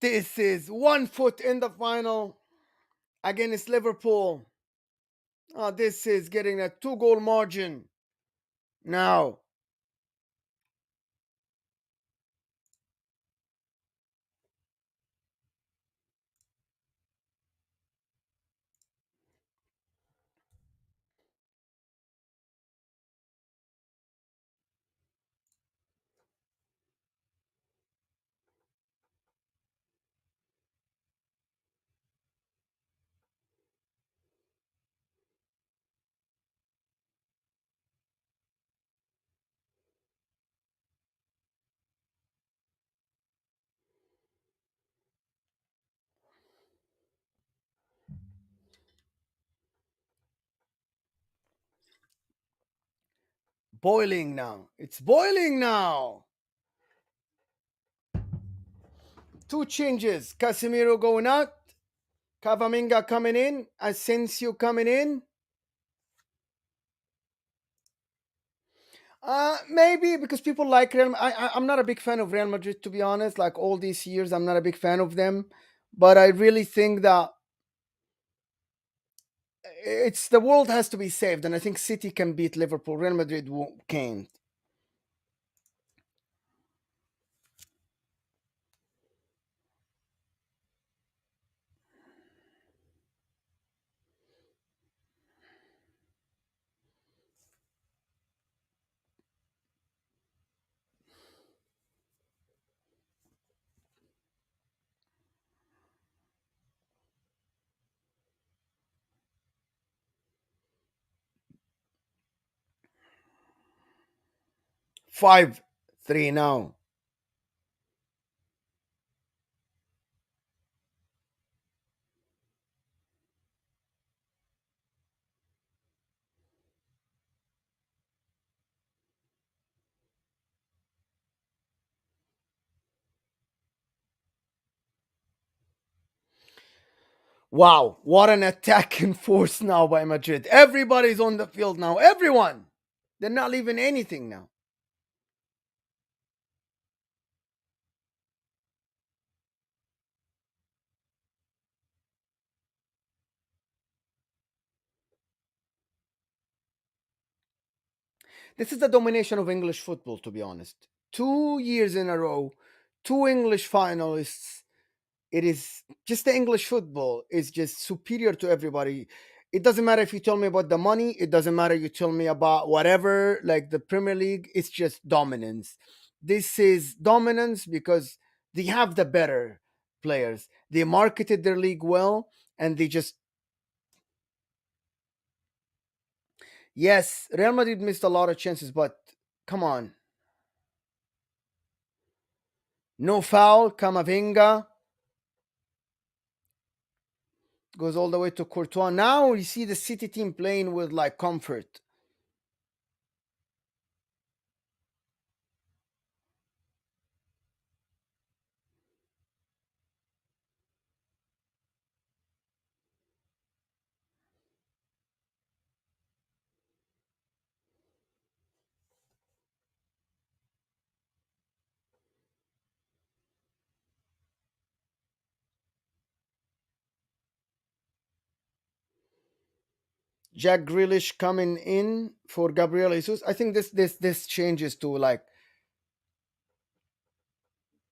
This is 1 foot in the final against Liverpool. This is getting a 2 goal margin. Now, boiling now. It's boiling now. Two changes. Casemiro going out. Cavaminga coming in. Asensio coming in. Maybe because people like Real. I'm not a big fan of Real Madrid, to be honest. Like all these years, I'm not a big fan of them. But I really think that it's the world has to be saved, and I think City can beat Liverpool. Real Madrid can't. 5-3 now. Wow, what an attacking force now by Madrid. Everybody's on the field now. Everyone. They're not leaving anything now. This is the domination of English football, to be honest. 2 years in a row, two English finalists. It is just the English football is just superior to everybody. It doesn't matter if you tell me about the money, it doesn't matter you tell me about whatever, like the Premier League, it's just dominance. This is dominance because they have the better players. They marketed their league well and they just yes, Real Madrid missed a lot of chances, but come on. No foul, Camavinga goes all the way to Courtois. Now you see the City team playing with like comfort. Jack Grealish coming in for Gabriel Jesus. I think this changes to like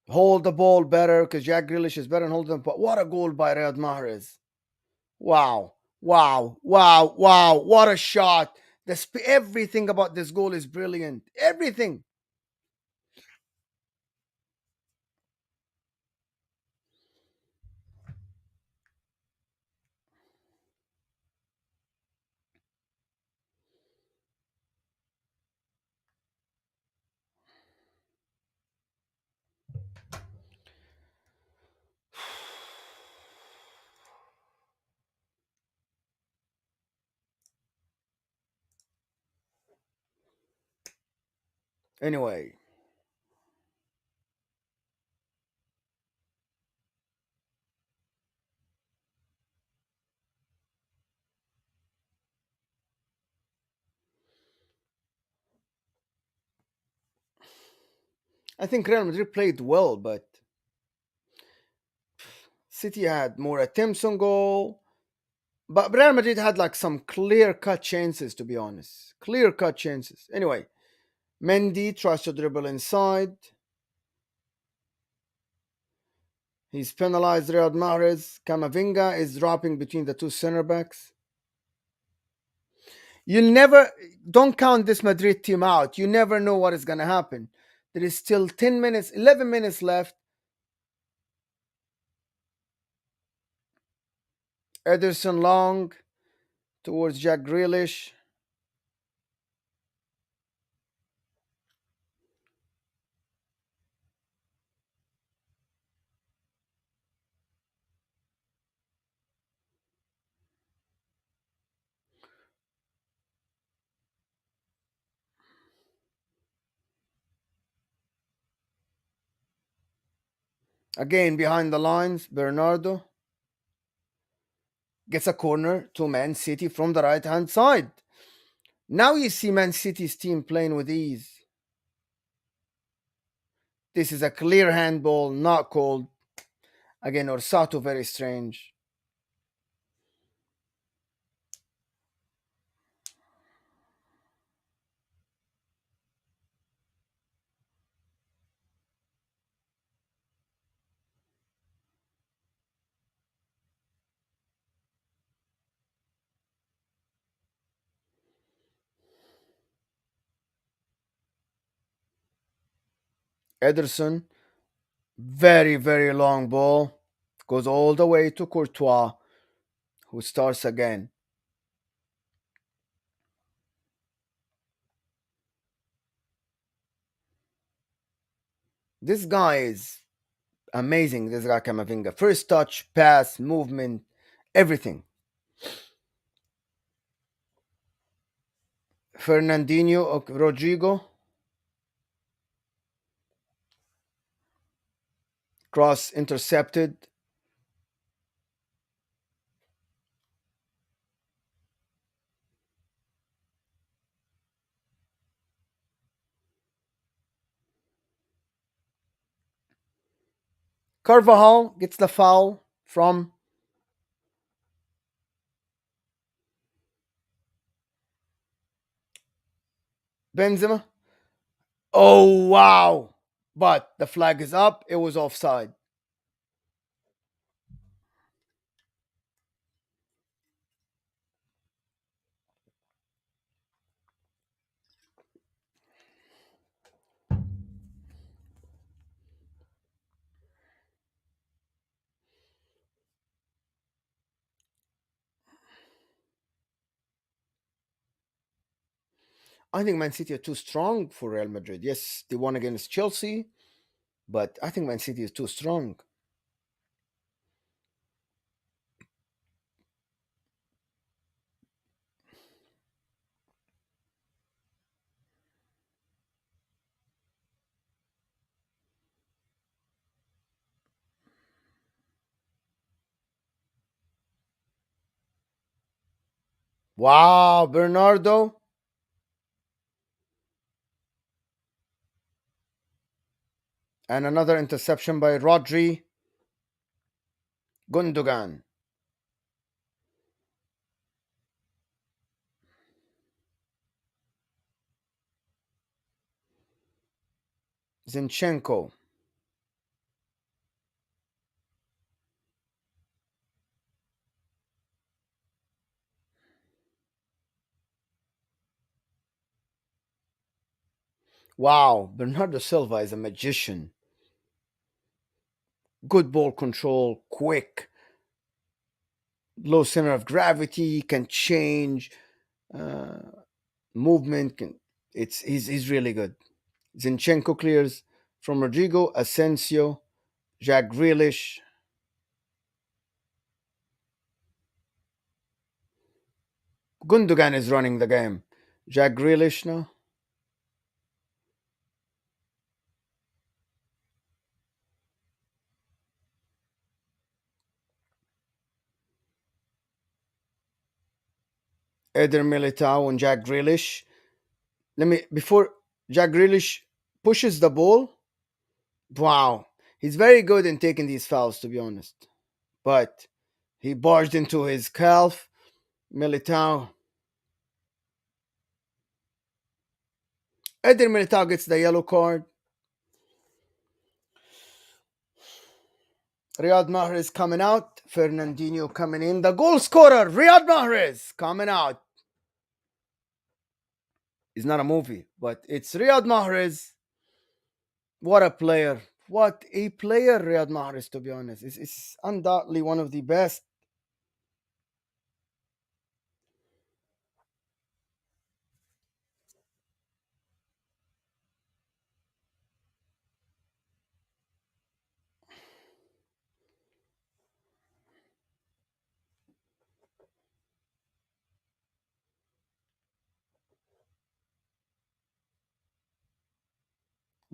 hold the ball better because Jack Grealish is better than holding the ball. What a goal by Riyad Mahrez. Wow. Wow. Wow. Wow. What a shot. Everything about this goal is brilliant. Everything. Anyway, I think Real Madrid played well, but City had more attempts on goal. But Real Madrid had like some clear cut chances, to be honest. Clear cut chances. Anyway, Mendy tries to dribble inside. He's penalized Riyad Mahrez. Camavinga is dropping between the two center backs. You'll never, don't count this Madrid team out. You never know what is going to happen. There is still 10 minutes, 11 minutes left. Ederson long towards Jack Grealish. Again, behind the lines, Bernardo gets a corner to Man City from the right hand side. Now you see Man City's team playing with ease. This is a clear handball, not called. Again, Orsato, very strange. Ederson, very, very long ball. Goes all the way to Courtois, who starts again. This guy is amazing, this guy Camavinga. First touch, pass, movement, everything. Fernandinho, Rodrigo, cross intercepted. Carvajal gets the foul from Benzema. Oh, wow. But the flag is up. It was offside. I think Man City are too strong for Real Madrid. Yes, they won against Chelsea, but I think Man City is too strong. Wow, Bernardo. And another interception by Rodri. Gundogan. Zinchenko. Wow, Bernardo Silva is a magician. Good ball control, quick, low center of gravity, can change uh, movement. He's really good. Zinchenko clears from Rodrigo, Asensio, Jack Grealish. Gundogan is running the game. Jack Grealish now. Eder Militao and Jack Grealish. Before Jack Grealish pushes the ball. Wow, he's very good in taking these fouls, to be honest. But he barged into his calf. Militao. Eder Militao gets the yellow card. Riyad Mahrez coming out. Fernandinho coming in. The goal scorer, Riyad Mahrez, coming out. It's not a movie, but it's Riyad Mahrez. What a player. What a player, Riyad Mahrez, to be honest. It's undoubtedly one of the best.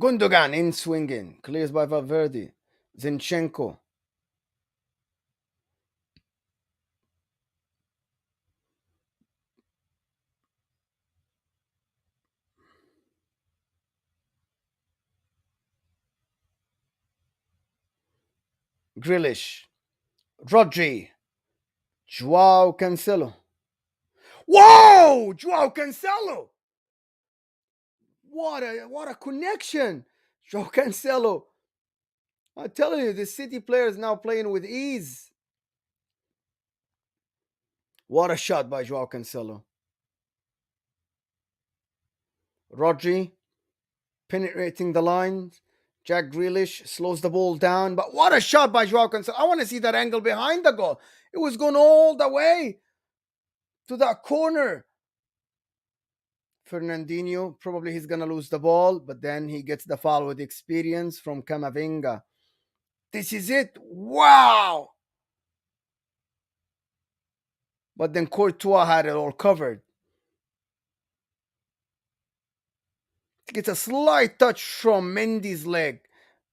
Gundogan in swinging. Clears by Valverde. Zinchenko. Grealish. Rodri. Joao Cancelo. Whoa! Joao Cancelo! What a connection! Joao Cancelo. I'm telling you, the City player is now playing with ease. What a shot by Joao Cancelo. Rodri penetrating the lines. Jack Grealish slows the ball down. But what a shot by Joao Cancelo. I want to see that angle behind the goal. It was going all the way to that corner. Fernandinho, probably he's going to lose the ball, but then he gets the foul with experience from Camavinga. This is it. Wow. But then Courtois had it all covered. He gets a slight touch from Mendy's leg,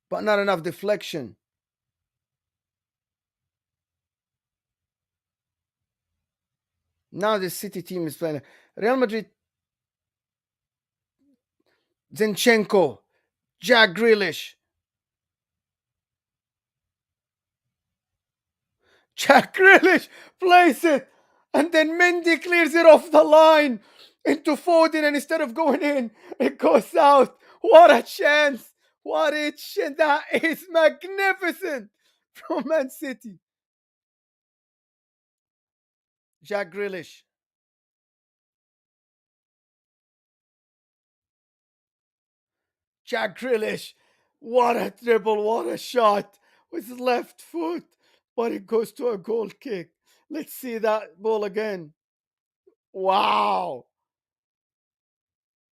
but not enough deflection. Now the City team is playing. Real Madrid, Zinchenko, Jack Grealish. Jack Grealish plays it. And then Mendy clears it off the line into Foden. And instead of going in, it goes out. What a chance. What a chance. That is magnificent from Man City. Jack Grealish. Jack Grealish. What a dribble. What a shot with his left foot. But it goes to a goal kick. Let's see that ball again. Wow.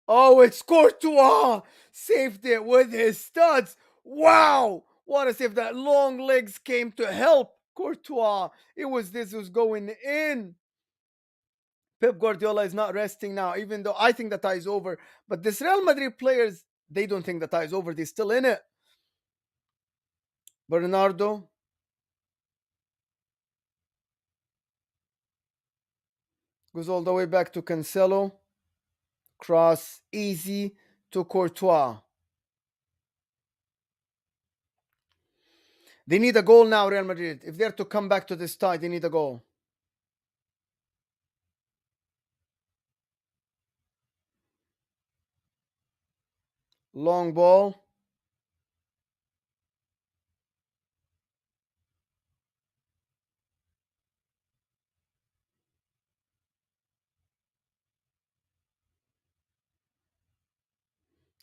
Oh, it's Courtois. Saved it with his studs. Wow. What a save. That long legs came to help Courtois. This was going in. Pep Guardiola is not resting now, even though I think the tie is over. But this Real Madrid players, they don't think the tie is over. They're still in it. Bernardo goes all the way back to Cancelo. Cross easy to Courtois. They need a goal now, Real Madrid. If they're to come back to this tie, they need a goal. Long ball.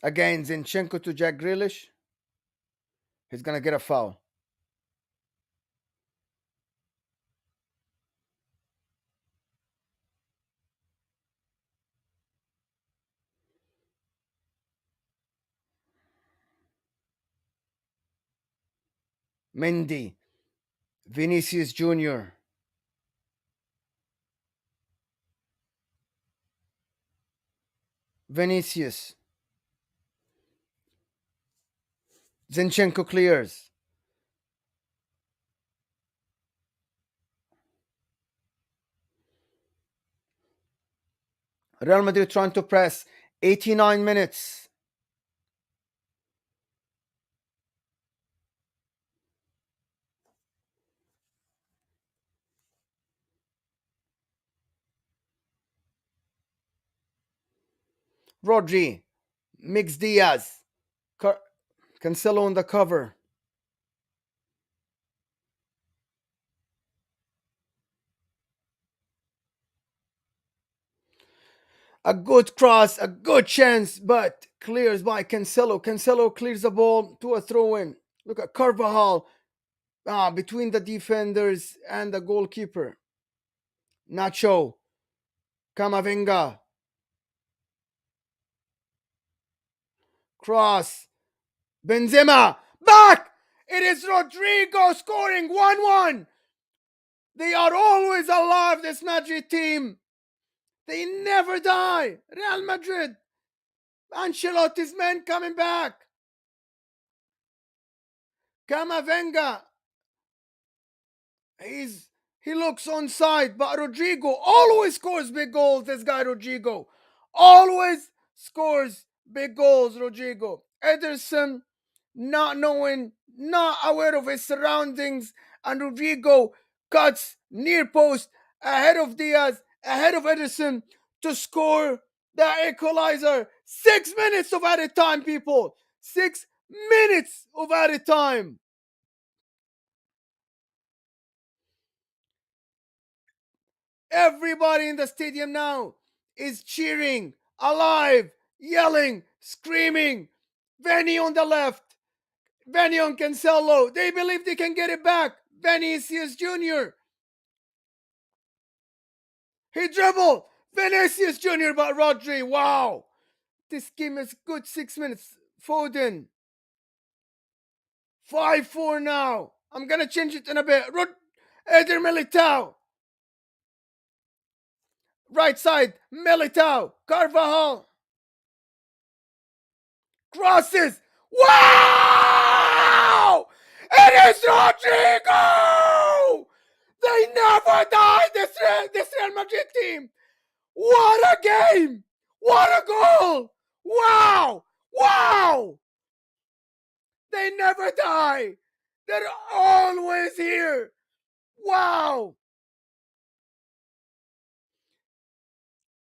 Again, Zinchenko to Jack Grealish. He's gonna get a foul. Mendy, Vinicius Jr., Vinicius, Zinchenko clears. Real Madrid trying to press. 89 minutes. Rodri, Mix Diaz, Cancelo on the cover. A good cross, a good chance, but clears by Cancelo. Cancelo clears the ball to a throw in. Look at Carvajal between the defenders and the goalkeeper. Nacho, Camavinga, cross, Benzema, back! It is Rodrigo scoring 1-1. They are always alive, this Madrid team. They never die. Real Madrid. Ancelotti's men coming back. Camavinga. He looks on side, but Rodrigo always scores big goals. This guy Rodrigo always scores big goals. Rodrigo Ederson, not knowing, not aware of his surroundings, and Rodrigo cuts near post ahead of Diaz, ahead of Ederson to score the equalizer. 6 minutes of added time, people. 6 minutes of added time. Everybody in the stadium now is cheering, alive, yelling, screaming. Benny on the left, Benny on Cancelo. They believe they can get it back. Vinicius Jr. He dribbled. Vinicius Jr. but Rodri. Wow. This game is good. 6 minutes. Foden. 5-4 now. I'm going to change it in a bit. Eder Militao. Right side. Militao. Carvajal. Crosses. Wow! It is Rodrigo! They never die, this Real Madrid team. What a game! What a goal! Wow! Wow! They never die. They're always here. Wow!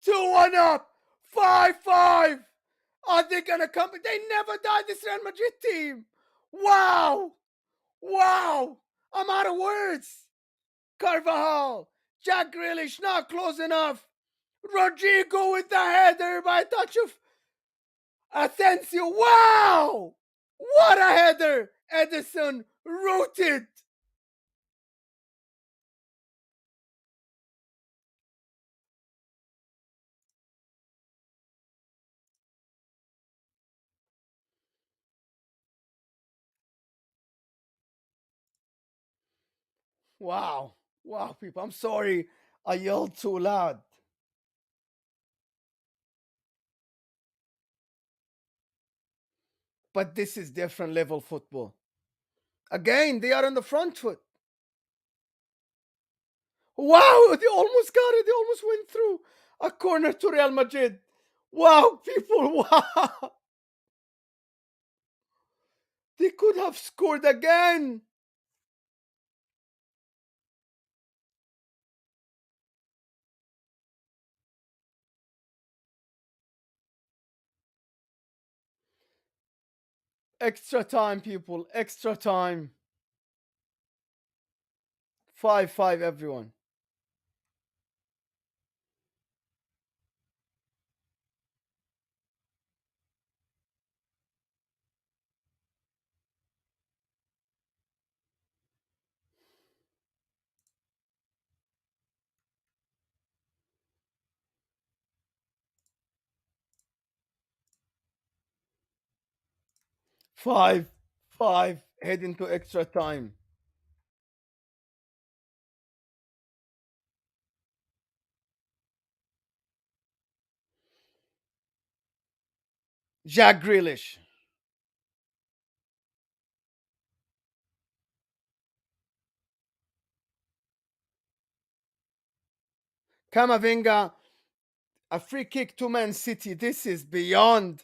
2-1 up. 5-5. Are they gonna come? They never die, this Real Madrid team. Wow! Wow! I'm out of words. Carvajal, Jack Grealish not close enough. Rodrigo with the header by a touch of Asensio. Wow! What a header! Edison rooted. Wow. Wow, people. I'm sorry I yelled too loud. But this is different level football. Again, they are on the front foot. Wow, they almost got it. They almost went through a corner to Real Madrid. Wow, people. Wow. They could have scored again. Extra time, people. Extra time. 5-5, everyone. Five, five, head into extra time. Jack Grealish. Kamavinga, a free kick to Man City. This is beyond.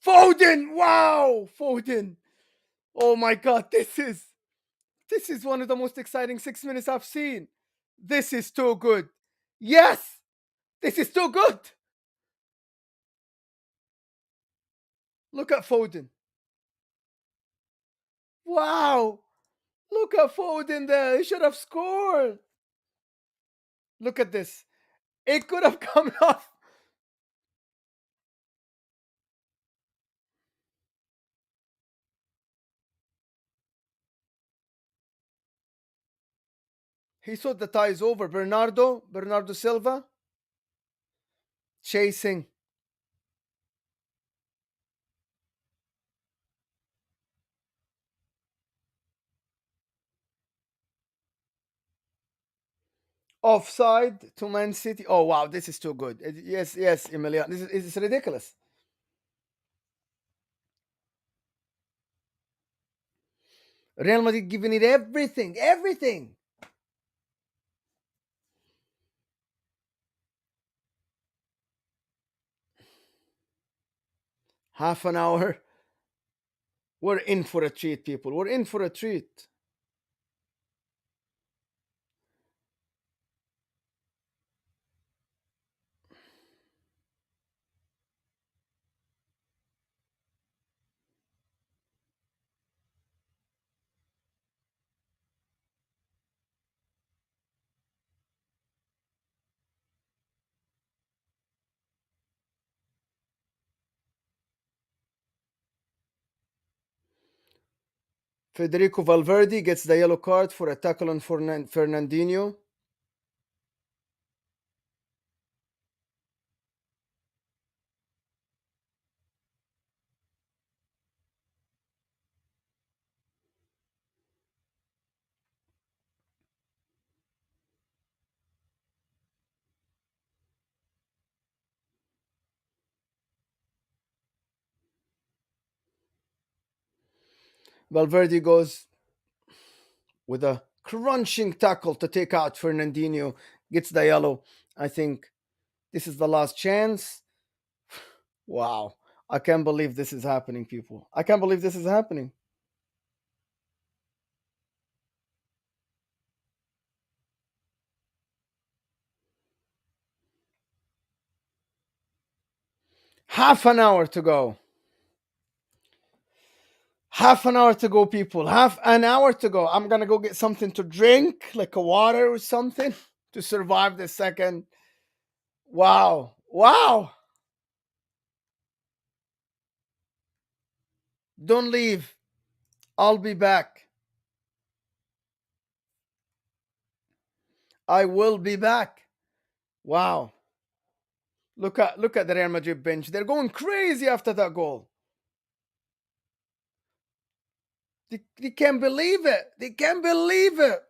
Foden! Wow! Foden! Oh my god, this is one of the most exciting 6 minutes I've seen. This is too good. Yes! This is too good. Look at Foden. Wow! Look at Foden there. He should have scored. Look at this. It could have come off. He thought the tie is over. Bernardo Silva, chasing. Offside to Man City. Oh wow, this is too good. Yes, yes, Emiliano. This is ridiculous. Real Madrid giving it everything, everything. Half an hour. We're in for a treat, people. We're in for a treat. Federico Valverde gets the yellow card for a tackle on Fernandinho. Valverde goes with a crunching tackle to take out Fernandinho, gets the yellow. I think this is the last chance. Wow. I can't believe this is happening, people. I can't believe this is happening. Half an hour to go. Half an hour to go, people. Half an hour to go. I'm going to go get something to drink, like a water or something, to survive the second. Wow. Wow. Don't leave. I'll be back. I will be back. Wow. Look at the Real Madrid bench. They're going crazy after that goal. They can't believe it. They can't believe it.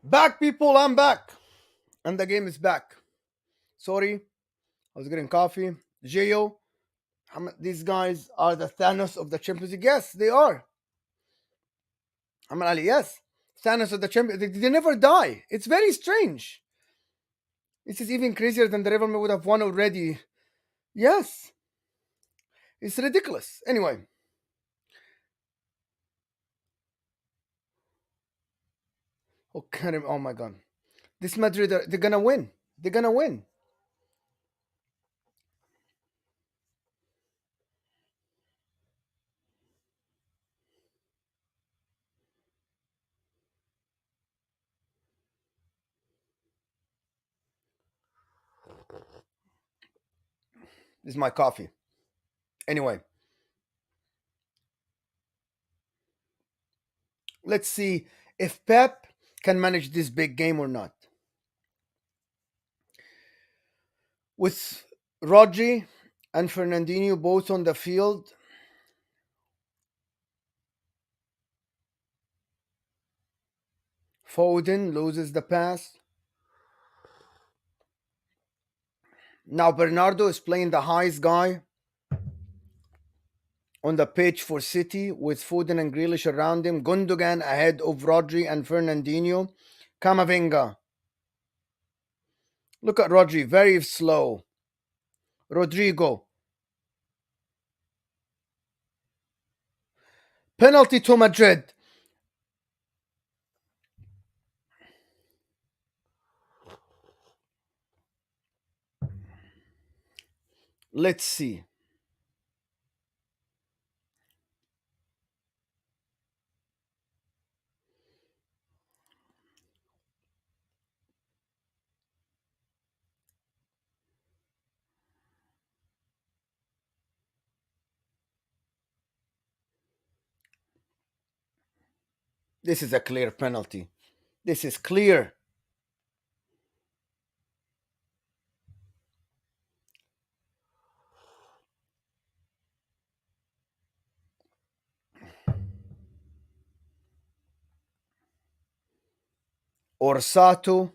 Back, people, I'm back. And the game is back. Sorry, I was getting coffee. Gio, these guys are the Thanos of the Champions League. Yes, they are. Ahmed Ali, yes. Thanos of the Champions they never die. It's very strange. This is even crazier than the Rivalry would have won already. Yes, it's ridiculous. Anyway, oh, Karim, oh my God. This Madrid, they're gonna win. They're gonna win. This is my coffee. Anyway, let's see if Pep can manage this big game or not. With Rodri and Fernandinho both on the field, Foden loses the pass. Now Bernardo is playing the highest guy on the pitch for City with Foden and Grealish around him. Gundogan ahead of Rodri and Fernandinho. Camavinga. Look at Rodri, very slow. Rodrigo. Penalty to Madrid. Let's see. This is a clear penalty. This is clear. Orsato.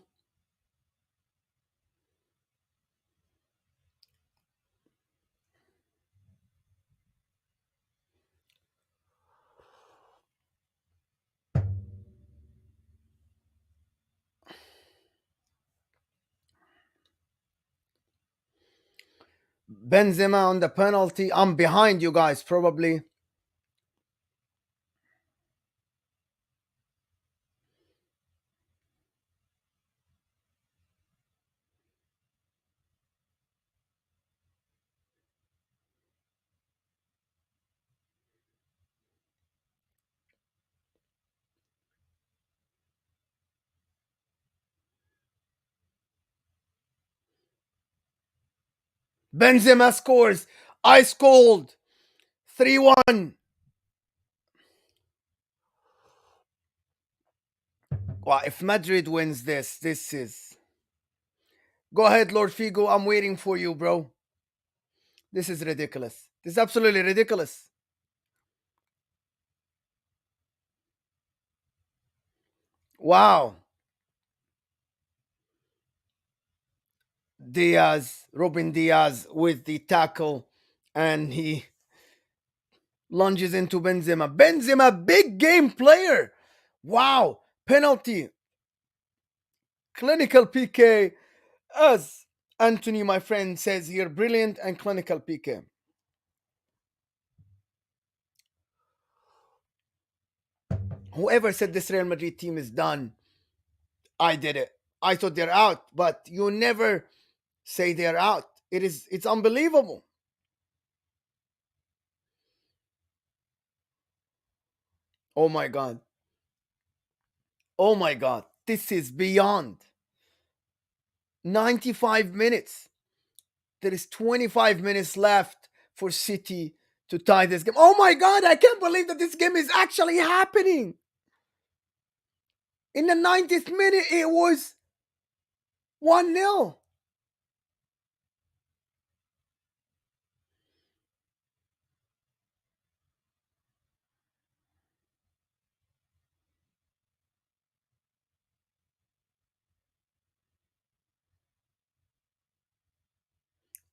Benzema on the penalty. I'm behind you guys, probably. Benzema scores. Ice cold. 3-1. Well, if Madrid wins this is. Go ahead, Lord Figo. I'm waiting for you, bro. This is ridiculous. This is absolutely ridiculous. Wow. Robin Diaz with the tackle, and he lunges into Benzema. Benzema, big game player. Wow. Penalty. Clinical PK, as Anthony, my friend, says here. Brilliant and clinical PK. Whoever said this Real Madrid team is done, I did it. I thought they're out, but you never say they're out. It's unbelievable. Oh my god. Oh my god. This is beyond 95 minutes. There is 25 minutes left for City to tie this game. Oh my god, I can't believe that this game is actually happening. In the 90th minute, it was 1-0.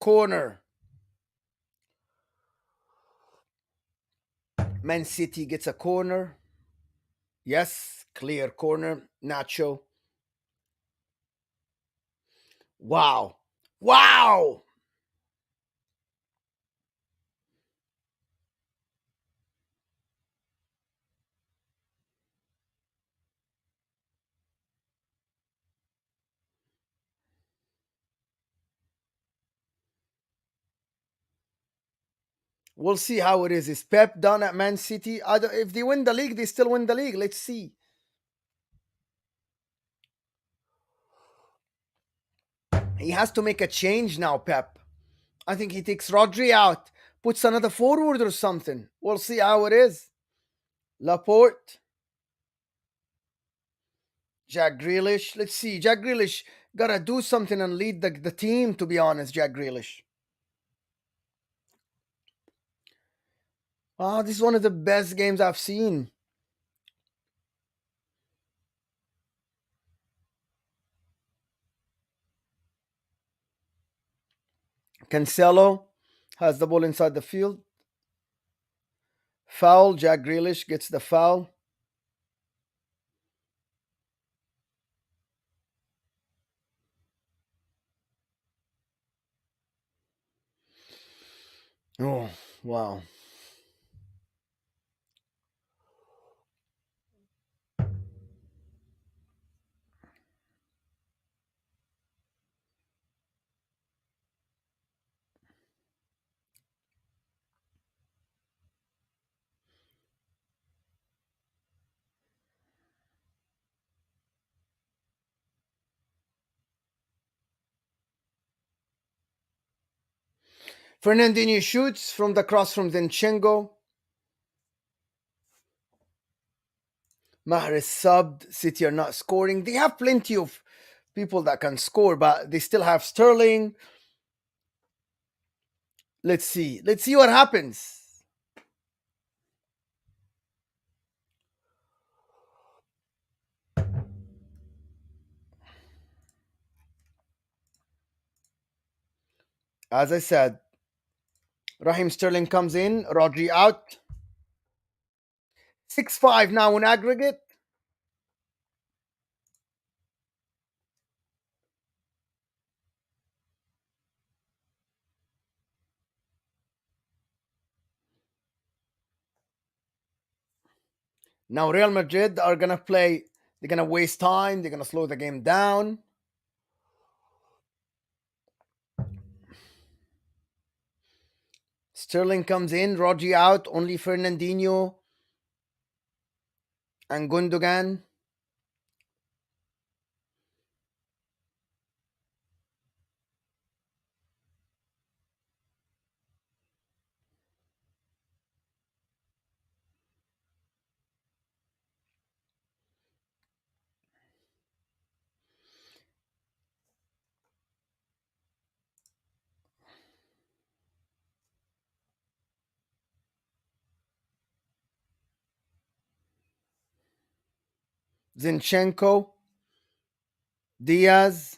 corner. Man City gets a corner. Yes, clear corner. Nacho. Wow. Wow. We'll see how it is. Is Pep done at Man City? If they win the league, they still win the league. Let's see. He has to make a change now, Pep. I think he takes Rodri out, puts another forward or something. We'll see how it is. Laporte, Jack Grealish. Let's see. Jack Grealish gotta do something and lead the team, to be honest, Jack Grealish. Ah, this is one of the best games I've seen. Cancelo has the ball inside the field. Foul. Jack Grealish gets the foul. Oh, wow. Fernandinho shoots from the cross from Zinchenko. Mahrez subbed. City are not scoring. They have plenty of people that can score, but they still have Sterling. Let's see. Let's see what happens. As I said, Raheem Sterling comes in. Rodri out. 6-5 now in aggregate. Now Real Madrid are gonna play. They're gonna waste time. They're gonna slow the game down. Sterling comes in. Rodri out. Only Fernandinho and Gundogan. Zinchenko. Diaz.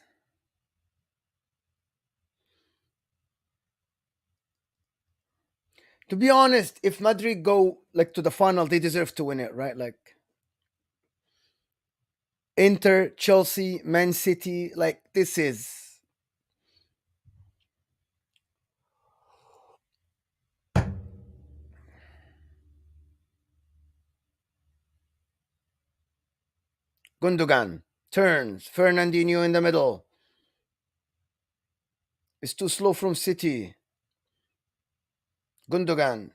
To be honest, if Madrid go like to the final, they deserve to win it, right? Like Inter, Chelsea, Man City, like this is Gundogan turns. Fernandinho in the middle. It's too slow from City. Gundogan.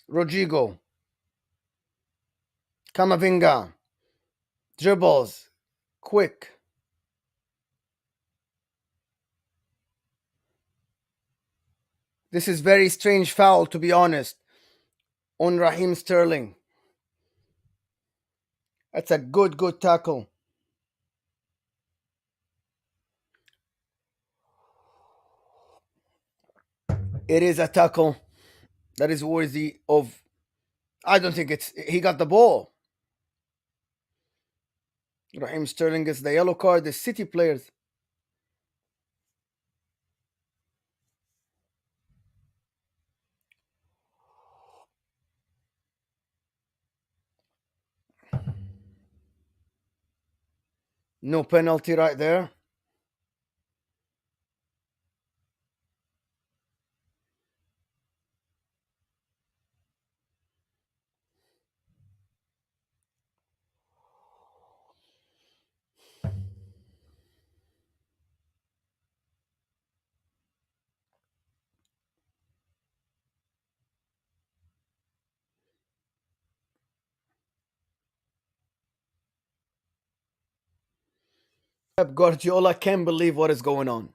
Rodrigo. Camavinga. Dribbles. Quick. This is very strange foul, to be honest, on Raheem Sterling. That's a good tackle. It is a tackle that is worthy of. I don't think it's. He got the ball. Raheem Sterling gets the yellow card. The City players. No penalty right there. Pep Guardiola can't believe what is going on.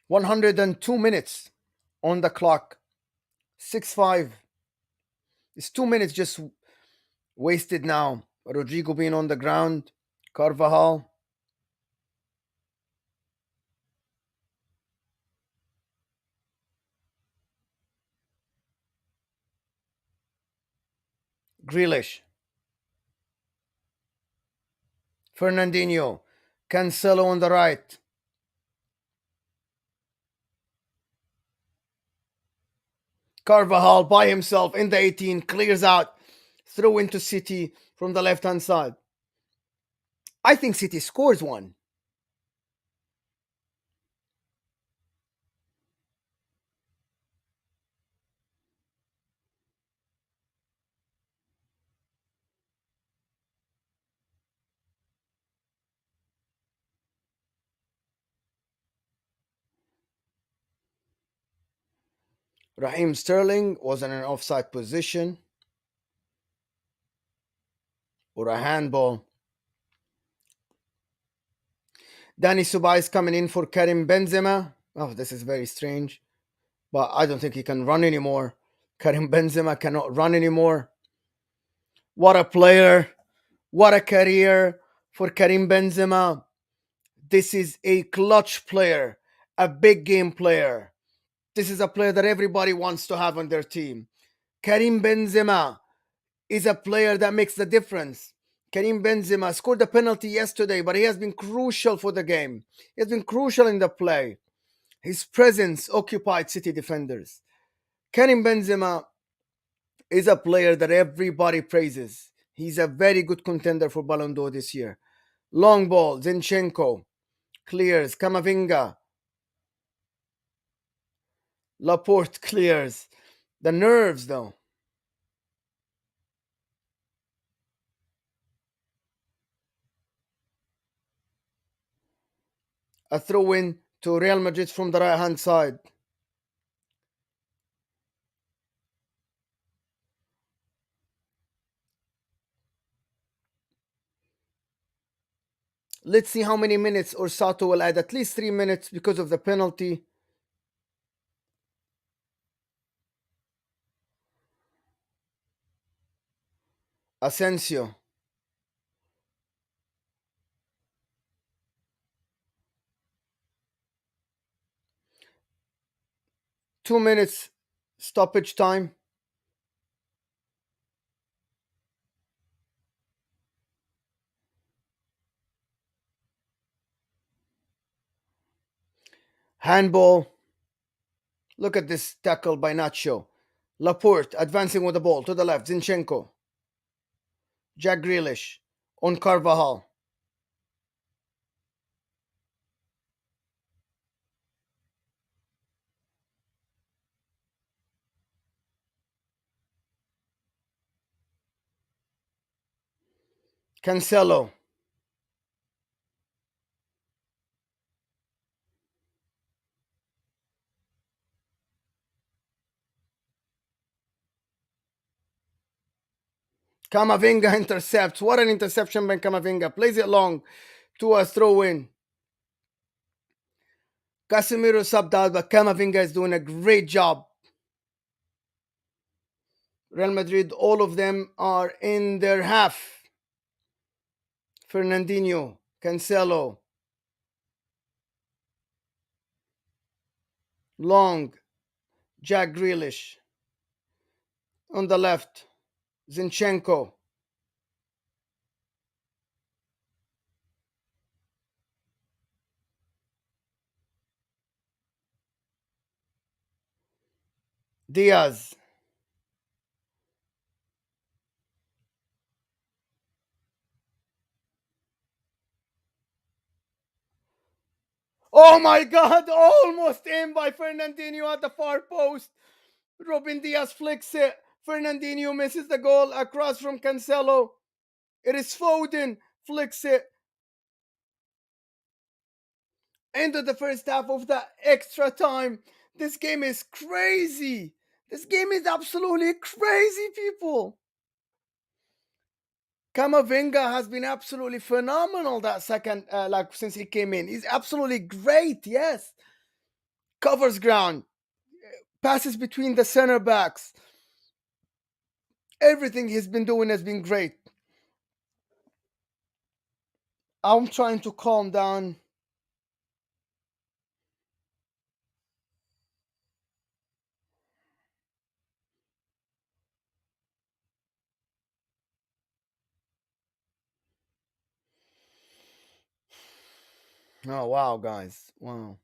102 minutes on the clock. 6-5. It's 2 minutes just wasted now. Rodrigo being on the ground. Carvajal. Grealish. Fernandinho. Cancelo on the right. Carvajal by himself in the 18 clears out. Throw into City from the left hand side. I think City scores one. Raheem Sterling was in an offside position or a handball. Danny Subais coming in for Karim Benzema. Oh, this is very strange, but I don't think he can run anymore. Karim Benzema cannot run anymore. What a player. What a career for Karim Benzema. This is a clutch player, a big game player. This is a player that everybody wants to have on their team. Karim Benzema is a player that makes the difference. Karim Benzema scored a penalty yesterday, but he has been crucial for the game. He has been crucial in the play. His presence occupied City defenders. Karim Benzema is a player that everybody praises. He's a very good contender for Ballon d'Or this year. Long ball, Zinchenko clears, Kamavinga, Laporte clears. The nerves, though. A throw in to Real Madrid from the right hand side. Let's see how many minutes Orsato will add. At least 3 minutes because of the penalty. Asensio. 2 minutes stoppage time. Handball. Look at this tackle by Nacho. Laporte advancing with the ball to the left. Zinchenko. Jack Grealish on Carvajal. Cancelo. Kamavinga intercepts. What an interception by Kamavinga. Plays it long to a throw in. Casemiro subbed out, but Kamavinga is doing a great job. Real Madrid, all of them are in their half. Fernandinho, Cancelo, Long, Jack Grealish. On the left, Zinchenko. Diaz. Oh my God, almost in by Fernandinho at the far post. Robin Diaz flicks it. Fernandinho misses the goal across from Cancelo. It is Foden, flicks it. End of the first half of the extra time. This game is crazy. This game is absolutely crazy, people. Kamavinga has been absolutely phenomenal that second, since he came in. He's absolutely great, yes. Covers ground, passes between the center backs. Everything he's been doing has been great. I'm trying to calm down. Oh, wow, guys. Wow.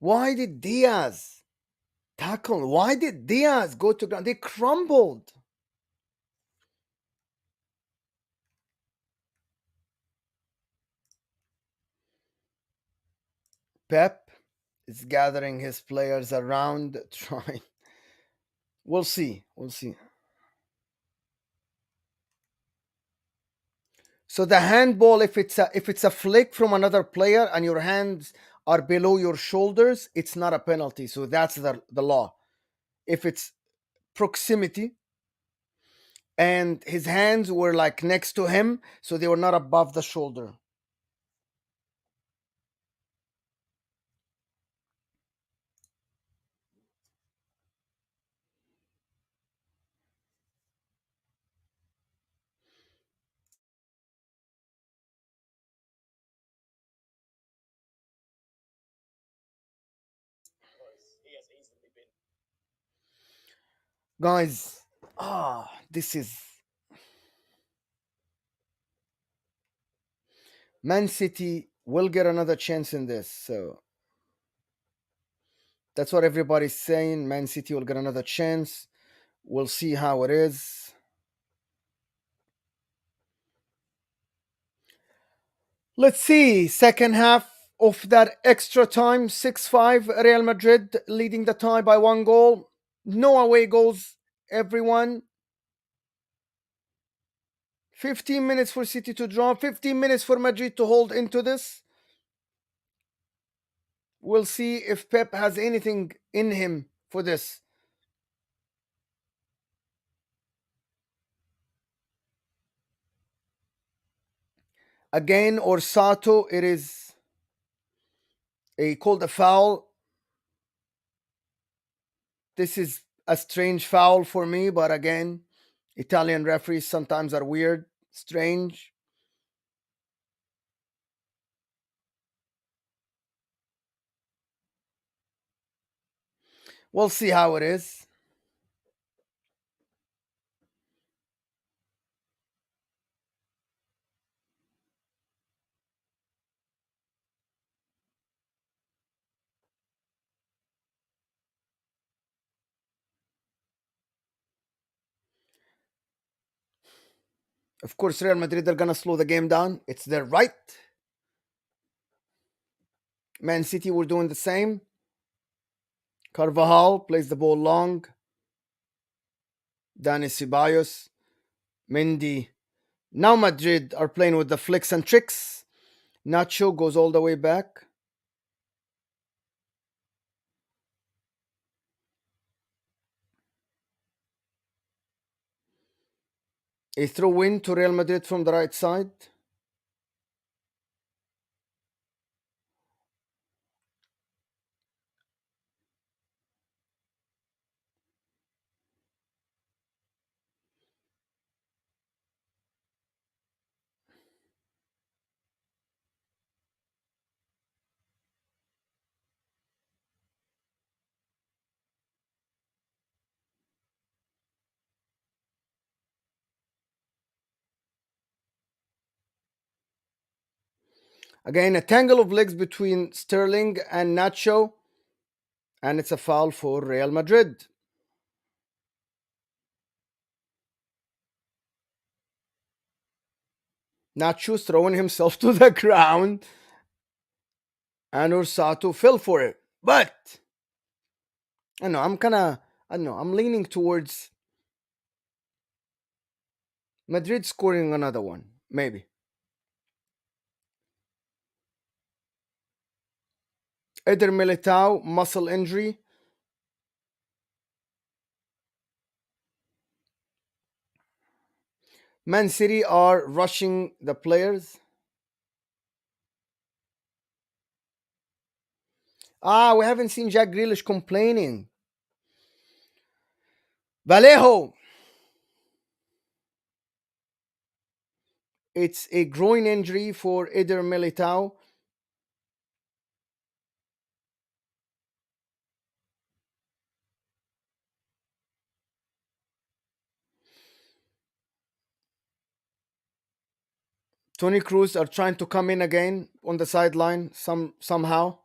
Why did Diaz tackle? Why did Diaz go to ground? They crumbled. Pep is gathering his players around, trying. We'll see. We'll see. So the handball, if it's a flick from another player and your hands are below your shoulders, it's not a penalty. So that's the law. If it's proximity and his hands were like next to him, so they were not above the shoulder. Guys, this is Man City will get another chance in this. So that's what everybody's saying. Man City will get another chance. We'll see how it is. Let's see. Second half of that extra time, 6-5, Real Madrid leading the tie by 1 goal. No away goals, everyone. 15 minutes for City to draw, 15 minutes for Madrid to hold into this. We'll see if Pep has anything in him for this. Again, Orsato, it is called a foul. This is a strange foul for me, but again, Italian referees sometimes are weird, strange. We'll see how it is. Of course, Real Madrid are going to slow the game down. It's their right. Man City were doing the same. Carvajal plays the ball long. Dani Ceballos. Mendy Now Madrid are playing with the flicks and tricks. Nacho goes all the way back. A throw in to Real Madrid from the right side. Again, a tangle of legs between Sterling and Nacho, and it's a foul for Real Madrid. Nacho's throwing himself to the ground, and Ursato fell for it. But I know I'm leaning towards Madrid scoring another one, maybe. Eder Militao, muscle injury. Man City are rushing the players. We haven't seen Jack Grealish complaining. Vallejo! It's a groin injury for Eder Militao. Tony Cruz are trying to come in again on the sideline somehow.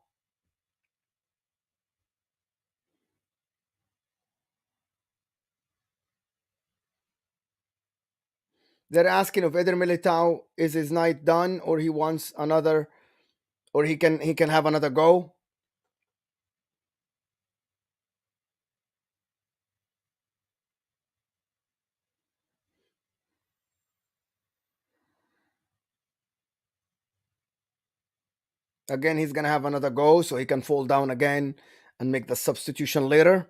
They're asking if Eder Militao is his night done or he wants another or he can have another go. Again, he's gonna have another go so he can fall down again and make the substitution later.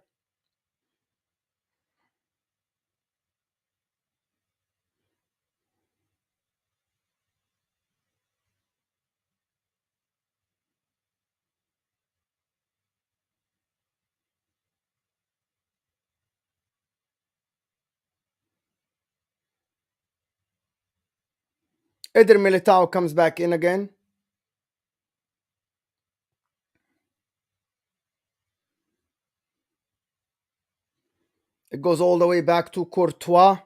Eder Militao comes back in again. It goes all the way back to Courtois.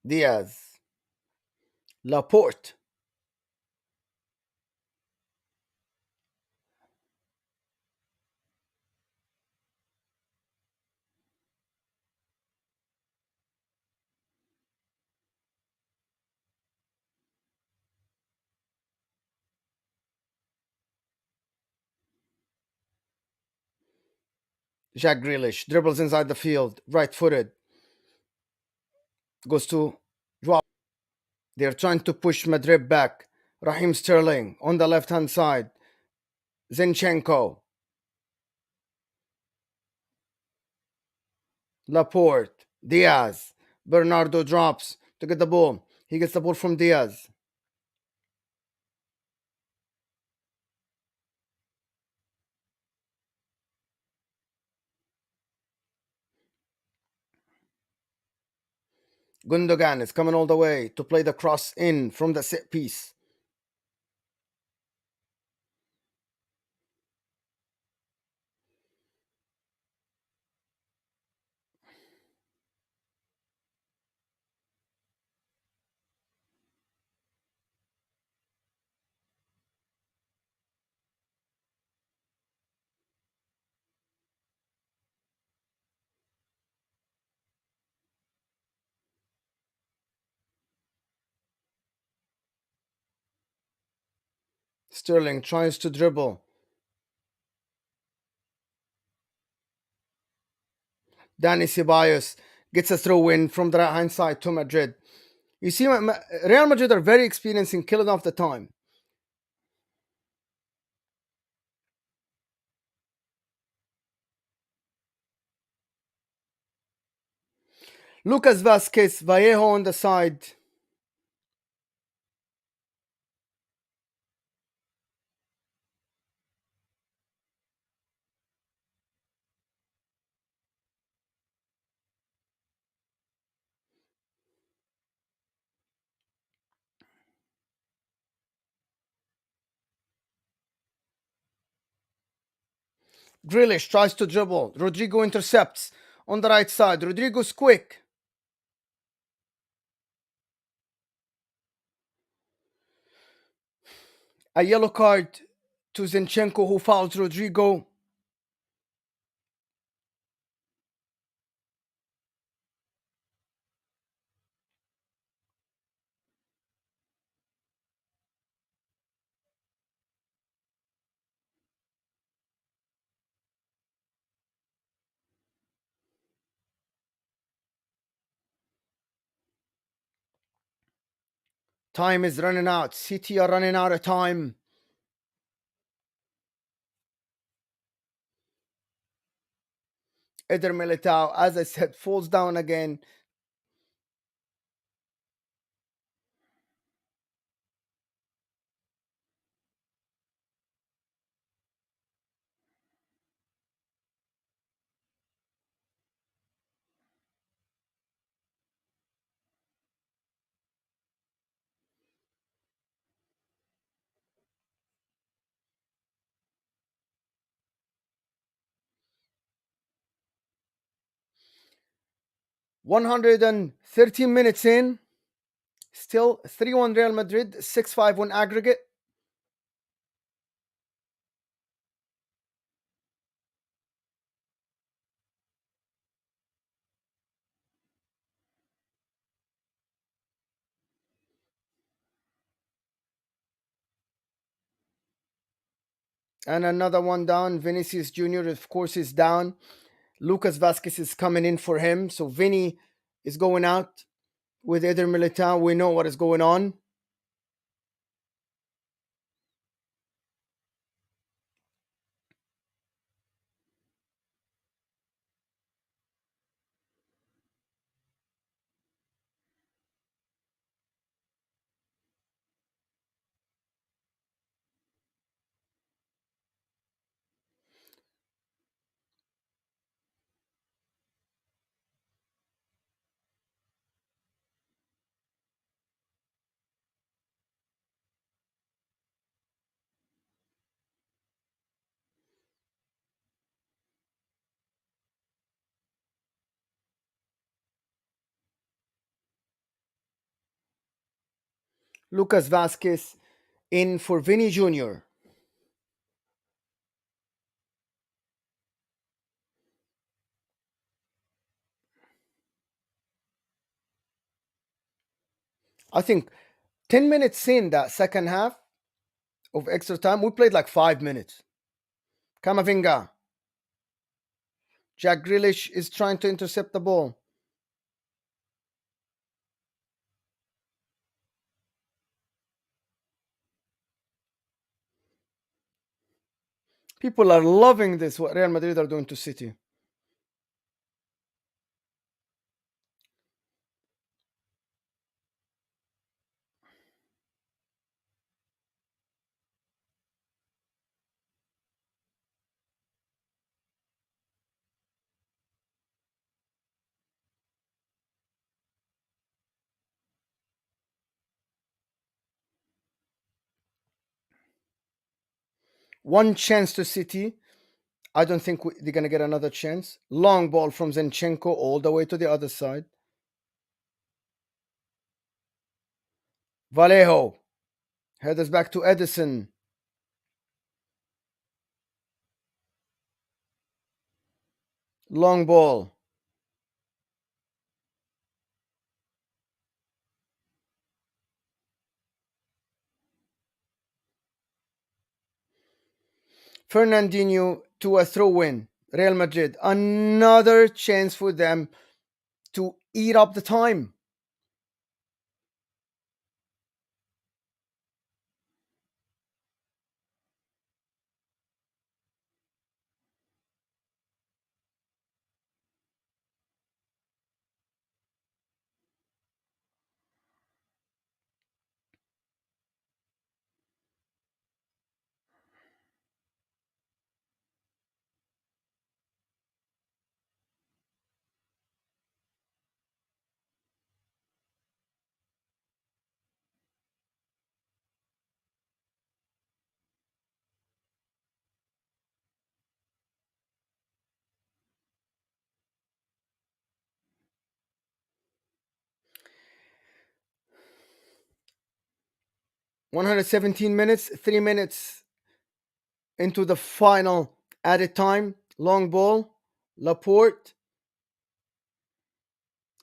Diaz. Laporte. Jack Grealish dribbles inside the field, right footed. Goes to Joao. They're trying to push Madrid back. Raheem Sterling on the left hand side. Zinchenko. Laporte. Diaz. Bernardo drops to get the ball. He gets the ball from Diaz. Gundogan is coming all the way to play the cross in from the set piece. Sterling tries to dribble. Danny Ceballos gets a throw in from the right hand side to Madrid. You see, Real Madrid are very experienced in killing off the time. Lucas Vasquez, Vallejo on the side. Grealish tries to dribble. Rodrigo intercepts on the right side. Rodrigo's quick. A yellow card to Zinchenko, who fouls Rodrigo. Time is running out. City are running out of time. Eder Militao, as I said, falls down again. "113 minutes in, still 3-1 Real Madrid, 6-5 on aggregate. And another one down. Vinicius Jr., of course, is down. Lucas Vasquez is coming in for him. So Vinny is going out with Eder Militao. We know what is going on. Lucas Vasquez in for Vinny Jr. I think 10 minutes in that second half of extra time, we played like 5 minutes. Camavinga. Jack Grealish is trying to intercept the ball. People are loving this, what Real Madrid are doing to City. One chance to City. I don't think they're going to get another chance. Long ball from Zinchenko all the way to the other side. Vallejo headers back to Edison. Long ball. Fernandinho to a throw in. Real Madrid. Another chance for them to eat up the time. $117, 3 minutes into the final added time. Long ball. Laporte.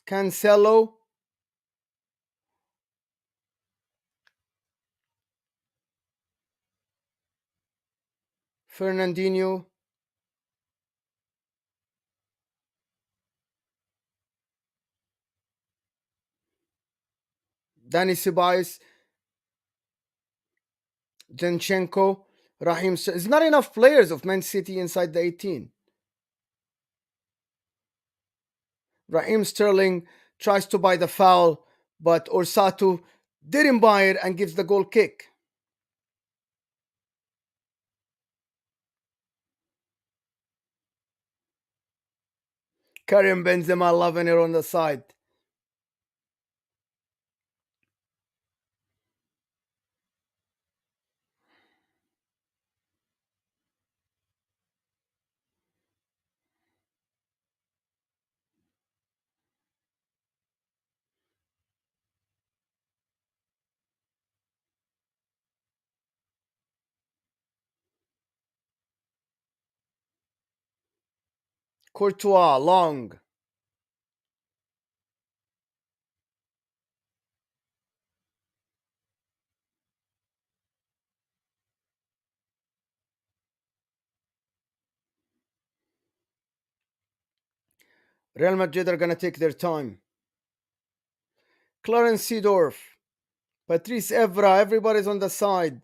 Cancelo. Fernandinho. Dani Ceballos. Zinchenko. Raheem. It's not enough players of Man City inside the 18. Raheem Sterling tries to buy the foul, but Orsatu didn't buy it and gives the goal kick. Karim Benzema loving it on the side. Courtois, long. Real Madrid are going to take their time. Clarence Seedorf, Patrice Evra, everybody's on the side.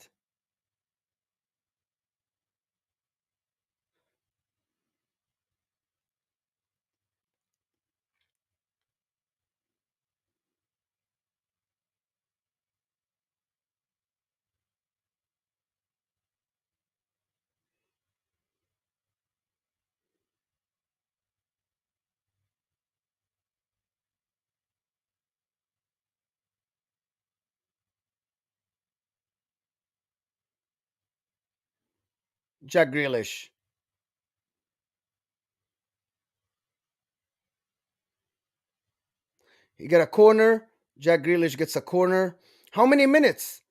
Jack Grealish. He got a corner. Jack Grealish gets a corner. How many minutes?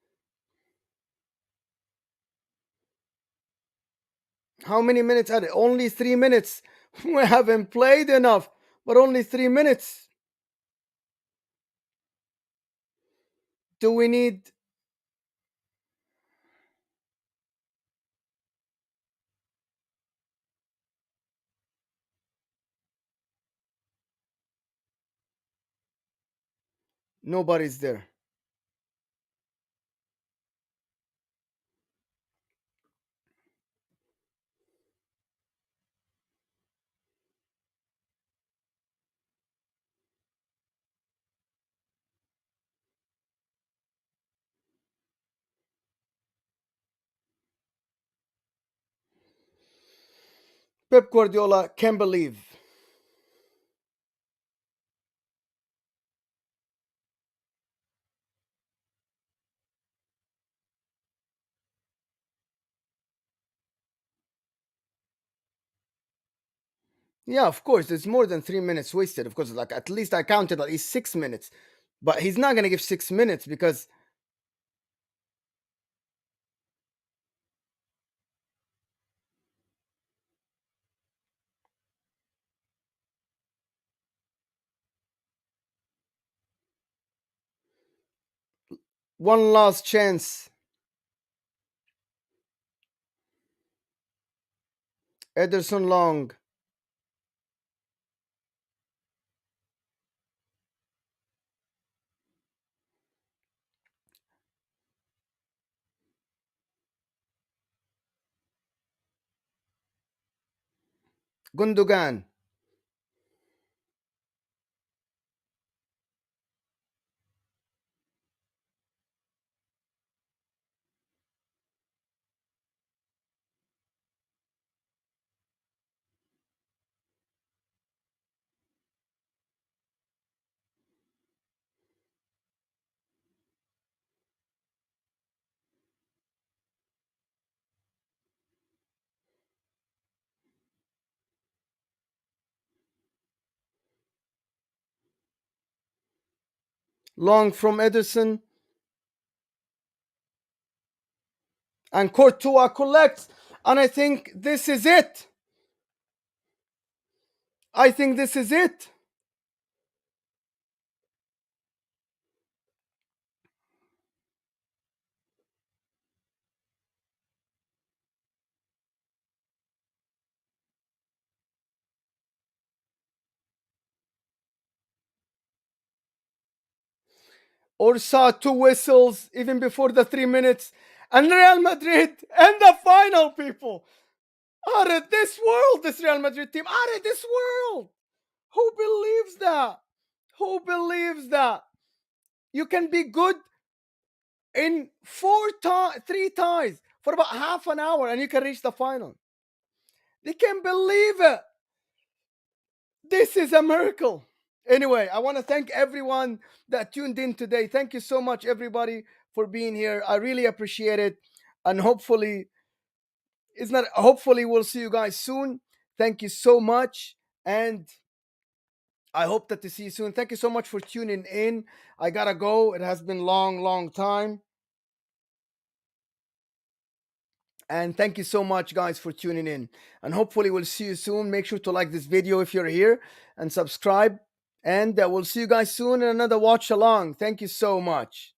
How many minutes at it? Only 3 minutes. We haven't played enough, but only 3 minutes. Do we need? Nobody's there. Pep Guardiola can't believe. Yeah, of course, it's more than 3 minutes wasted. Of course, like at least I counted at least 6 minutes. But he's not gonna give 6 minutes because one last chance. Ederson long. Gundogan. Long from Ederson. And Courtois collects. And I think this is it. I think this is it. Or saw two whistles even before the 3 minutes. And Real Madrid and the final, people. Out of this world, this Real Madrid team. Out of this world. Who believes that? Who believes that? You can be good in three ties for about half an hour and you can reach the final. They can't believe it. This is a miracle. Anyway, I want to thank everyone that tuned in today. Thank you so much, everybody, for being here. I really appreciate it. And hopefully, hopefully we'll see you guys soon. Thank you so much. And I hope that to see you soon. Thank you so much for tuning in. I gotta go. It has been long time. And thank you so much, guys, for tuning in. And hopefully we'll see you soon. Make sure to like this video if you're here and subscribe. And we'll see you guys soon in another watch along. Thank you so much.